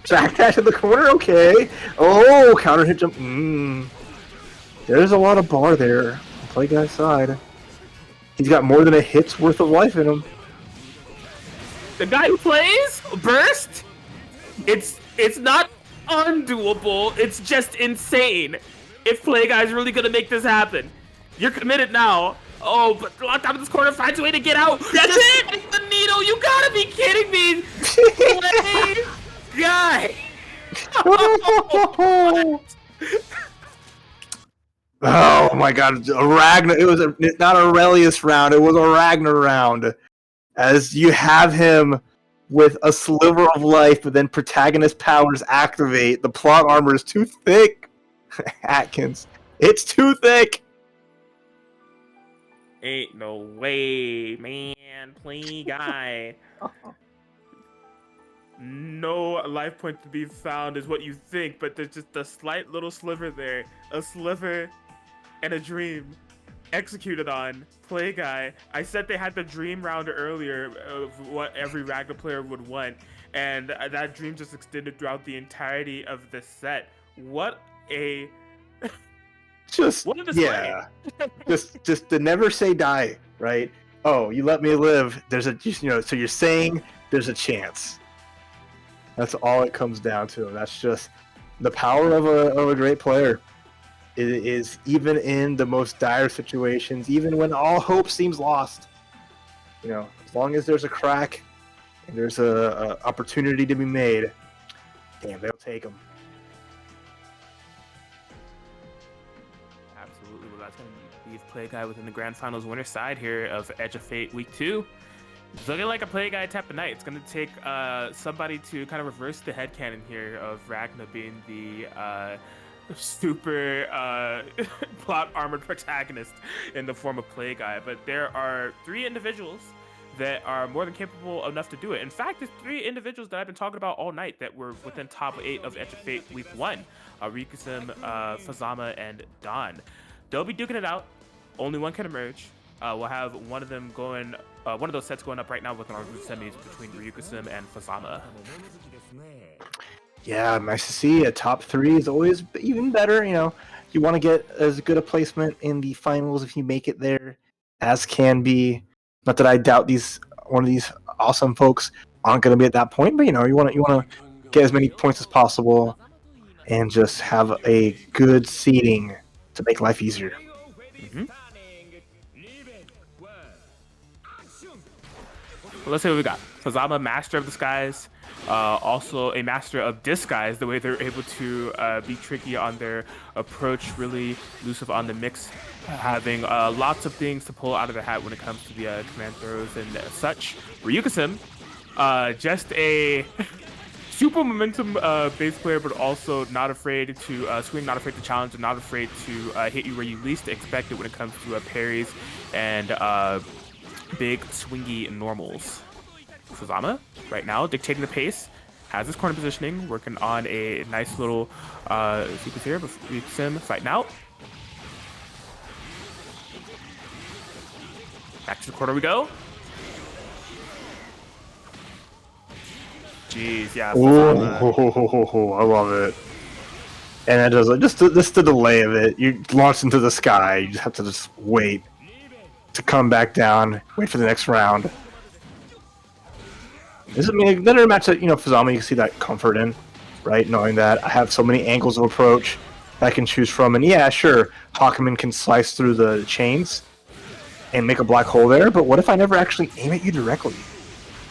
Backdash in the corner, okay. Oh, counter hit jump. There's a lot of bar there on play guy's side. He's got more than a hit's worth of life in him. The guy who plays Burst, it's not undoable. It's just insane. If play guy's really gonna make this happen, you're committed now. Oh, but locked out of this corner, finds a way to get out. That's it! The needle, you gotta be kidding me! Play guy! Oh my god, a Ragnar. It was not a Aurelius round, it was a Ragnar round. As you have him with a sliver of life, but then protagonist powers activate. The plot armor is too thick. Atkins, it's too thick. Ain't no way, man. Play guy. No life point to be found is what you think, but there's just a slight little sliver there. A sliver and a dream executed on. Play guy. I said they had the dream round earlier of what every Ragnar player would want, and that dream just extended throughout the entirety of the set. What a... what a display. Yeah. just to never say die, right? Oh, you let me live. There's a, so you're saying there's a chance. That's all it comes down to. That's just the power of a great player. It is even in the most dire situations, even when all hope seems lost. As long as there's a crack and there's a opportunity to be made, damn, they'll take them. Absolutely. Well, that's going to be play guy within the grand finals winner side here of Edge of Fate Week 2. It's looking like a play guy type of night. It's going to take somebody to kind of reverse the headcanon here of Ragnar being the super plot armored protagonist in the form of play guy. But there are 3 individuals that are more than capable enough to do it. In fact, there's 3 individuals that I've been talking about all night that were within top 8 of Edge of Fate Week 1. Ryukusum, Fazama, and Don. They'll be duking it out. Only one can emerge. We'll have one of them going, one of those sets going up right now within our group semis between Ryukusum and Fazama. Yeah, nice to see. A top 3 is always even better. You want to get as good a placement in the finals if you make it there as can be. Not that I doubt one of these awesome folks aren't going to be at that point, but you want to get as many points as possible and just have a good seeding to make life easier. Mm-hmm. Well, let's see what we got. Fazama, Master of the Skies. Also a master of disguise, the way they're able to be tricky on their approach, really elusive on the mix, having lots of things to pull out of the hat when it comes to the command throws and such. Ryukusum, just a super momentum base player, but also not afraid to swing, not afraid to challenge, and not afraid to hit you where you least expect it when it comes to parries and big swingy normals. Fuzama right now dictating the pace, has his corner positioning, working on a nice little sequence here before we see him fighting out. Back to the corner we go. Jeez, yeah. Oh, I love it. And it does just the delay of it. You launch into the sky. You just have to just wait to come back down. Wait for the next round. This is another match that Fuzama you can see that comfort in, right? Knowing that I have so many angles of approach that I can choose from, and yeah, sure, Hakumen can slice through the chains and make a black hole there. But what if I never actually aim at you directly?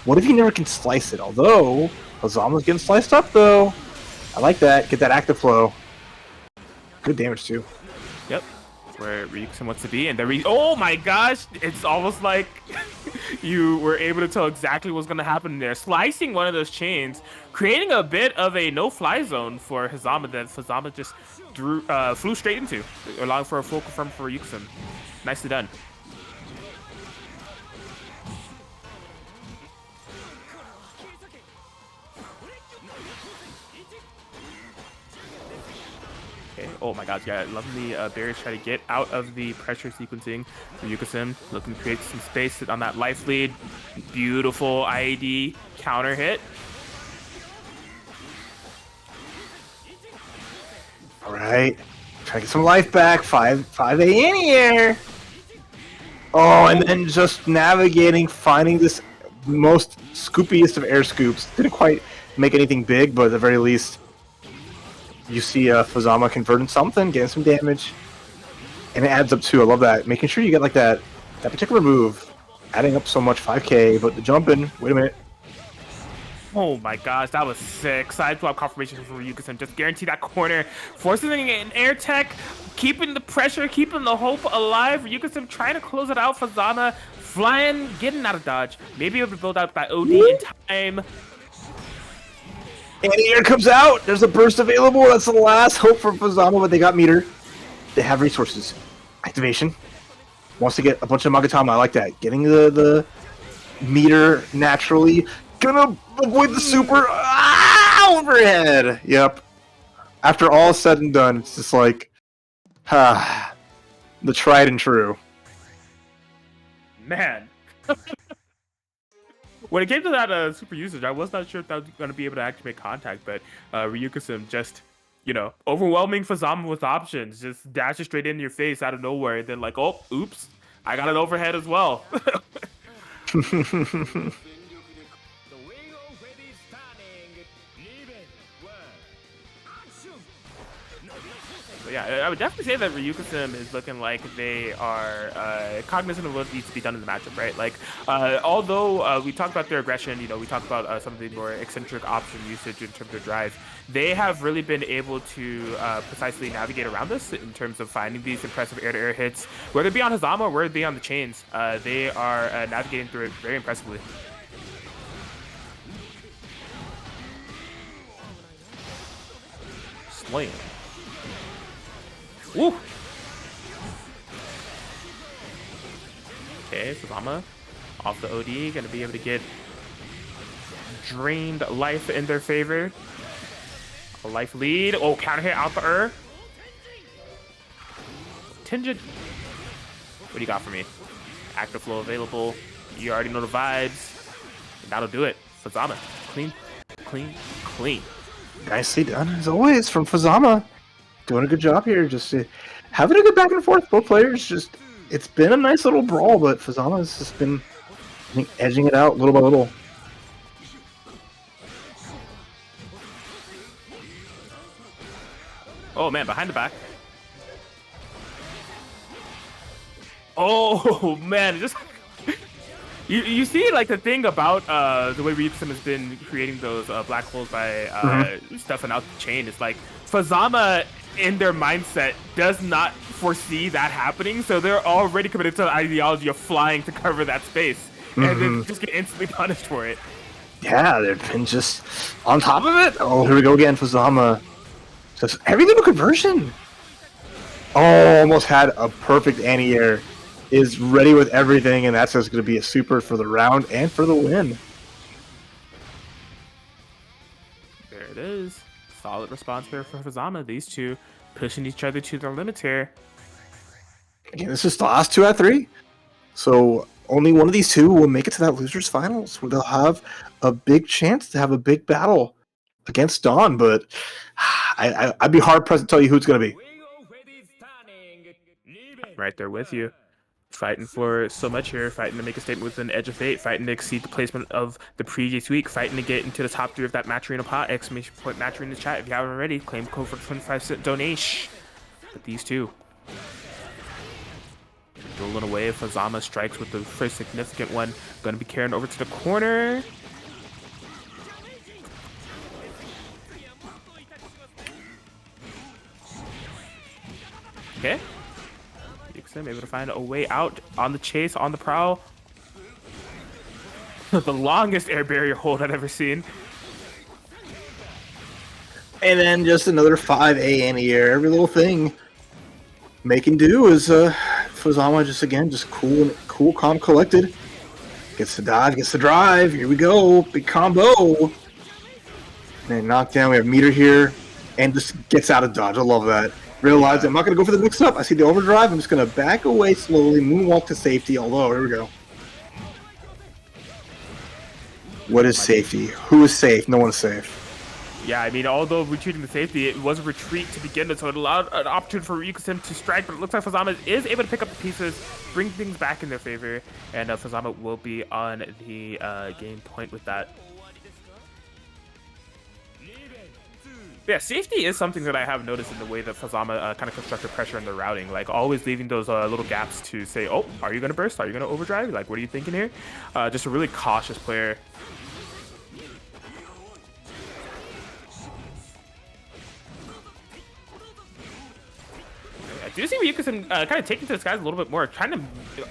What if you never can slice it? Although, Fuzama's getting sliced up, though. I like that. Get that active flow. Good damage, too. Yep. Where Ryukin wants to be. And oh my gosh! It's almost like you were able to tell exactly what's going to happen there. Slicing one of those chains, creating a bit of a no-fly zone for Hazama that Fuzama just flew straight into, allowing for a full confirm for Ryukin. Nicely done. Okay. Oh my god, yeah, lovely barriers try to get out of the pressure sequencing for Ryukin, looking to create some space on that life lead. Beautiful IAD counter hit. All right, try to get some life back. 5A in here. Oh, and then just navigating, finding this most scoopiest of air scoops. Didn't quite make anything big, but at the very least, you see Fuzama converting something, getting some damage, and it adds up too. I love that. Making sure you get like that particular move, adding up so much 5K, but the jumping, wait a minute. Oh my gosh, that was sick. Side swap confirmation for Ryukin. Just guarantee that corner, forcing an air tech, keeping the pressure, keeping the hope alive. Ryukin trying to close it out. Fuzama flying, getting out of dodge. Maybe able to build out that OD in time. And the air comes out. There's a burst available. That's the last hope for Fuzama, but they got meter. They have resources. Activation. Wants to get a bunch of Magatama. I like that. Getting the meter naturally. Gonna avoid the super overhead. Yep. After all said and done, it's just like, the tried and true. Man. When it came to that super usage, I was not sure if that was going to be able to actually make contact, but Ryukin just, overwhelming Fuzama with options, just dashes straight into your face out of nowhere, and then like, oh, oops, I got an overhead as well. So yeah, I would definitely say that Ryukin is looking like they are cognizant of what needs to be done in the matchup, right? Like, although we talked about their aggression, we talked about some of the more eccentric option usage in terms of drive, they have really been able to precisely navigate around this in terms of finding these impressive air-to-air hits, whether it be on Hazama or whether it be on the chains. They are navigating through it very impressively. Slaying. Woo! Okay, Fuzama off the OD, gonna be able to get drained life in their favor. A life lead. Oh, counter hit out the Tinged. What do you got for me? Active flow available. You already know the vibes. That'll do it. Fuzama. Clean, clean, clean. Nicely done, as always, from Fuzama. Doing a good job here, just having a good back and forth. Both players it's been a nice little brawl, but Fuzama's just been, I think, edging it out little by little. Oh man, behind the back. Oh man, just you see like the thing about the way Ryukin has been creating those black holes by stuffing out the chain. It's like Fuzama in their mindset does not foresee that happening, so they're already committed to the ideology of flying to cover that space, and then just get instantly punished for it. Yeah, they've been just on top of it. Oh, here we go again. Fazama. Just every little conversion. Oh, almost had a perfect anti-air. Is ready with everything, and that's just going to be a super for the round and for the win. There it is. Solid response there for Fazama. These two pushing each other to their limits here. Again, this is the last 2 out of 3. So only one of these two will make it to that losers finals, where they'll have a big chance to have a big battle against Dawn. But I'd be hard pressed to tell you who it's going to be. Right there with you. Fighting for so much here, fighting to make a statement with an Edge of Fate, fighting to exceed the placement of the previous week, fighting to get into the top 3 of that Match Arena pot. Exclamation point Match Arena in the chat if you haven't already. Claim code for 25-cent donation. But these two rolling away. Fazama strikes with the first significant one. Gonna be carrying over to the corner. Okay. Able to find a way out on the chase, on the prowl. The longest air barrier hold I've ever seen. And then just another 5A anti-air. Every little thing making do is Fazama just cool, calm, collected. Gets the dodge, gets the drive. Here we go. Big combo. And knockdown. We have meter here. And just gets out of dodge. I love that. Realize I'm not going to go for the mix-up. I see the overdrive. I'm just going to back away slowly, moonwalk to safety. Although, here we go. What is safety? Who is safe? No one's safe. Yeah, I mean, although retreating to safety, it was a retreat to begin with, so it allowed an opportunity for Ryukusim to strike, but it looks like Fazama is able to pick up the pieces, bring things back in their favor, and Fazama will be on the game point with that. Yeah, safety is something that I have noticed in the way that Fazama kind of constructed pressure in the routing. Like, always leaving those little gaps to say, oh, are you going to burst? Are you going to overdrive? Like, what are you thinking here? Just a really cautious player. I do see Ryukusim kind of taking to the skies a little bit more, trying to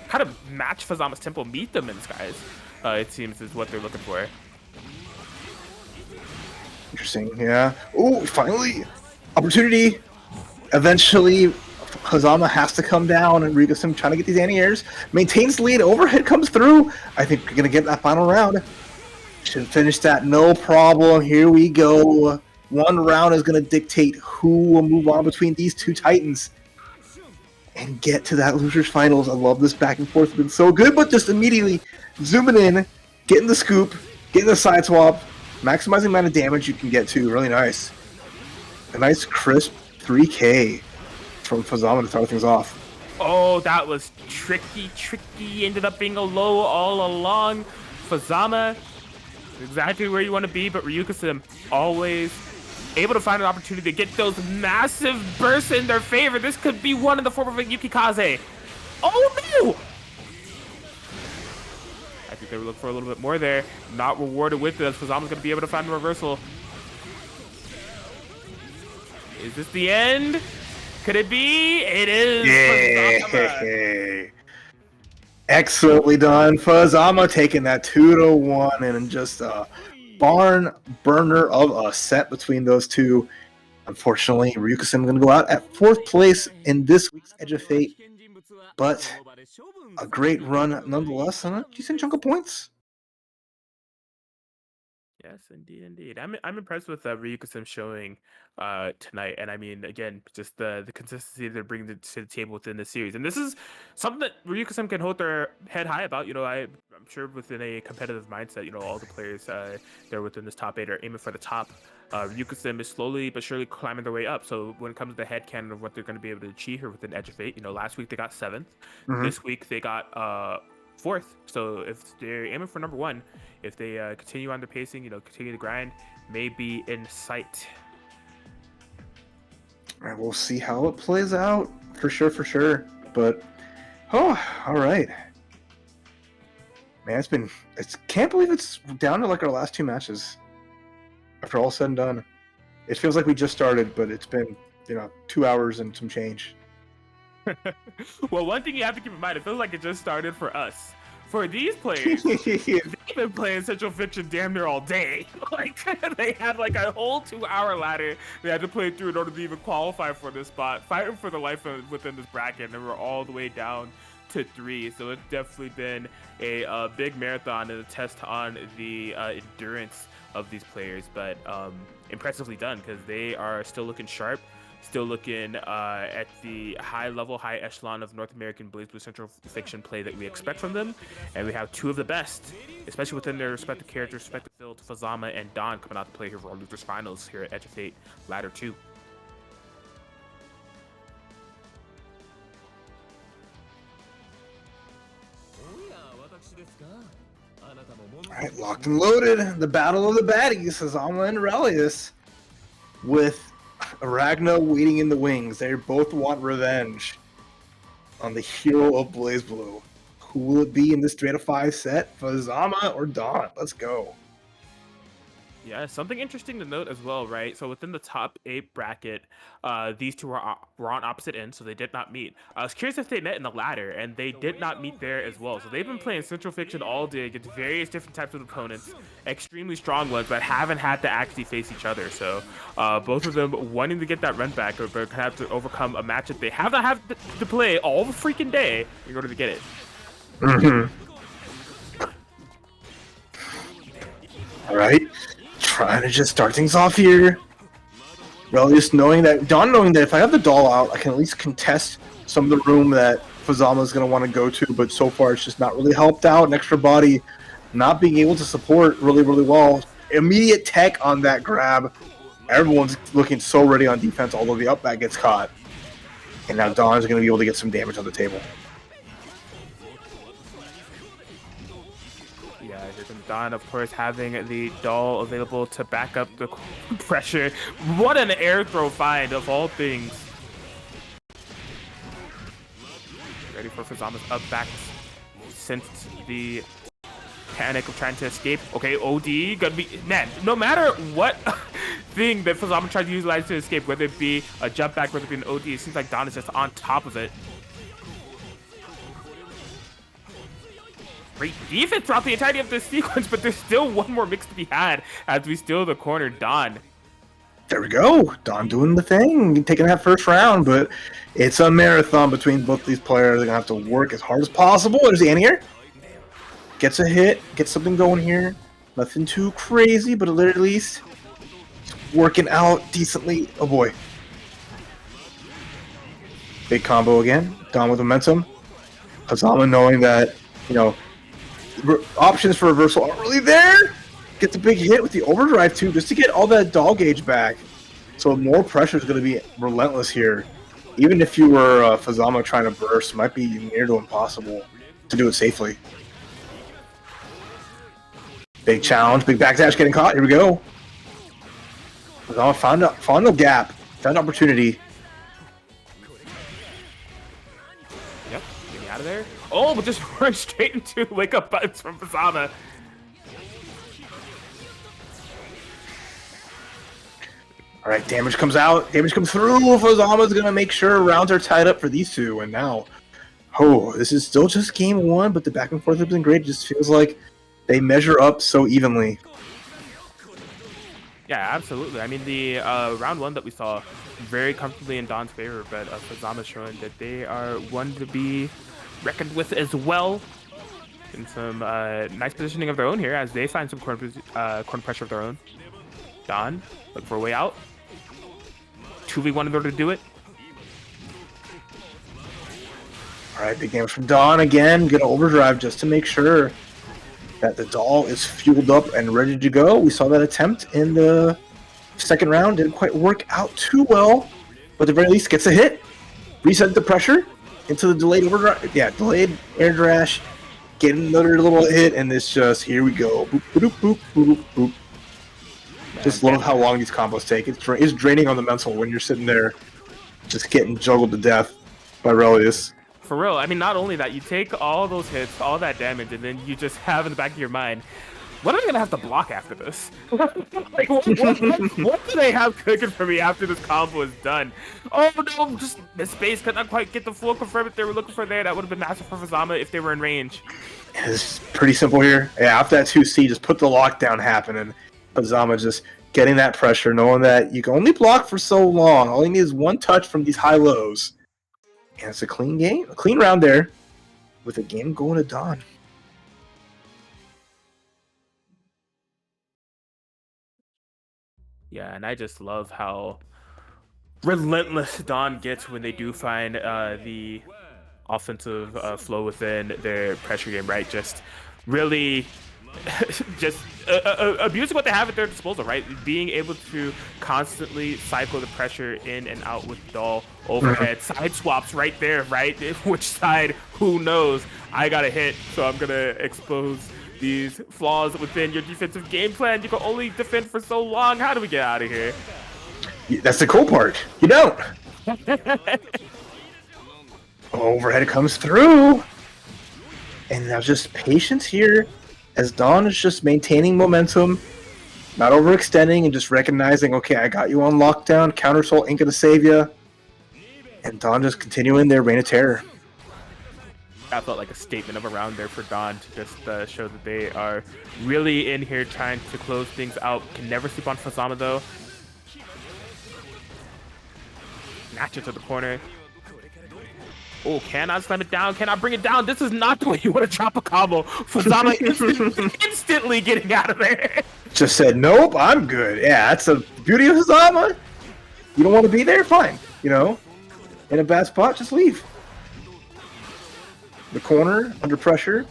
kind of match Fazama's tempo, meet them in the skies, it seems is what they're looking for. Interesting, yeah. Oh, finally! Opportunity! Eventually, Fazama has to come down, and Ryukusim trying to get these anti-airs. Maintains the lead, overhead comes through. I think we're going to get that final round. Should finish that, no problem. Here we go. One round is going to dictate who will move on between these two titans and get to that losers finals. I love this back and forth. It's been so good, but just immediately zooming in, getting the scoop, getting the side swap, maximizing the amount of damage you can get to. Really nice. A nice crisp 3K from Fazama to start things off. Oh, that was tricky. Ended up being a low all along. Fazama, exactly where you want to be, but Ryukusim always able to find an opportunity to get those massive bursts in their favor. This could be one in the form of a Yukikaze. Oh no! I think they were looking for a little bit more there. Not rewarded with this. Fazama's going to be able to find a reversal. Is this the end? Could it be? It is. Yeah. Excellently done. Fazama taking that 2-1 and just a barn burner of a set between those two. Unfortunately, Ryukusim going to go out at 4th place in this week's Edge of Fate. But a great run nonetheless, and a decent chunk of points. Yes, indeed. I'm impressed with Ryukusim showing tonight, and I mean, again, just the consistency they're bringing to the table within the series, and this is something that Ryukusim can hold their head high about. You know, I'm sure within a competitive mindset, you know, all the players they're within this top 8 are aiming for the top. Ryukusim is slowly but surely climbing their way up. So when it comes to the headcanon of what they're going to be able to achieve here within Edge of Fate, you know, last week they got 7th. This week they got 4th. So if they're aiming for number 1, if they continue on the pacing, you know, continue to grind, may be in sight. All right, we'll see how it plays out for sure. But oh, all right, man, can't believe it's down to like our last 2 matches. After all said and done, it feels like we just started, but it's been, you know, 2 hours and some change. Well, one thing you have to keep in mind, it feels like it just started for us. for these players, they've been playing Centralfiction damn near all day. Like they had like a whole 2-hour ladder they had to play through in order to even qualify for this spot, fighting for the life within this bracket, and we're all the way down to 3. So it's definitely been a big marathon and a test on the endurance of these players, but impressively done because they are still looking sharp. Still looking at the high level, high echelon of North American Blazblue Centralfiction play that we expect from them. And we have 2 of the best, especially within their respective characters, respective field, Fazama and Don coming out to play here for our Losers Finals here at Edge of Fate Ladder 2. Alright, locked and loaded. The battle of the baddies, Fazama and Aurelius, with Aragno waiting in the wings. They both want revenge on the hero of Blazblue. Who will it be in this 3 out of 5 set? Fazama or Dawn? Let's go. Yeah, something interesting to note as well, right? So within the top 8 bracket, these two were on opposite ends, so they did not meet. I was curious if they met in the ladder, and they did not meet there as well. So they've been playing Centralfiction all day against various different types of opponents, extremely strong ones, but haven't had to actually face each other. So both of them wanting to get that run back, but gonna have to overcome a match that they haven't had to play all the freaking day in order to get it. All right. Trying to just start things off here. Aurelius knowing that if I have the doll out, I can at least contest some of the room that Fazama is going to want to go to, but so far it's just not really helped out. An extra body not being able to support really, really well. Immediate tech on that grab. Everyone's looking so ready on defense, although the up back gets caught. And now Dawn's going to be able to get some damage on the table. Don, of course, having the doll available to back up the pressure. What an air throw find of all things. Ready for Fazama's up back. Since the panic of trying to escape. Okay, OD gonna be, man, no matter what thing that Fazama tried to utilize to escape, whether it be a jump back, whether it be an OD, it seems like Don is just on top of it. Great defense throughout the entirety of this sequence, but there's still one more mix to be had as we steal the corner. Don. There we go. Don doing the thing, taking that first round, but it's a marathon between both these players. They're going to have to work as hard as possible. There's Ann here. Gets a hit, gets something going here. Nothing too crazy, but at least it's working out decently. Oh boy. Big combo again. Don with momentum. Fazama knowing that, you know, options for reversal aren't really there. Gets a big hit with the overdrive too, just to get all that doll gauge back. So more pressure is going to be relentless here. Even if you were Fazama trying to burst, it might be near to impossible to do it safely. Big challenge, big backdash getting caught. Here we go. Fazama found the gap, found opportunity. Yep, get me out of there. Oh, but just run straight into wake up buttons from Fazama. All right, damage comes out. Damage comes through. Fazama's going to make sure rounds are tied up for these two. And now, oh, this is still just game 1, but the back and forth has been great. It just feels like they measure up so evenly. Yeah, absolutely. I mean, the round 1 that we saw very comfortably in Don's favor, but Fazama showing that they are one to be reckoned with as well. And some nice positioning of their own here as they find some corner pressure of their own. Don looking for a way out. 2v1 in order to do it. All right, big damage from Don again. Get an overdrive just to make sure that the doll is fueled up and ready to go. We saw that attempt in the second round. Didn't quite work out too well, but at the very least gets a hit. Reset the pressure into the delayed overdrive. Yeah, delayed air dash. Getting another little hit, and it's just, here we go. Boop, boop, boop, boop, boop. Just love how long these combos take. It's draining on the mental when you're sitting there just getting juggled to death by Aurelius. For real, I mean, not only that, you take all those hits, all that damage, and then you just have in the back of your mind, what am I gonna have to block after this? Like, what do they have cooking for me after this combo is done? Oh no, just the space could not quite get the full confirm that they were looking for there. That would have been massive for Fazama if they were in range. It's pretty simple here. Yeah, after that 2C, just put the lockdown happening. Fazama just getting that pressure, knowing that you can only block for so long. All you need is one touch from these high lows. And it's a clean game, a clean round there, with a game going to Dawn. Yeah, and I just love how relentless Dawn gets when they do find the offensive flow within their pressure game, right? Just really just abusing what they have at their disposal, right? Being able to constantly cycle the pressure in and out with Doll overhead. Side swaps right there, right? Which side, who knows? I got a hit, so I'm going to expose these flaws within your defensive game plan. You can only defend for so long. How do we get out of here? That's the cool part. You don't. Overhead comes through. And now just patience here as Dawn is just maintaining momentum, not overextending, and just recognizing, okay, I got you on lockdown. Counter Soul ain't going to save you. And Dawn just continuing their reign of terror. That felt like a statement of a round there for Dawn to just show that they are really in here trying to close things out. Can never sleep on Fazama though. Match it to the corner. Oh, cannot slam it down, cannot bring it down. This is not the way you want to drop a combo. Fazama instantly getting out of there. Just said, nope, I'm good. Yeah, that's the beauty of Fazama. You don't want to be there? Fine. You know, in a bad spot, just leave. The corner, under pressure,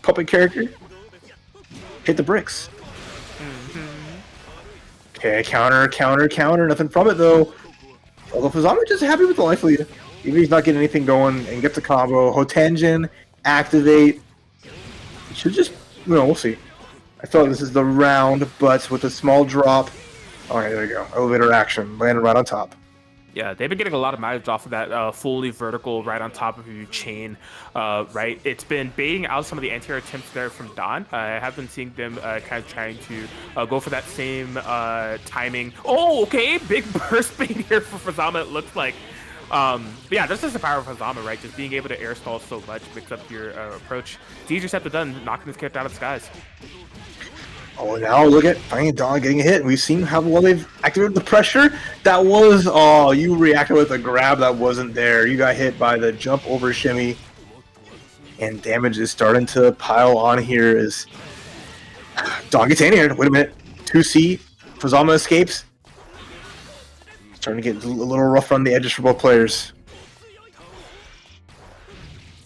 puppet character, hit the bricks. Okay, counter, nothing from it though. Although Fazama just happy with the life lead. Even if he's not getting anything going and gets the combo. Hotenjin, activate. It should just, we'll see. I thought this is the round, but with a small drop. Alright, there you go. Elevator action, landed right on top. Yeah, they've been getting a lot of mileage off of that fully vertical right on top of your chain, right? It's been baiting out some of the anti-air attempts there from Dawn. I have been seeing them kind of trying to go for that same timing. Oh, okay, big burst bait here for Fazama, it looks like. But yeah, that's just the power of Fazama, right? Just being able to air stall so much, mix up your approach. It's easier said than done, knocking this character out of the skies. Oh, now look at finally Dawn getting a hit. And we've seen how well they've activated the pressure. That was, you reacted with a grab that wasn't there. You got hit by the jump over shimmy. And damage is starting to pile on here as Dawn gets in here. Wait a minute. 2C. Fazama escapes. Starting to get a little rough on the edges for both players.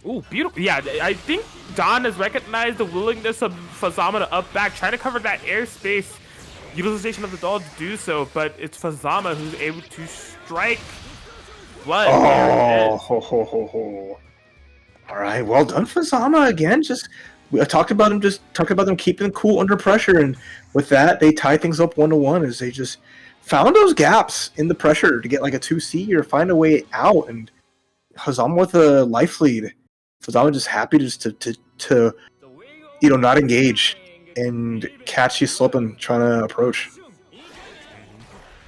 Ooh, beautiful. Yeah, I think Dawn has recognized the willingness of Fazama to up back, trying to cover that airspace utilization of the doll to do so, but it's Fazama who's able to strike blood. All right, well done, Fazama again. We talked about them keeping cool under pressure, and with that, they tie things up 1-1 as they just found those gaps in the pressure to get like a 2C or find a way out, and Fazama with a life lead. Fazama just happy just to not engage and catch you slipping trying to approach.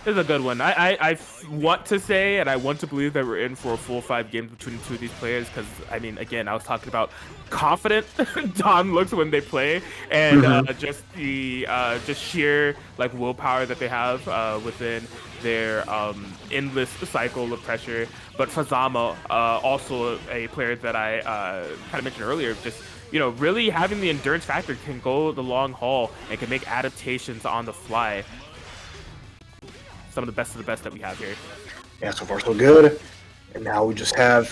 This is a good one. I want to say and I want to believe that we're in for a full 5 games between the two of these players because, I mean, again, I was talking about confident Dawn looks when they play and just the just sheer like willpower that they have within their endless cycle of pressure. But Fazama, also a player that I kind of mentioned earlier, just really having the endurance factor, can go the long haul and can make adaptations on the fly. Some of the best that we have here. Yeah, so far so good. And now we just have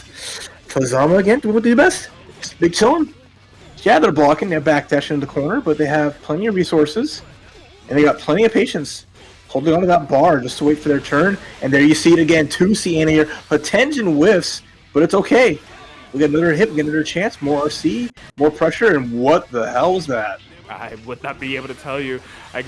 Fazama again doing what they do best. Just big chillin'. Yeah, they're blocking, they're backdashing in the corner, but they have plenty of resources. And they got plenty of patience. Holding onto that bar just to wait for their turn. And there you see it again, 2C in here. Hotenjin whiffs, but it's okay. We get another hit, we get another chance, more RC, more pressure, and what the hell was that? I would not be able to tell you. I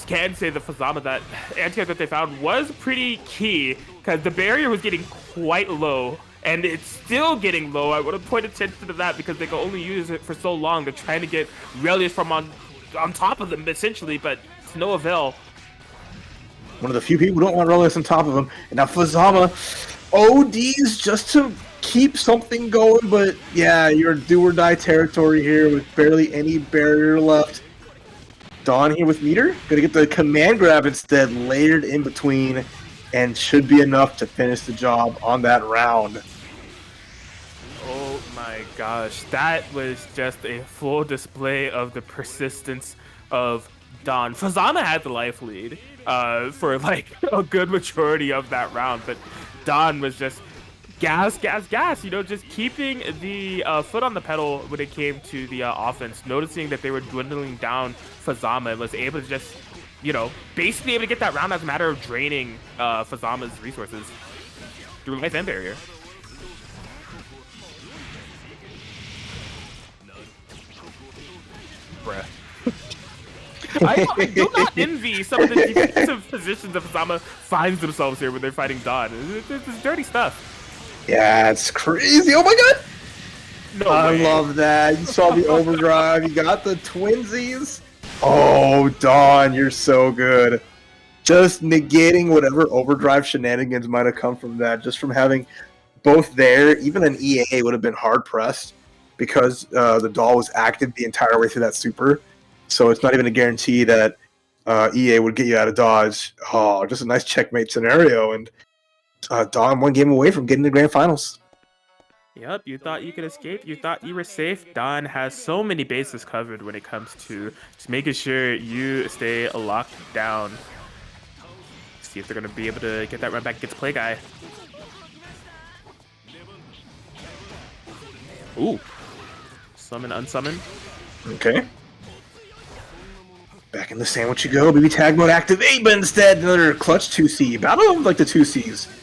can say the Fazama, that anti-air that they found was pretty key because the barrier was getting quite low and it's still getting low. I would have pointed attention to that because they can only use it for so long. They're trying to get Relius from on on top of them essentially, but to no avail. One of the few people who don't want Relius on top of him. And now Fazama ODs just to keep something going, but yeah, you're do or die territory here with barely any barrier left. Dawn here with meter, gonna get the command grab instead, layered in between, and should be enough to finish the job on that round. Oh my gosh, that was just a full display of the persistence of Dawn. Fazama had the life lead for like a good majority of that round, but Dawn was just gas, you know, just keeping the foot on the pedal when it came to the offense, noticing that they were dwindling down Fazama, and was able to just, you know, basically able to get that round as a matter of draining Fazama's resources through life and barrier. Bruh. I do not envy some of the defensive positions that Fazama finds themselves here when they're fighting Dawn. It's dirty stuff. Yeah, it's crazy. Oh my god! No I way. love that. You saw the overdrive. You got the twinsies. Oh, Dawn, you're so good. Just negating whatever overdrive shenanigans might have come from that. Just from having both there, even an EA would have been hard pressed because the doll was active the entire way through that super. So it's not even a guarantee that EA would get you out of dodge. Oh, just a nice checkmate scenario. And Dawn one game away from getting to grand finals. Yep, you thought you could escape. You thought you were safe. Dawn has so many bases covered when it comes to just making sure you stay locked down. See if they're going to be able to get that run back against Play Guy. Ooh. Summon, unsummon. Okay. Back in the sandwich you go. BB tag mode activate, but instead another clutch 2C. Battle of like the 2Cs.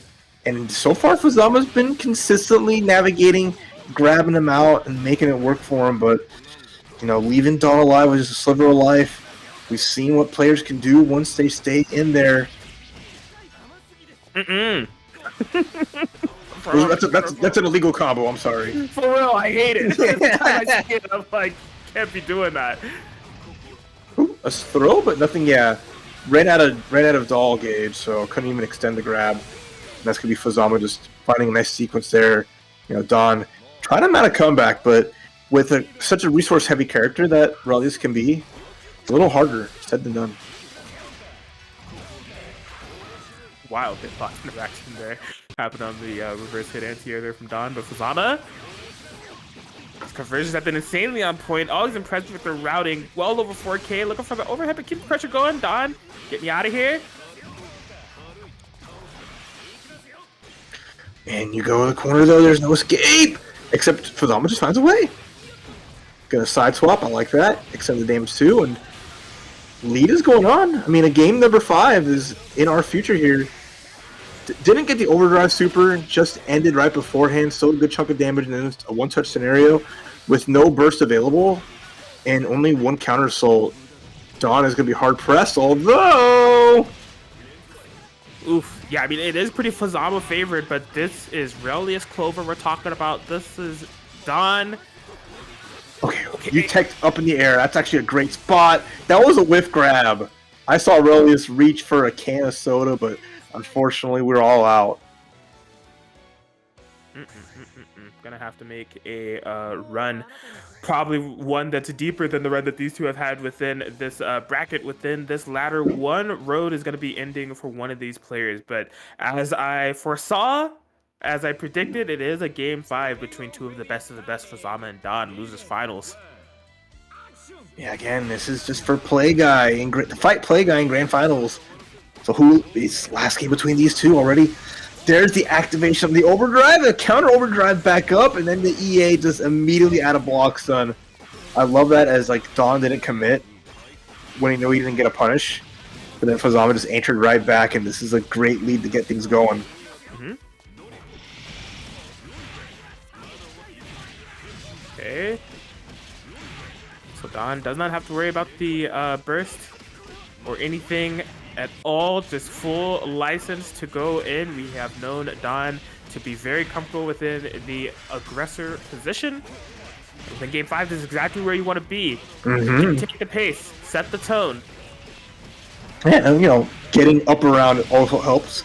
And so far, Fazama's been consistently navigating, grabbing him out, and making it work for him. But, you know, leaving Dawn alive was just a sliver of life. We've seen what players can do once they stay in there. That's an illegal combo. I'm sorry. For real, I hate it. Every time I see it, I'm like, can't be doing that. Ooh, a throw, but nothing. Yeah, ran out of doll gauge, so couldn't even extend the grab. And that's gonna be Fazama just finding a nice sequence there. You know, Dawn trying to mount a comeback, but with such a resource-heavy character that Relius can be, it's a little harder said than done. Wild hitbox interaction there happened on the reverse hit anti-air there from Dawn, but Fazama, his conversions have been insanely on point. Always impressed with the routing, well over 4K. Looking for the overhead, but keep the pressure going. Dawn, get me out of here. And you go to the corner though, there's no escape! Except Fazama just finds a way. Gonna side swap, I like that. Extend the damage too, and lead is going on. I mean, a game number 5 is in our future here. Didn't get the overdrive super, just ended right beforehand. Still a good chunk of damage in a one-touch scenario with no burst available and only one counter assault. Dawn is gonna be hard pressed, although. Oof. Yeah, I mean, it is pretty Fazama favored, but this is Relius Clover we're talking about. This is Dawn. Okay, you teched up in the air. That's actually a great spot. That was a whiff grab. I saw Relius reach for a can of soda, but unfortunately, we're all out. Gonna have to make a run, probably one that's deeper than the run that these two have had within this bracket, within this ladder. One road is gonna be ending for one of these players, but as I foresaw, as I predicted, it is a game 5 between two of the best Fazama and Dawn, losers finals. Yeah, again, this is just for Play Guy and to fight Play Guy in grand finals. So who is last game between these two already? There's the activation of the overdrive, the counter overdrive back up, and then the EA just immediately out of blocks done. I love that as like Dawn didn't commit when he knew he didn't get a punish, but then Fazama just answered right back, and this is a great lead to get things going. Okay. So Dawn does not have to worry about the burst or anything at all, just full license to go in. We have known Dawn to be very comfortable within the aggressor position. Then game 5 is exactly where you want to be. Mm-hmm. Take the pace, set the tone. Yeah, and getting up around it also helps.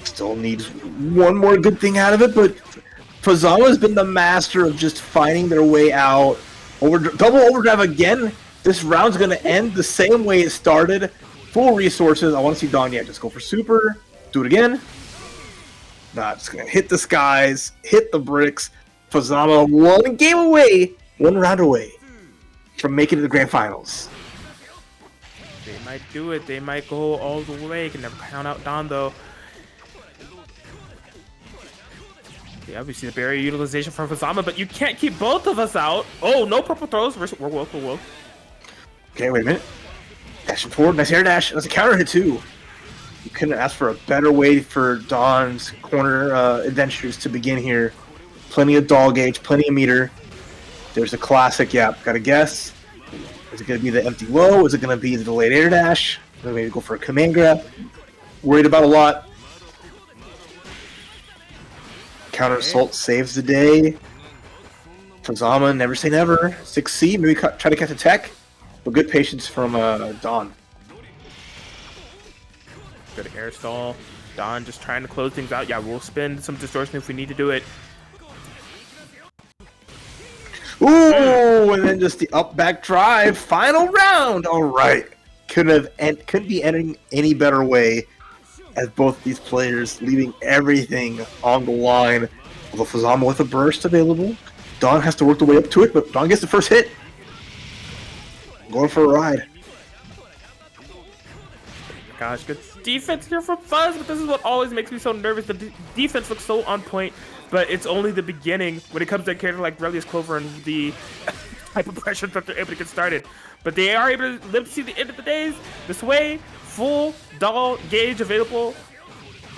Still needs one more good thing out of it, but Fazama has been the master of just finding their way out. Double overdrive again. This round's going to end the same way it started. Full resources. I want to see Don yet. Just go for super. Do it again. Nah, just going to hit the skies, hit the bricks. Fazama one game away, one round away from making it to the grand finals. They might do it. They might go all the way. Can never count out Don, though. Yeah, we see the barrier utilization from Fazama, but you can't keep both of us out. Oh, no purple throws. Whoa. Okay, wait a minute. Dashing forward. Nice air dash. That's a counter hit, too. You couldn't ask for a better way for Don's corner adventures to begin here. Plenty of doll gauge, plenty of meter. There's a classic, yeah, gotta guess. Is it going to be the empty low? Is it going to be the delayed air dash? Maybe go for a command grab. Worried about a lot. Counter assault saves the day. Fazama, never say never. 6C, maybe try to catch a tech. But good patience from Don. Good air stall. Don just trying to close things out. Yeah, we'll spin some distortion if we need to do it. Ooh, and then just the up back drive. Final round. All right. Couldn't be ending any better way as both these players leaving everything on the line. Although Fazama with a burst available. Don has to work the way up to it, but Don gets the first hit. Going for a ride. Gosh, good defense here from Fuzz, but this is what always makes me so nervous. The defense looks so on point, but it's only the beginning when it comes to a character like Relius Clover and the type of pressure that they're able to get started. But they are able to live to see the end of the days. This way, full doll gauge available.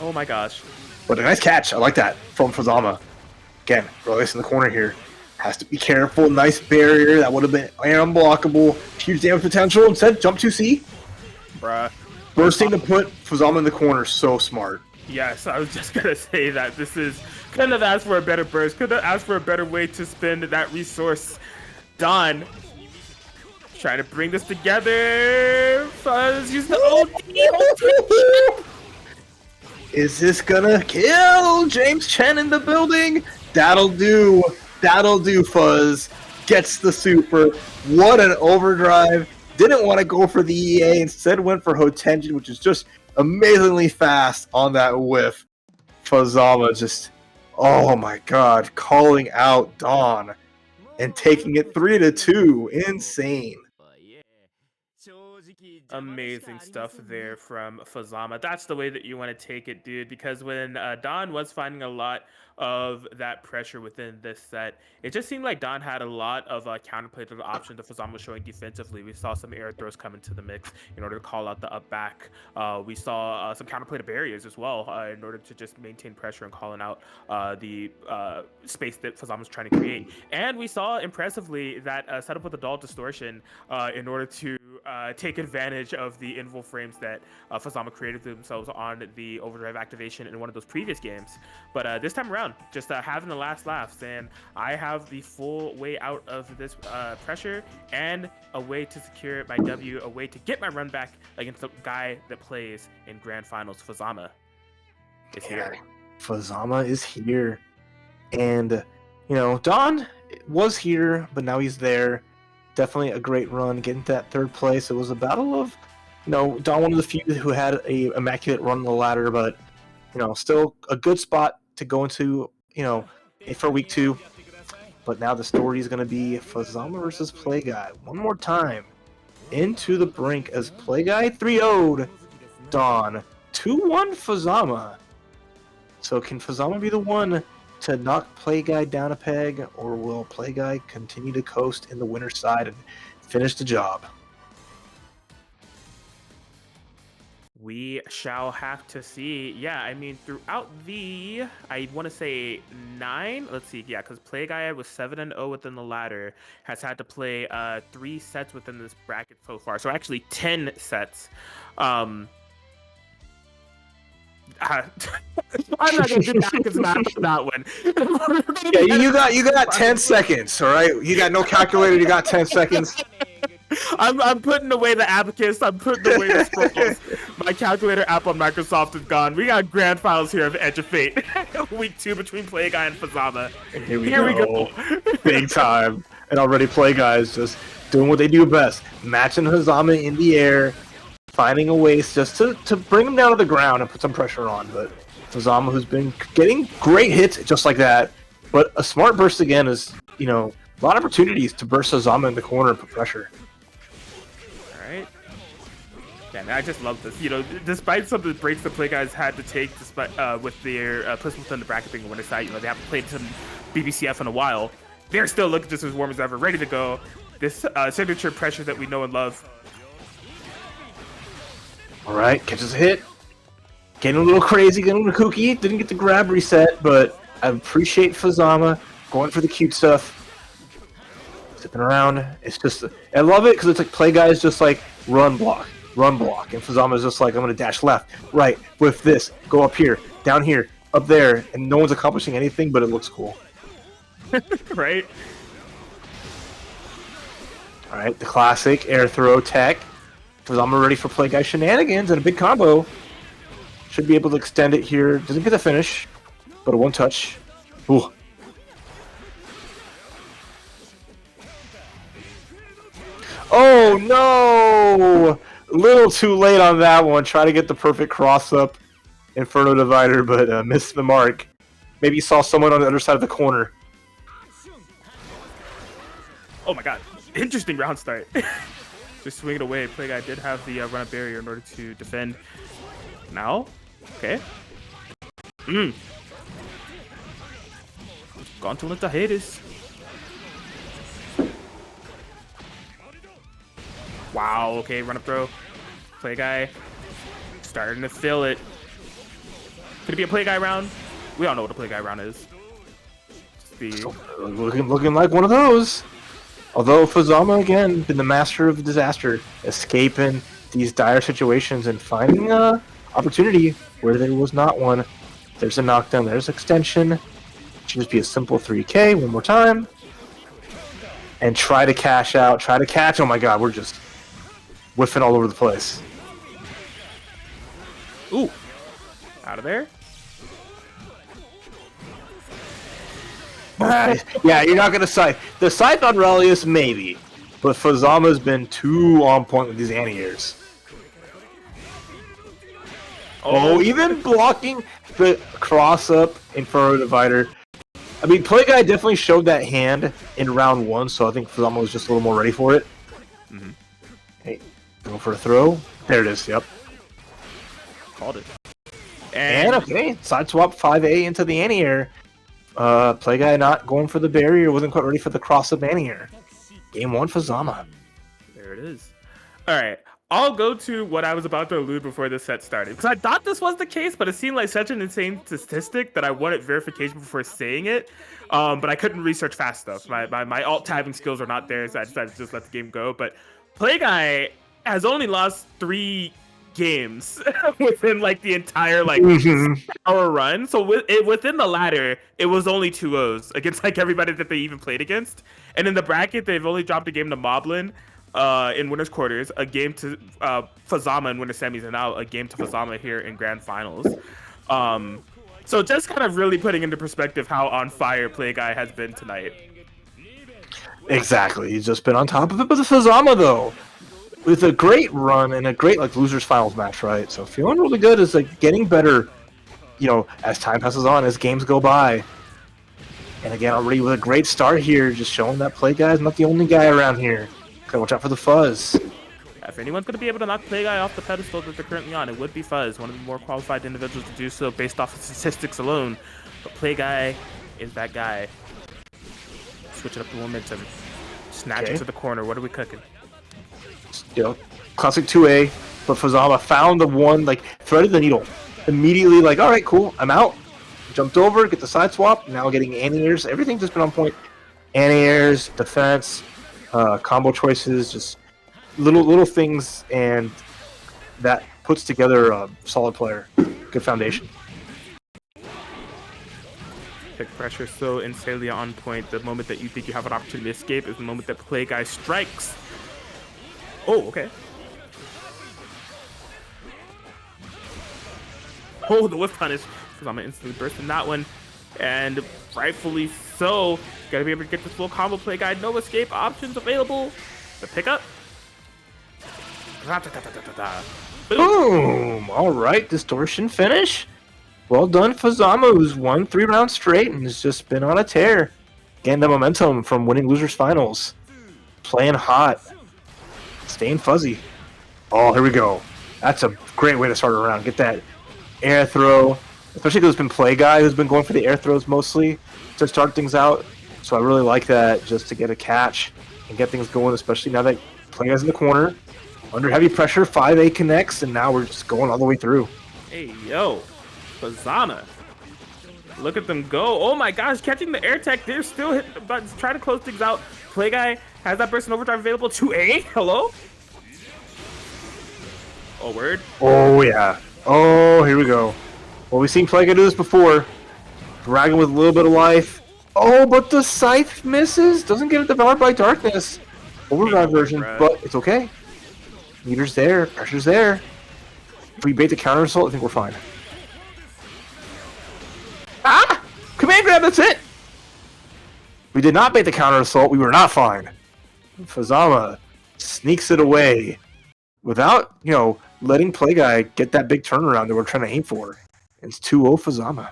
Oh my gosh. But a nice catch. I like that from Fazama. Again, Relius in the corner here. Has to be careful. Nice barrier. That would have been unblockable. Huge damage potential. Instead, jump 2C. Bruh. Bursting to put Fazama in the corner. So smart. Yes, I was just gonna say that this is couldn't have asked for a better burst, could have asked for a better way to spend that resource. Don trying to bring this together. Fuzz use the OT. Is this gonna kill James Chen in the building? That'll do. That'll do, Fuzz. Gets the super. What an overdrive. Didn't want to go for the EA, instead went for Hotenjin, which is just amazingly fast on that whiff. Fazama just, oh my god, calling out Don and taking it 3-2. Insane. Amazing stuff there from Fazama. That's the way that you want to take it, dude, because when Don was finding a lot of that pressure within this set, it just seemed like Don had a lot of counterplay to the option that Fazama was showing defensively. We saw some air throws come into the mix in order to call out the up back. We saw some counterplay to barriers as well in order to just maintain pressure and calling out the space that Fazama was trying to create. And we saw impressively that setup with the doll distortion in order to take advantage of the invul frames that Fazama created themselves on the overdrive activation in one of those previous games. But this time around, just having the last laugh, saying I have the full way out of this pressure and a way to secure my W, a way to get my run back against the guy that plays in grand finals. Fazama is here. Fazama is here. And, Don was here, but now he's there. Definitely a great run, getting to that third place. It was a battle of, Don, one of the few who had a immaculate run on the ladder, but, still a good spot to go into, for week 2. But now the story is going to be Fazama versus Playguy. One more time. Into the brink as Playguy 3-0'd Don. 2-1 Fazama. So can Fazama be the one to knock Playguy down a peg, or will Playguy continue to coast in the winner's side and finish the job? We shall have to see. Yeah, I mean, throughout the, I want to say 9. Let's see. Yeah, because Playguy was 7-0 within the ladder, has had to play 3 sets within this bracket so far. So actually 10 sets. I'm not gonna do backwards math on that one. Yeah, you got 10 seconds. All right, you got no calculator. You got 10 seconds. I'm putting away the abacus. I'm putting away the scrolls. My calculator app on Microsoft is gone. We got grand finals here of Edge of Fate. Week 2 between Play Guy and Fazama. Here we go. Big time. And already Play Guys just doing what they do best. Matching Hazama in the air. Finding a way just to bring him down to the ground and put some pressure on. But Hazama, who's been getting great hits just like that. But a smart burst again is, a lot of opportunities to burst Hazama in the corner and put pressure. Alright. Yeah, man, I just love this. Despite some of the breaks the Play Guys had to take despite with their placement within the bracket being a winner side, they haven't played some BBCF in a while. They're still looking just as warm as ever, ready to go. This signature pressure that we know and love. Alright, catches a hit. Getting a little crazy, getting a little kooky. Didn't get the grab reset, but I appreciate Fazama going for the cute stuff. Zipping around. It's just, I love it because it's like Play Guys just like run block. And Fazama's just like, I'm going to dash left, right, with this, go up here, down here, up there, and no one's accomplishing anything, but it looks cool. Right? Alright, the classic air throw tech. Fazama ready for Play Guy shenanigans and a big combo. Should be able to extend it here. Doesn't get the finish, but a one touch. Ooh. Oh no! A little too late on that one. Try to get the perfect cross up Inferno Divider, but missed the mark. Maybe you saw someone on the other side of the corner. Oh my god. Interesting round start. Just swing it away. Play Guy did have the run up barrier in order to defend. Now? Okay. Gone to let the haters. Wow, okay, run up throw. Play Guy starting to feel it. Could it be a Play Guy round? We all know what a Play Guy round is. Looking like one of those. Although Fazama, again, been the master of disaster, escaping these dire situations and finding an opportunity where there was not one. There's a knockdown, there's extension. Should just be a simple 3K one more time. And try to cash out, try to catch. Oh my god, we're just whiffing all over the place. Ooh. Out of there. Yeah, you're not going to scythe. The scythe on Relius, maybe. But Fazama's been too on point with these anti-airs. Oh, even blocking the cross-up Inferno Divider. I mean, Play Guy definitely showed that hand in round 1, so I think Fazama was just a little more ready for it. Mm-hmm. Okay, go for a throw. There it is, yep. Called it. And okay, side swap 5A into the anti-air. Play Guy not going for the barrier, wasn't quite ready for the cross-up anti-air. Game 1 Fazama. There it is. Alright, I'll go to what I was about to allude before this set started. Because I thought this was the case, but it seemed like such an insane statistic that I wanted verification before saying it. But I couldn't research fast enough. My alt-tabbing skills are not there, so I decided to just let the game go. But Play Guy has only lost 3 games within like the entire hour run. So within the ladder, it was only 2-0s against like everybody that they even played against. And in the bracket, they've only dropped a game to Moblin in winners quarters, a game to Fazama in winners semis, and now a game to Fazama here in grand finals. So just kind of really putting into perspective how on fire Play Guy has been tonight. Exactly, he's just been on top of it. But the Fazama though, with a great run and a great losers finals match, right? So feeling really good, is getting better, as time passes on, as games go by. And again, already with a great start here, just showing that Play Guy is not the only guy around here. Gotta watch out for the Fuzz. If anyone's going to be able to knock Play Guy off the pedestal that they're currently on, it would be Fuzz, one of the more qualified individuals to do so based off of statistics alone. But Play Guy is that guy. Switch it up to momentum. Snatch it to the corner. What are we cooking? Classic 2A, but Fazama found the one, threaded the needle. Immediately, all right, cool, I'm out. Jumped over, get the side swap, now getting anti-airs. Everything's just been on point. Anti-airs, defense, combo choices, just little things, and that puts together a solid player. Good foundation. Pick pressure so insanely on point. The moment that you think you have an opportunity to escape is the moment that Play Guy strikes. Oh, okay. Oh, the whiff punish. Because I'm instantly bursting that one. And rightfully so. Gotta be able to get this full combo. Play Guy. No escape options available. The pickup. Boom! All right, distortion finish. Well done, Fazama, who's won 3 rounds straight and has just been on a tear. Getting the momentum from winning losers finals. Playing hot. Staying fuzzy. Oh, here we go. That's a great way to start a round. Get that air throw. Especially because it's been Play Guy who's been going for the air throws mostly to start things out. So I really like that just to get a catch and get things going, especially now that Play Guy's in the corner. Under heavy pressure, 5A connects, and now we're just going all the way through. Hey, yo. Fazana. Look at them go. Oh my gosh, catching the air tech. They're still hitting the buttons, trying to close things out. Play Guy has that burst in overdrive available. 2A? Hello? Oh, word. Oh, yeah. Oh, here we go. Well, we've seen Play Guy do this before. Dragon with a little bit of life. Oh, but the Scythe misses. Doesn't get it devoured by darkness. Overdrive version, but it's okay. Meter's there. Pressure's there. If we bait the counter assault, I think we're fine. Ah! Command grab, that's it! We did not bait the counter assault. We were not fine. Fazama sneaks it away without, letting Play Guy get that big turnaround that we're trying to aim for. It's 2-0 Fazama.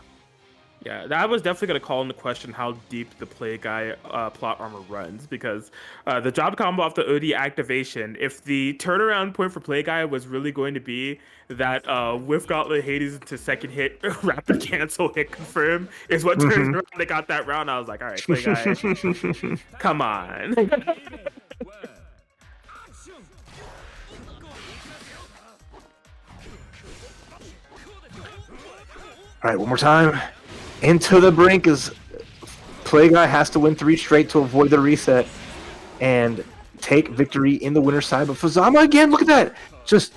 Yeah, that was definitely going to call into question how deep the Play Guy plot armor runs, because the job combo off the OD activation, if the turnaround point for Play Guy was really going to be that whiff Gauntlet Hades into second hit, rapid cancel, hit confirm, is what turns around they got that round. I was like, all right, Play Guy, come on. All right, one more time. Into the brink is Play Guy has to win 3 straight to avoid the reset and take victory in the winner's side. But Fazama again, look at that. Just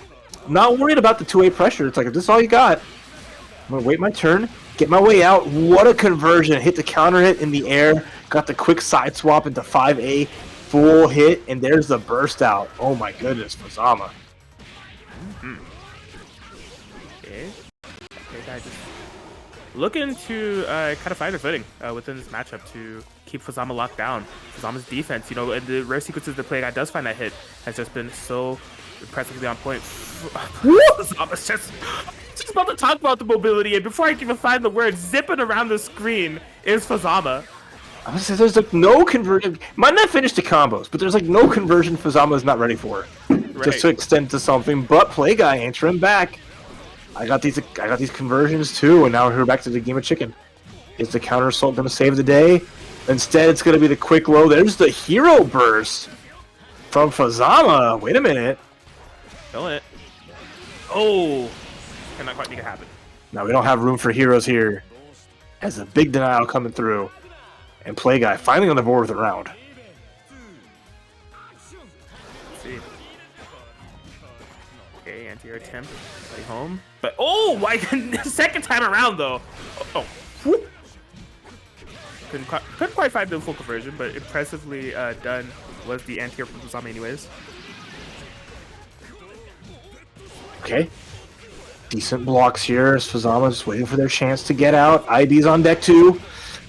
not worried about the 2A pressure. It's like, if this is all you got, I'm going to wait my turn, get my way out. What a conversion. Hit the counter hit in the air. Got the quick side swap into 5A. Full hit, and there's the burst out. Oh my goodness, Fazama. Okay. Play Guy just looking to kind of find their footing within this matchup to keep Fazama locked down. Fazama's defense, and the rare sequences the Play Guy does find that hit has just been so impressively on point. Fazama's just about to talk about the mobility, and before I can even find the word, zipping around the screen is Fazama. I was say there's like no conversion. Might not finish the combos, but there's like no conversion Fazama's not ready for. Right. Just to extend to something, but Play Guy answering back. I got these conversions too, and now we're back to the game of chicken. Is the counter assault going to save the day? Instead, it's going to be the quick low. There's the hero burst from Fazama. Wait a minute. Feel it. Oh, cannot quite make it happen. Now we don't have room for heroes here. As a big denial coming through, and Play Guy finally on the board with a round. Let's see. Okay, anti-air attempt. Play home. But oh my goodness, second time around though. Oh, whoop. Couldn't quite find the full conversion, but impressively done was the anti-air from Fazama anyways. Okay. Decent blocks here as Fazama just waiting for their chance to get out. ID's on deck too.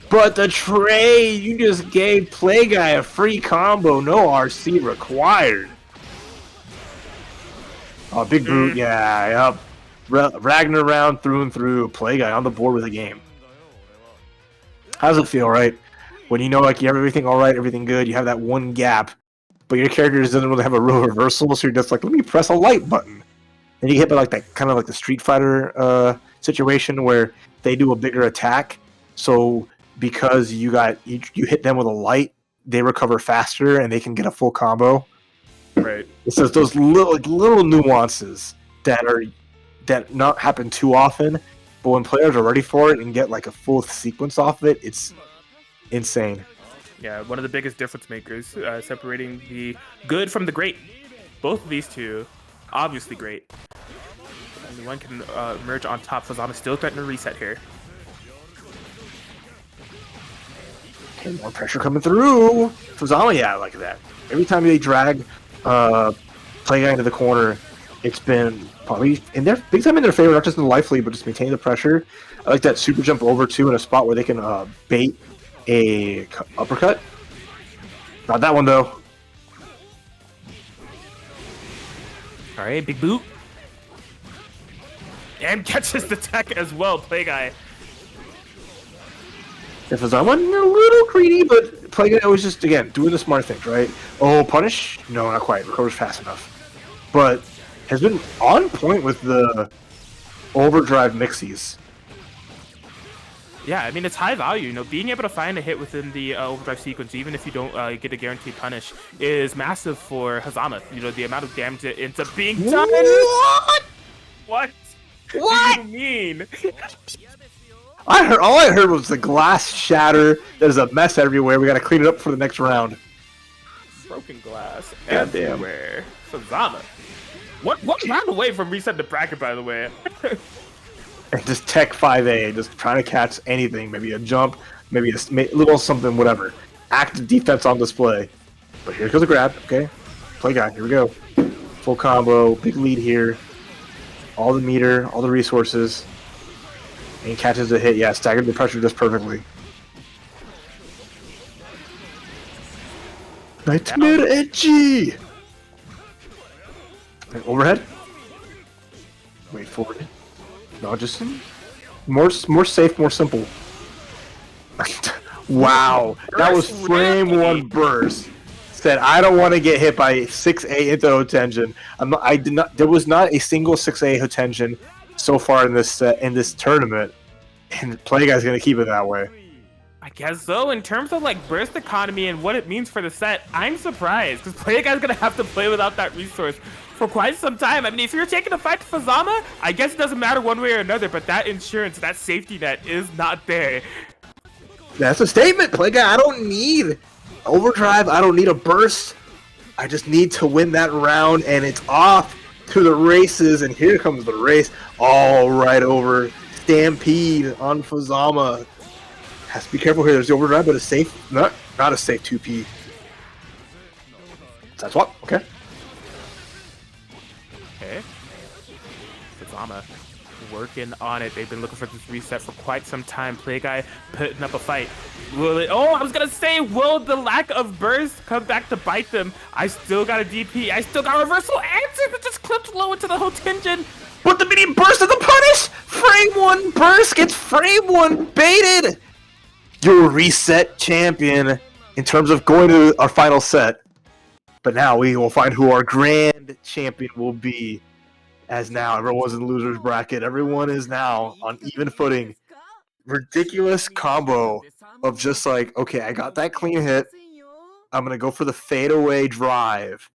But the trade, you just gave Play Guy a free combo. No RC required. Oh, big boot. Yeah, yep. Ragnar round through and through. Play Guy on the board with a game. How does it feel, right? When you know like you have everything all right, everything good, you have that one gap, but your character doesn't really have a real reversal, so you're just like, let me press a light button. And you get hit by like that kind of like the Street Fighter situation where they do a bigger attack. So because you hit them with a light, they recover faster and they can get a full combo. Right. It's just those little nuances that not happen too often, but when players are ready for it and get like a full sequence off it, it's insane. Yeah, one of the biggest difference makers, separating the good from the great. Both of these two, obviously great. Only one can emerge on top. Fazama still threatening a reset here. Okay, more pressure coming through. Fazama, yeah, I like that. Every time they drag Play Guy into the corner, it's been probably in their big time in their favor, not just in the life lead, but just maintaining the pressure. I like that super jump over too in a spot where they can bait a uppercut. Not that one though. All right, big boot. And catches the tech as well, Play Guy. If Fazama a little greedy, but Play Guy was just, again, doing the smart things, right? Oh, punish? No, not quite. Recovers fast enough. But has been on point with the overdrive mixies. Yeah, I mean, it's high value. You know, being able to find a hit within the overdrive sequence, even if you don't get a guaranteed punish, is massive for Hazama. You know, the amount of damage that ends up being done. What? What? What? do you mean? All I heard was the glass shatter. There's a mess everywhere. We got to clean it up for the next round. Broken glass Goddamn. everywhere. Fazama. One round away from reset the bracket, by the way. And just tech 5A, just trying to catch anything. Maybe a jump, maybe a little something, whatever. Active defense on display. But here goes a grab. Okay, Play Guy. Here we go. Full combo. Big lead here. All the meter, all the resources. And he catches a hit. Yeah, staggered the pressure just perfectly. Nightmare edgy. Overhead. Wait for it. No, just more safe, more simple. Wow, that was frame one burst. Said I don't want to get hit by 6A into Hotenjin. I did not. There was not a single 6A Hotenjin so far in this tournament, and Play Guy's gonna keep it that way. I guess so. In terms of like burst economy and what it means for the set, I'm surprised because Play Guy's gonna have to play without that resource for quite some time. I mean, if you're taking a fight to Fazama, I guess it doesn't matter one way or another, but that insurance, that safety net is not there. That's a statement, Play Guy. I don't need overdrive. I don't need a burst. I just need to win that round, and it's off to the races. And here comes the race, all right over Stampede on Fazama. Has to be careful here. There's the overdrive, but a safe, not a safe 2P. That's what. Okay. Okay. Fazama working on it. They've been looking for this reset for quite some time. Play Guy putting up a fight. Will it? Oh, I was gonna say, will the lack of burst come back to bite them? I still got a DP. I still got reversal answer that just clipped low into the Hotenjin. But the mini burst of the punish! Frame one burst gets frame one baited! Your reset champion in terms of going to our final set. But now we will find who our grand champion will be. As now everyone's in the loser's bracket. Everyone is now on even footing. Ridiculous combo of just like, okay, I got that clean hit. I'm going to go for the fadeaway drive.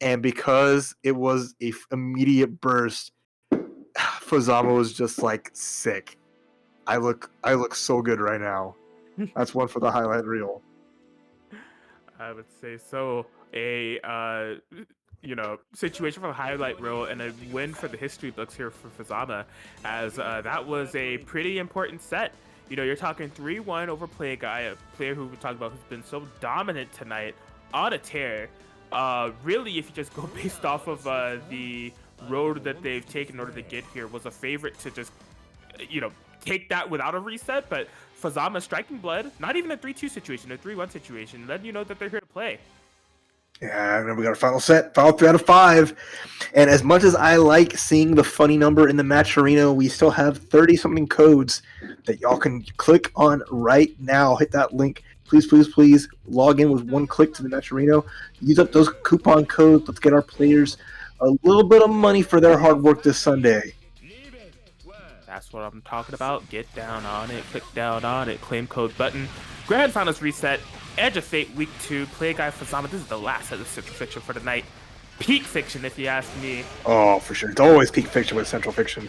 And because it was a immediate burst, Fazama was just like sick. I look so good right now. That's one for the highlight reel. I would say so. A situation for the highlight reel and a win for the history books here for Fazama, as that was a pretty important set. You know, you're talking 3-1 over Play Guy, a player who we talked about who's been so dominant tonight on a tear. Really, if you just go based off of the road that they've taken in order to get here, was a favorite to just, take that without a reset. But Fazama striking blood, not even a 3-2 situation, a 3-1 situation, letting you know that they're here to play. Yeah, and we got a final set, final 3 out of 5. And as much as I like seeing the funny number in the match arena, we still have 30-something codes that y'all can click on right now. Hit that link. Please, please, please log in with one click to the match arena. Use up those coupon codes. Let's get our players a little bit of money for their hard work this Sunday. That's what I'm talking about. Get down on it. Click down on it. Claim code button. Grand Finals reset. Edge of Fate Week 2. Play Guy Fazama. This is the last of the Centralfiction for the night. Peak fiction, if you ask me. Oh, for sure. It's always peak fiction with Centralfiction.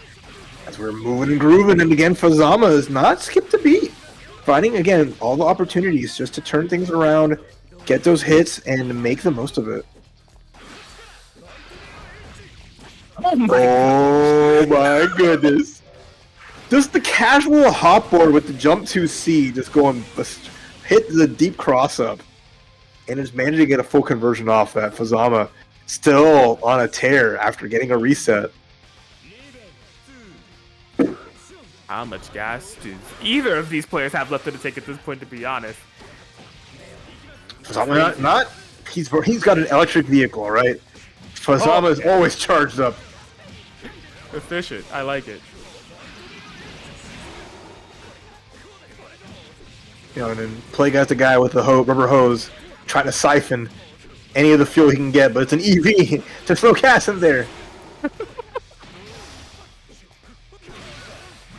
As we're moving and grooving, and again, Fazama is not skipped a beat. Finding, again, all the opportunities just to turn things around, get those hits, and make the most of it. Oh my God. Oh my goodness. Just the casual hop board with the jump 2C just going hit the deep cross up. And just managed to get a full conversion off that. Fazama still on a tear after getting a reset. How much gas do either of these players have left in the tank at this point, to be honest? Fazama he's got an electric vehicle, right? Fazama is always charged up. Efficient. I like it. You know, and then Plagueye's the guy with the rubber hose trying to siphon any of the fuel he can get, but it's an EV. There's no gas in there.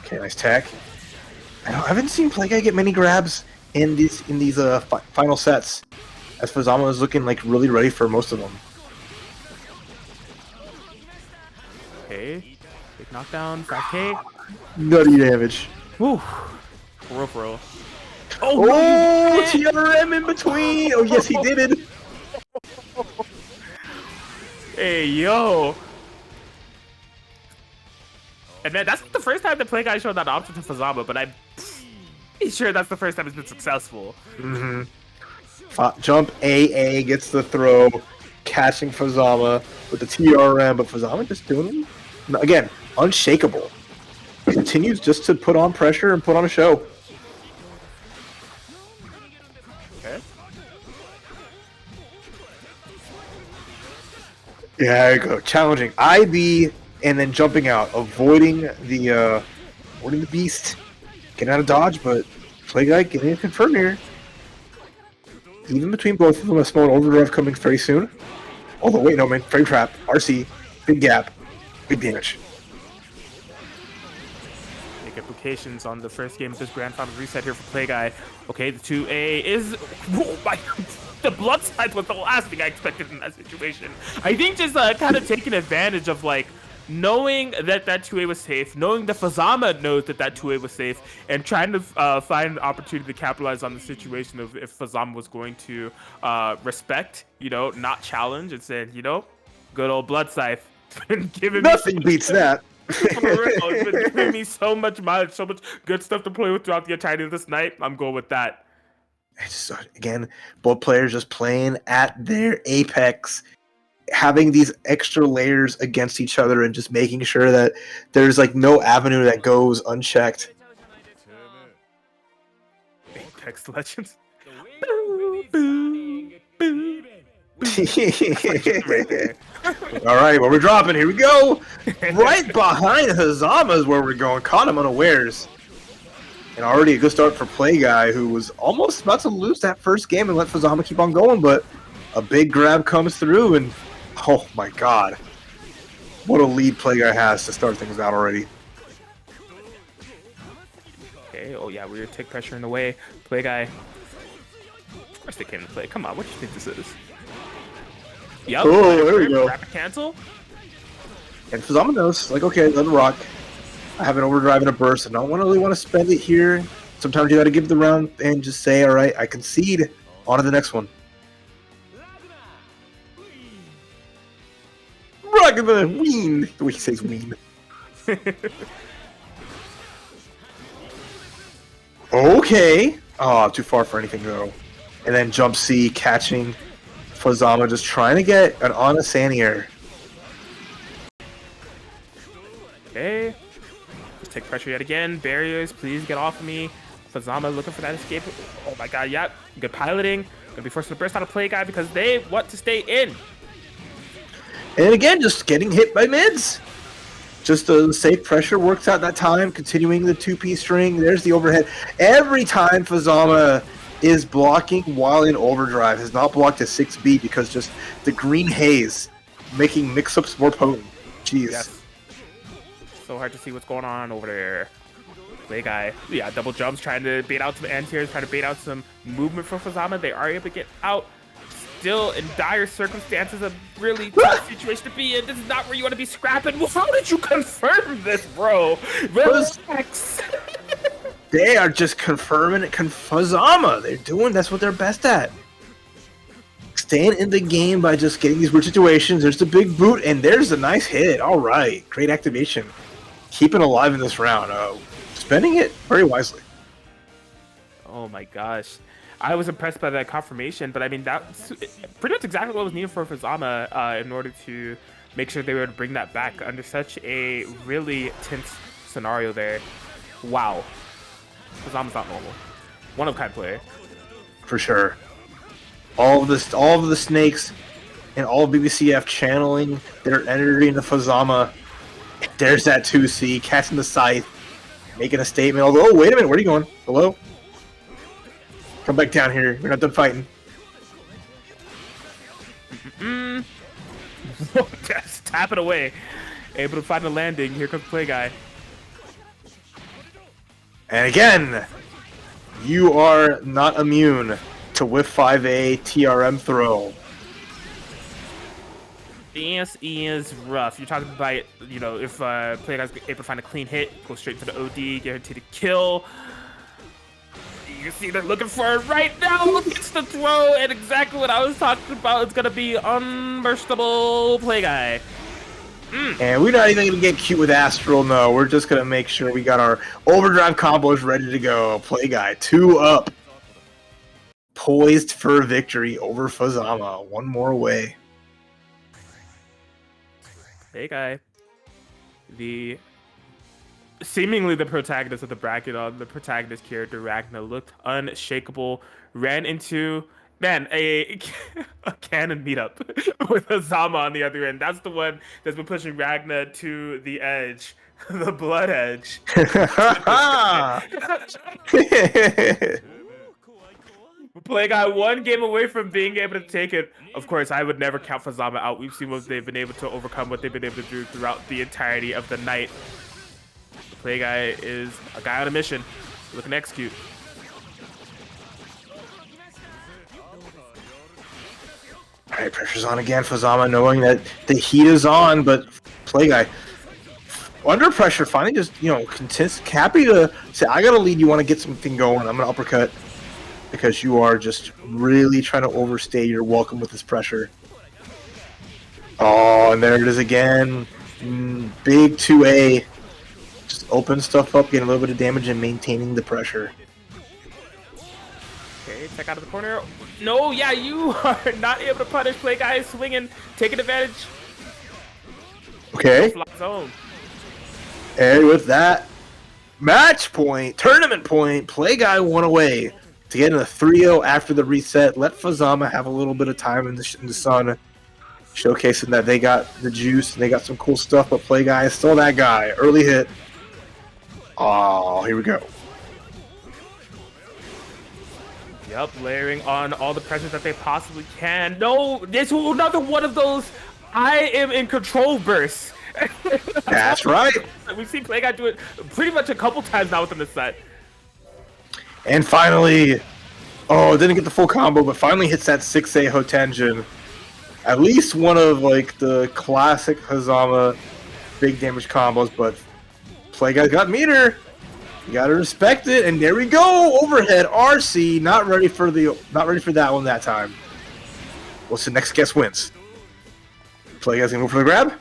Okay, nice tech. I haven't seen Plagueye get many grabs in these final sets, as Fazama is looking like really ready for most of them. Okay, big knockdown, 5K. Nutty damage. Woo. For real. Oh, TRM in between. Oh yes, he did it. Hey, yo. And then that's not the first time the Plagueye showed that option to Fazama, but I'm pretty sure that's the first time it's been successful. Jump AA gets the throw, catching Fazama with the TRM, but Fazama just doing, again, unshakable. Continues just to put on pressure and put on a show. Okay. Yeah, there you go. Challenging IB and then jumping out, avoiding the beast, getting out of dodge, but Plagueye getting a confirm here. Even between both of them, a small overdrive coming very soon. Oh, wait, no, man. Frame trap, RC, big gap, big damage. Big implications on the first game of this Grand Finals reset here for Plagueye. Okay, the 2A is... Oh my... The blood side was the last thing I expected in that situation. I think just kind of taking advantage of, like, knowing that that 2A was safe, knowing that Fazama knows that that 2A was safe, and trying to find an opportunity to capitalize on the situation of if Fazama was going to respect, you know, not challenge, and saying, you know, good old blood scythe. Giving Nothing beats that. For real, it's been giving me so much mileage, so much good stuff to play with throughout the entirety of this night. I'm going with that. It's, again, both players just playing at their apex, having these extra layers against each other and just making sure that there's like no avenue that goes unchecked. Apex Legends. All right, where we're dropping, here we go. Right behind Hazama is where we're going. Caught him unawares. And already a good start for Plagueye, who was almost about to lose that first game and let Fazama keep on going, but a big grab comes through, and oh my god. What a lead Plagueye has to start things out already. Okay, oh yeah, weird tick pressure in the way. Plagueye. Of course they came to play. Come on, what do you think this is? Yep. Oh, there we go. Rapid cancel. And Fazama knows, like, okay, let it rock. I have an overdrive and a burst. I don't really want to spend it here. Sometimes you got to give the round and just say, all right, I concede. On to the next one. Ragnar Ween. The way he says Ween. Okay. Oh, too far for anything, though. And then jump C, catching Fazama, just trying to get an honest anti-air. Okay. Just take pressure yet again. Barriers, please get off of me. Fazama looking for that escape. Oh my god, yeah. Good piloting. Gonna be forced to burst out of Plagueye because they want to stay in. And again, just getting hit by mids. Just the safe pressure works out that time, continuing the 2-piece string. There's the overhead. Every time Fazama is blocking while in overdrive, has not blocked a 6B because just the green haze making mix-ups more potent. Jeez. Yes. So hard to see what's going on over there. Plagueye, yeah, double jumps, trying to bait out some anti-airs, trying to bait out some movement from Fazama. They are able to get out. Still in dire circumstances, a really tough situation to be in. This is not where you want to be scrapping. Well, how did you confirm this, bro? Relax. They are just confirming it. Fazama, they're doing, that's what they're best at. Staying in the game by just getting these weird situations. There's the big boot, and there's a nice hit. All right, great activation. keeping alive in this round. Spending it very wisely. Oh my gosh. I was impressed by that confirmation, but I mean, that's pretty much exactly what was needed for Fazama in order to make sure they would bring that back under such a really tense scenario there. Wow. Fazama's not normal. One-of-kind player. For sure. All of the snakes and all of BBCF channeling their energy into Fazama. There's that 2C, casting the scythe, making a statement. Although, oh, wait a minute, where are you going? Hello? Come back down here. We're not done fighting. Just tap it away. Able to find a landing. Here comes Play Guy. And again, you are not immune to whiff 5A TRM throw. This is rough. You're talking about, you know, if Play Guy's able to find a clean hit, go straight to the OD, guaranteed to kill. You can see they're looking for it right now. It's the throw, and exactly what I was talking about. It's gonna be unburstable Play Guy. And we're not even gonna get cute with Astral. No, we're just gonna make sure we got our overdrive combos ready to go. Play Guy 2 up, poised for victory over Fazama. One more away. Play Guy, seemingly the protagonist of the bracket on the protagonist character Ragna, looked unshakable, ran into a canon meetup with Fazama on the other end. That's the one that's been pushing Ragna to the edge, the blood edge. Play Guy one game away from being able to take it. Of course, I would never count Fazama out. We've seen what they've been able to overcome, what they've been able to do throughout the entirety of the night. Play Guy is a guy on a mission, looking to execute. Alright, pressure's on again. Fazama knowing that the heat is on, but Play Guy under pressure, finally just, you know, happy to say, I gotta lead, you want to get something going, I'm gonna uppercut. Because you are just really trying to overstay your welcome with this pressure. Oh, and there it is again. Big 2A. Just open stuff up, getting a little bit of damage and maintaining the pressure. Okay, check out of the corner. No, yeah, you are not able to punish. Play Guy swinging, taking advantage. Okay. Zone. And with that, match point, tournament point, Play Guy one away. To get in a 3-0 after the reset, let Fazama have a little bit of time in the sun, showcasing that they got the juice and they got some cool stuff, but Play Guy is still that guy. Early hit. Oh, here we go. Yep, layering on all the pressures that they possibly can. No, this is another one of those I am in control bursts. That's right. We've seen Play Guy do it pretty much a couple times now within the set. And finally, oh, didn't get the full combo, but finally hits that 6A Hotenjin. At least one of, like, the classic Hazama big damage combos, but Play Guy got meter. You gotta respect it, and there we go! Overhead RC, not ready for that one that time. What's the next guess wins? Play Guy's gonna go for the grab?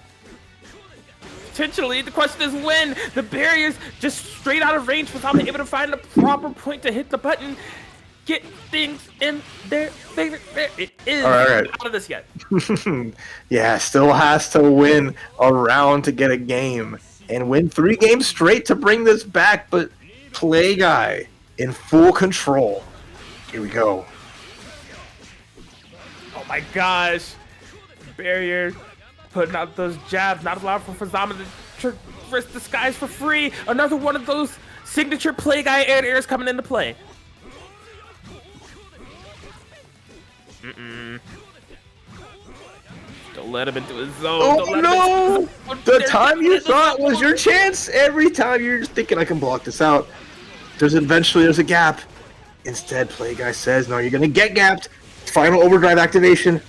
Potentially, the question is when. The barrier's just straight out of range. Fazama able to find the proper point to hit the button, get things in their favor. There it is. All right. Not out of this yet. Yeah, still has to win a round to get a game and win 3 games straight to bring this back, but Play Guy in full control. Here we go. Oh my gosh. Barrier putting out those jabs, not allowed for Fazama to traverse the skies for free. Another one of those signature Play Guy air airs coming into play. Don't let him into his zone. Oh no! The time you thought was your chance. Every time you're just thinking I can block this out. There's a gap. Instead, Play Guy says, no, you're gonna get gapped. Final overdrive activation.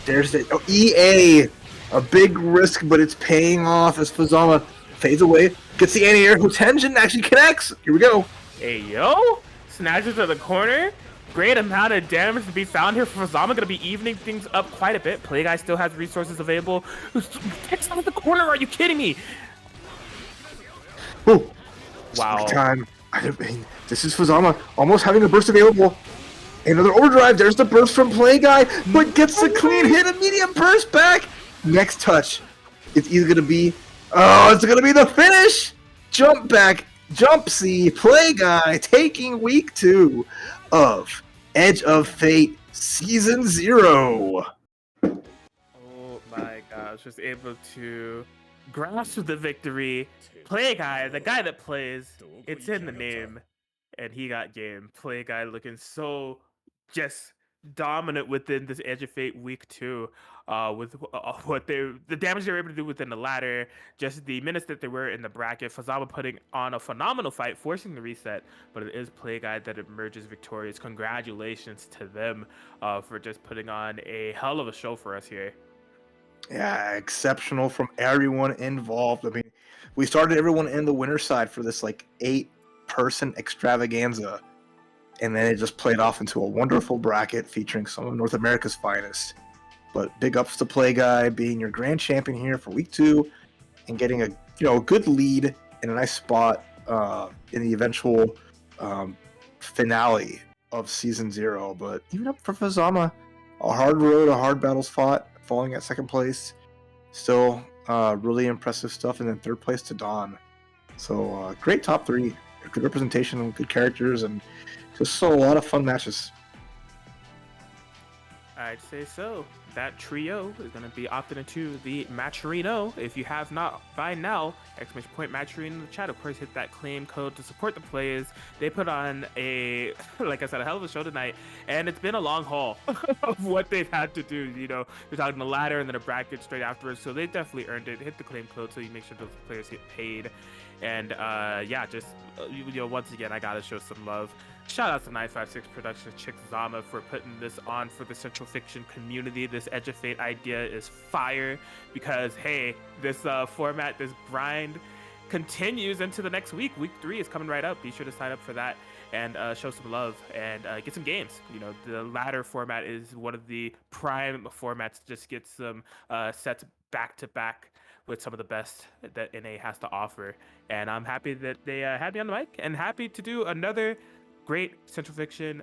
There's the EA. A big risk, but it's paying off as Fazama fades away. Gets the anti-air. Hotenjin actually connects. Here we go. Hey, yo. Snatches to the corner. Great amount of damage to be found here for Fazama. Going to be evening things up quite a bit. Play Guy still has resources available. Takes out of the corner. Are you kidding me? Oh, Wow. time. I mean, this is Fuzama almost having a burst available. Another overdrive. There's the burst from Play Guy, but gets a clean hit, a medium burst back. Next touch. It's either gonna be, it's gonna be the finish. Jump back, jump C. Play Guy taking week 2 of Edge of Fate Season 0. Oh my gosh, was able to grasp the victory. Play Guy, the guy that plays, it's in the name, and he got game. Play Guy looking so just dominant within this Edge of Fate week 2. With the damage they were able to do within the ladder, just the minutes that they were in the bracket. Fuzama putting on a phenomenal fight, forcing the reset, but it is Play Guy that emerges victorious. Congratulations to them for just putting on a hell of a show for us here. Yeah, exceptional from everyone involved. I mean, we started everyone in the winner's side for this like 8-person extravaganza, and then it just played off into a wonderful bracket featuring some of North America's finest. But big ups to Play Guy being your grand champion here for week 2 and getting a good lead in a nice spot in the eventual finale of season 0. But even up for Fuzama, a hard road, a hard battles fought, falling at second place. Still really impressive stuff. And then third place to Dawn. So great top 3. Good representation, good characters, and just saw a lot of fun matches. I'd say so. That trio is going to be opted into the Matcherino. If you have not by now, !Matcherino in the chat. Of course, hit that claim code to support the players. They put on like I said, a hell of a show tonight. And it's been a long haul of what they've had to do. You know, you're talking the ladder and then a bracket straight afterwards. So they definitely earned it. Hit the claim code so you make sure those players get paid. And yeah, just once again, I gotta show some love. Shout out to 956 Productions, Chick Zama, for putting this on for the Centralfiction community. This Edge of Fate idea is fire because, hey, this format, this grind continues into the next week. Week 3 is coming right up. Be sure to sign up for that and show some love and get some games. You know, the ladder format is one of the prime formats to just get some sets back to back with some of the best that NA has to offer. And I'm happy that they had me on the mic and happy to do another great Centralfiction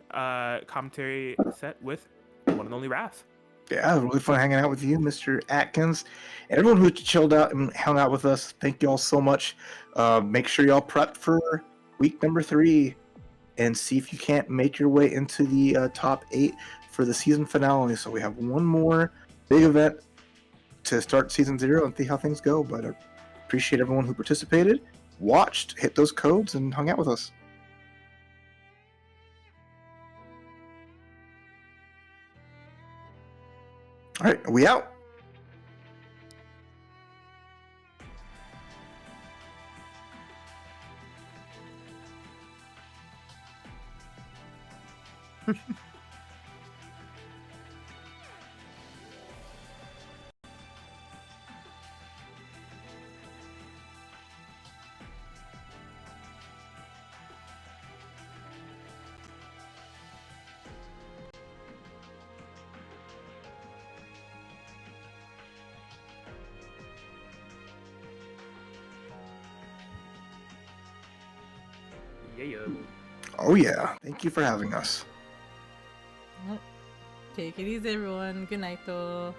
commentary set with the one and only Raph. Yeah, it was really fun hanging out with you, Mr. Atkins. And everyone who chilled out and hung out with us, thank you all so much. Make sure y'all prep for week number 3 and see if you can't make your way into the top 8 for the season finale. So we have one more big event to start season 0 and see how things go. But I appreciate everyone who participated, watched, hit those codes, and hung out with us. All right, we out. Yeah. Oh yeah, thank you for having us. Take it easy, everyone. Good night, though.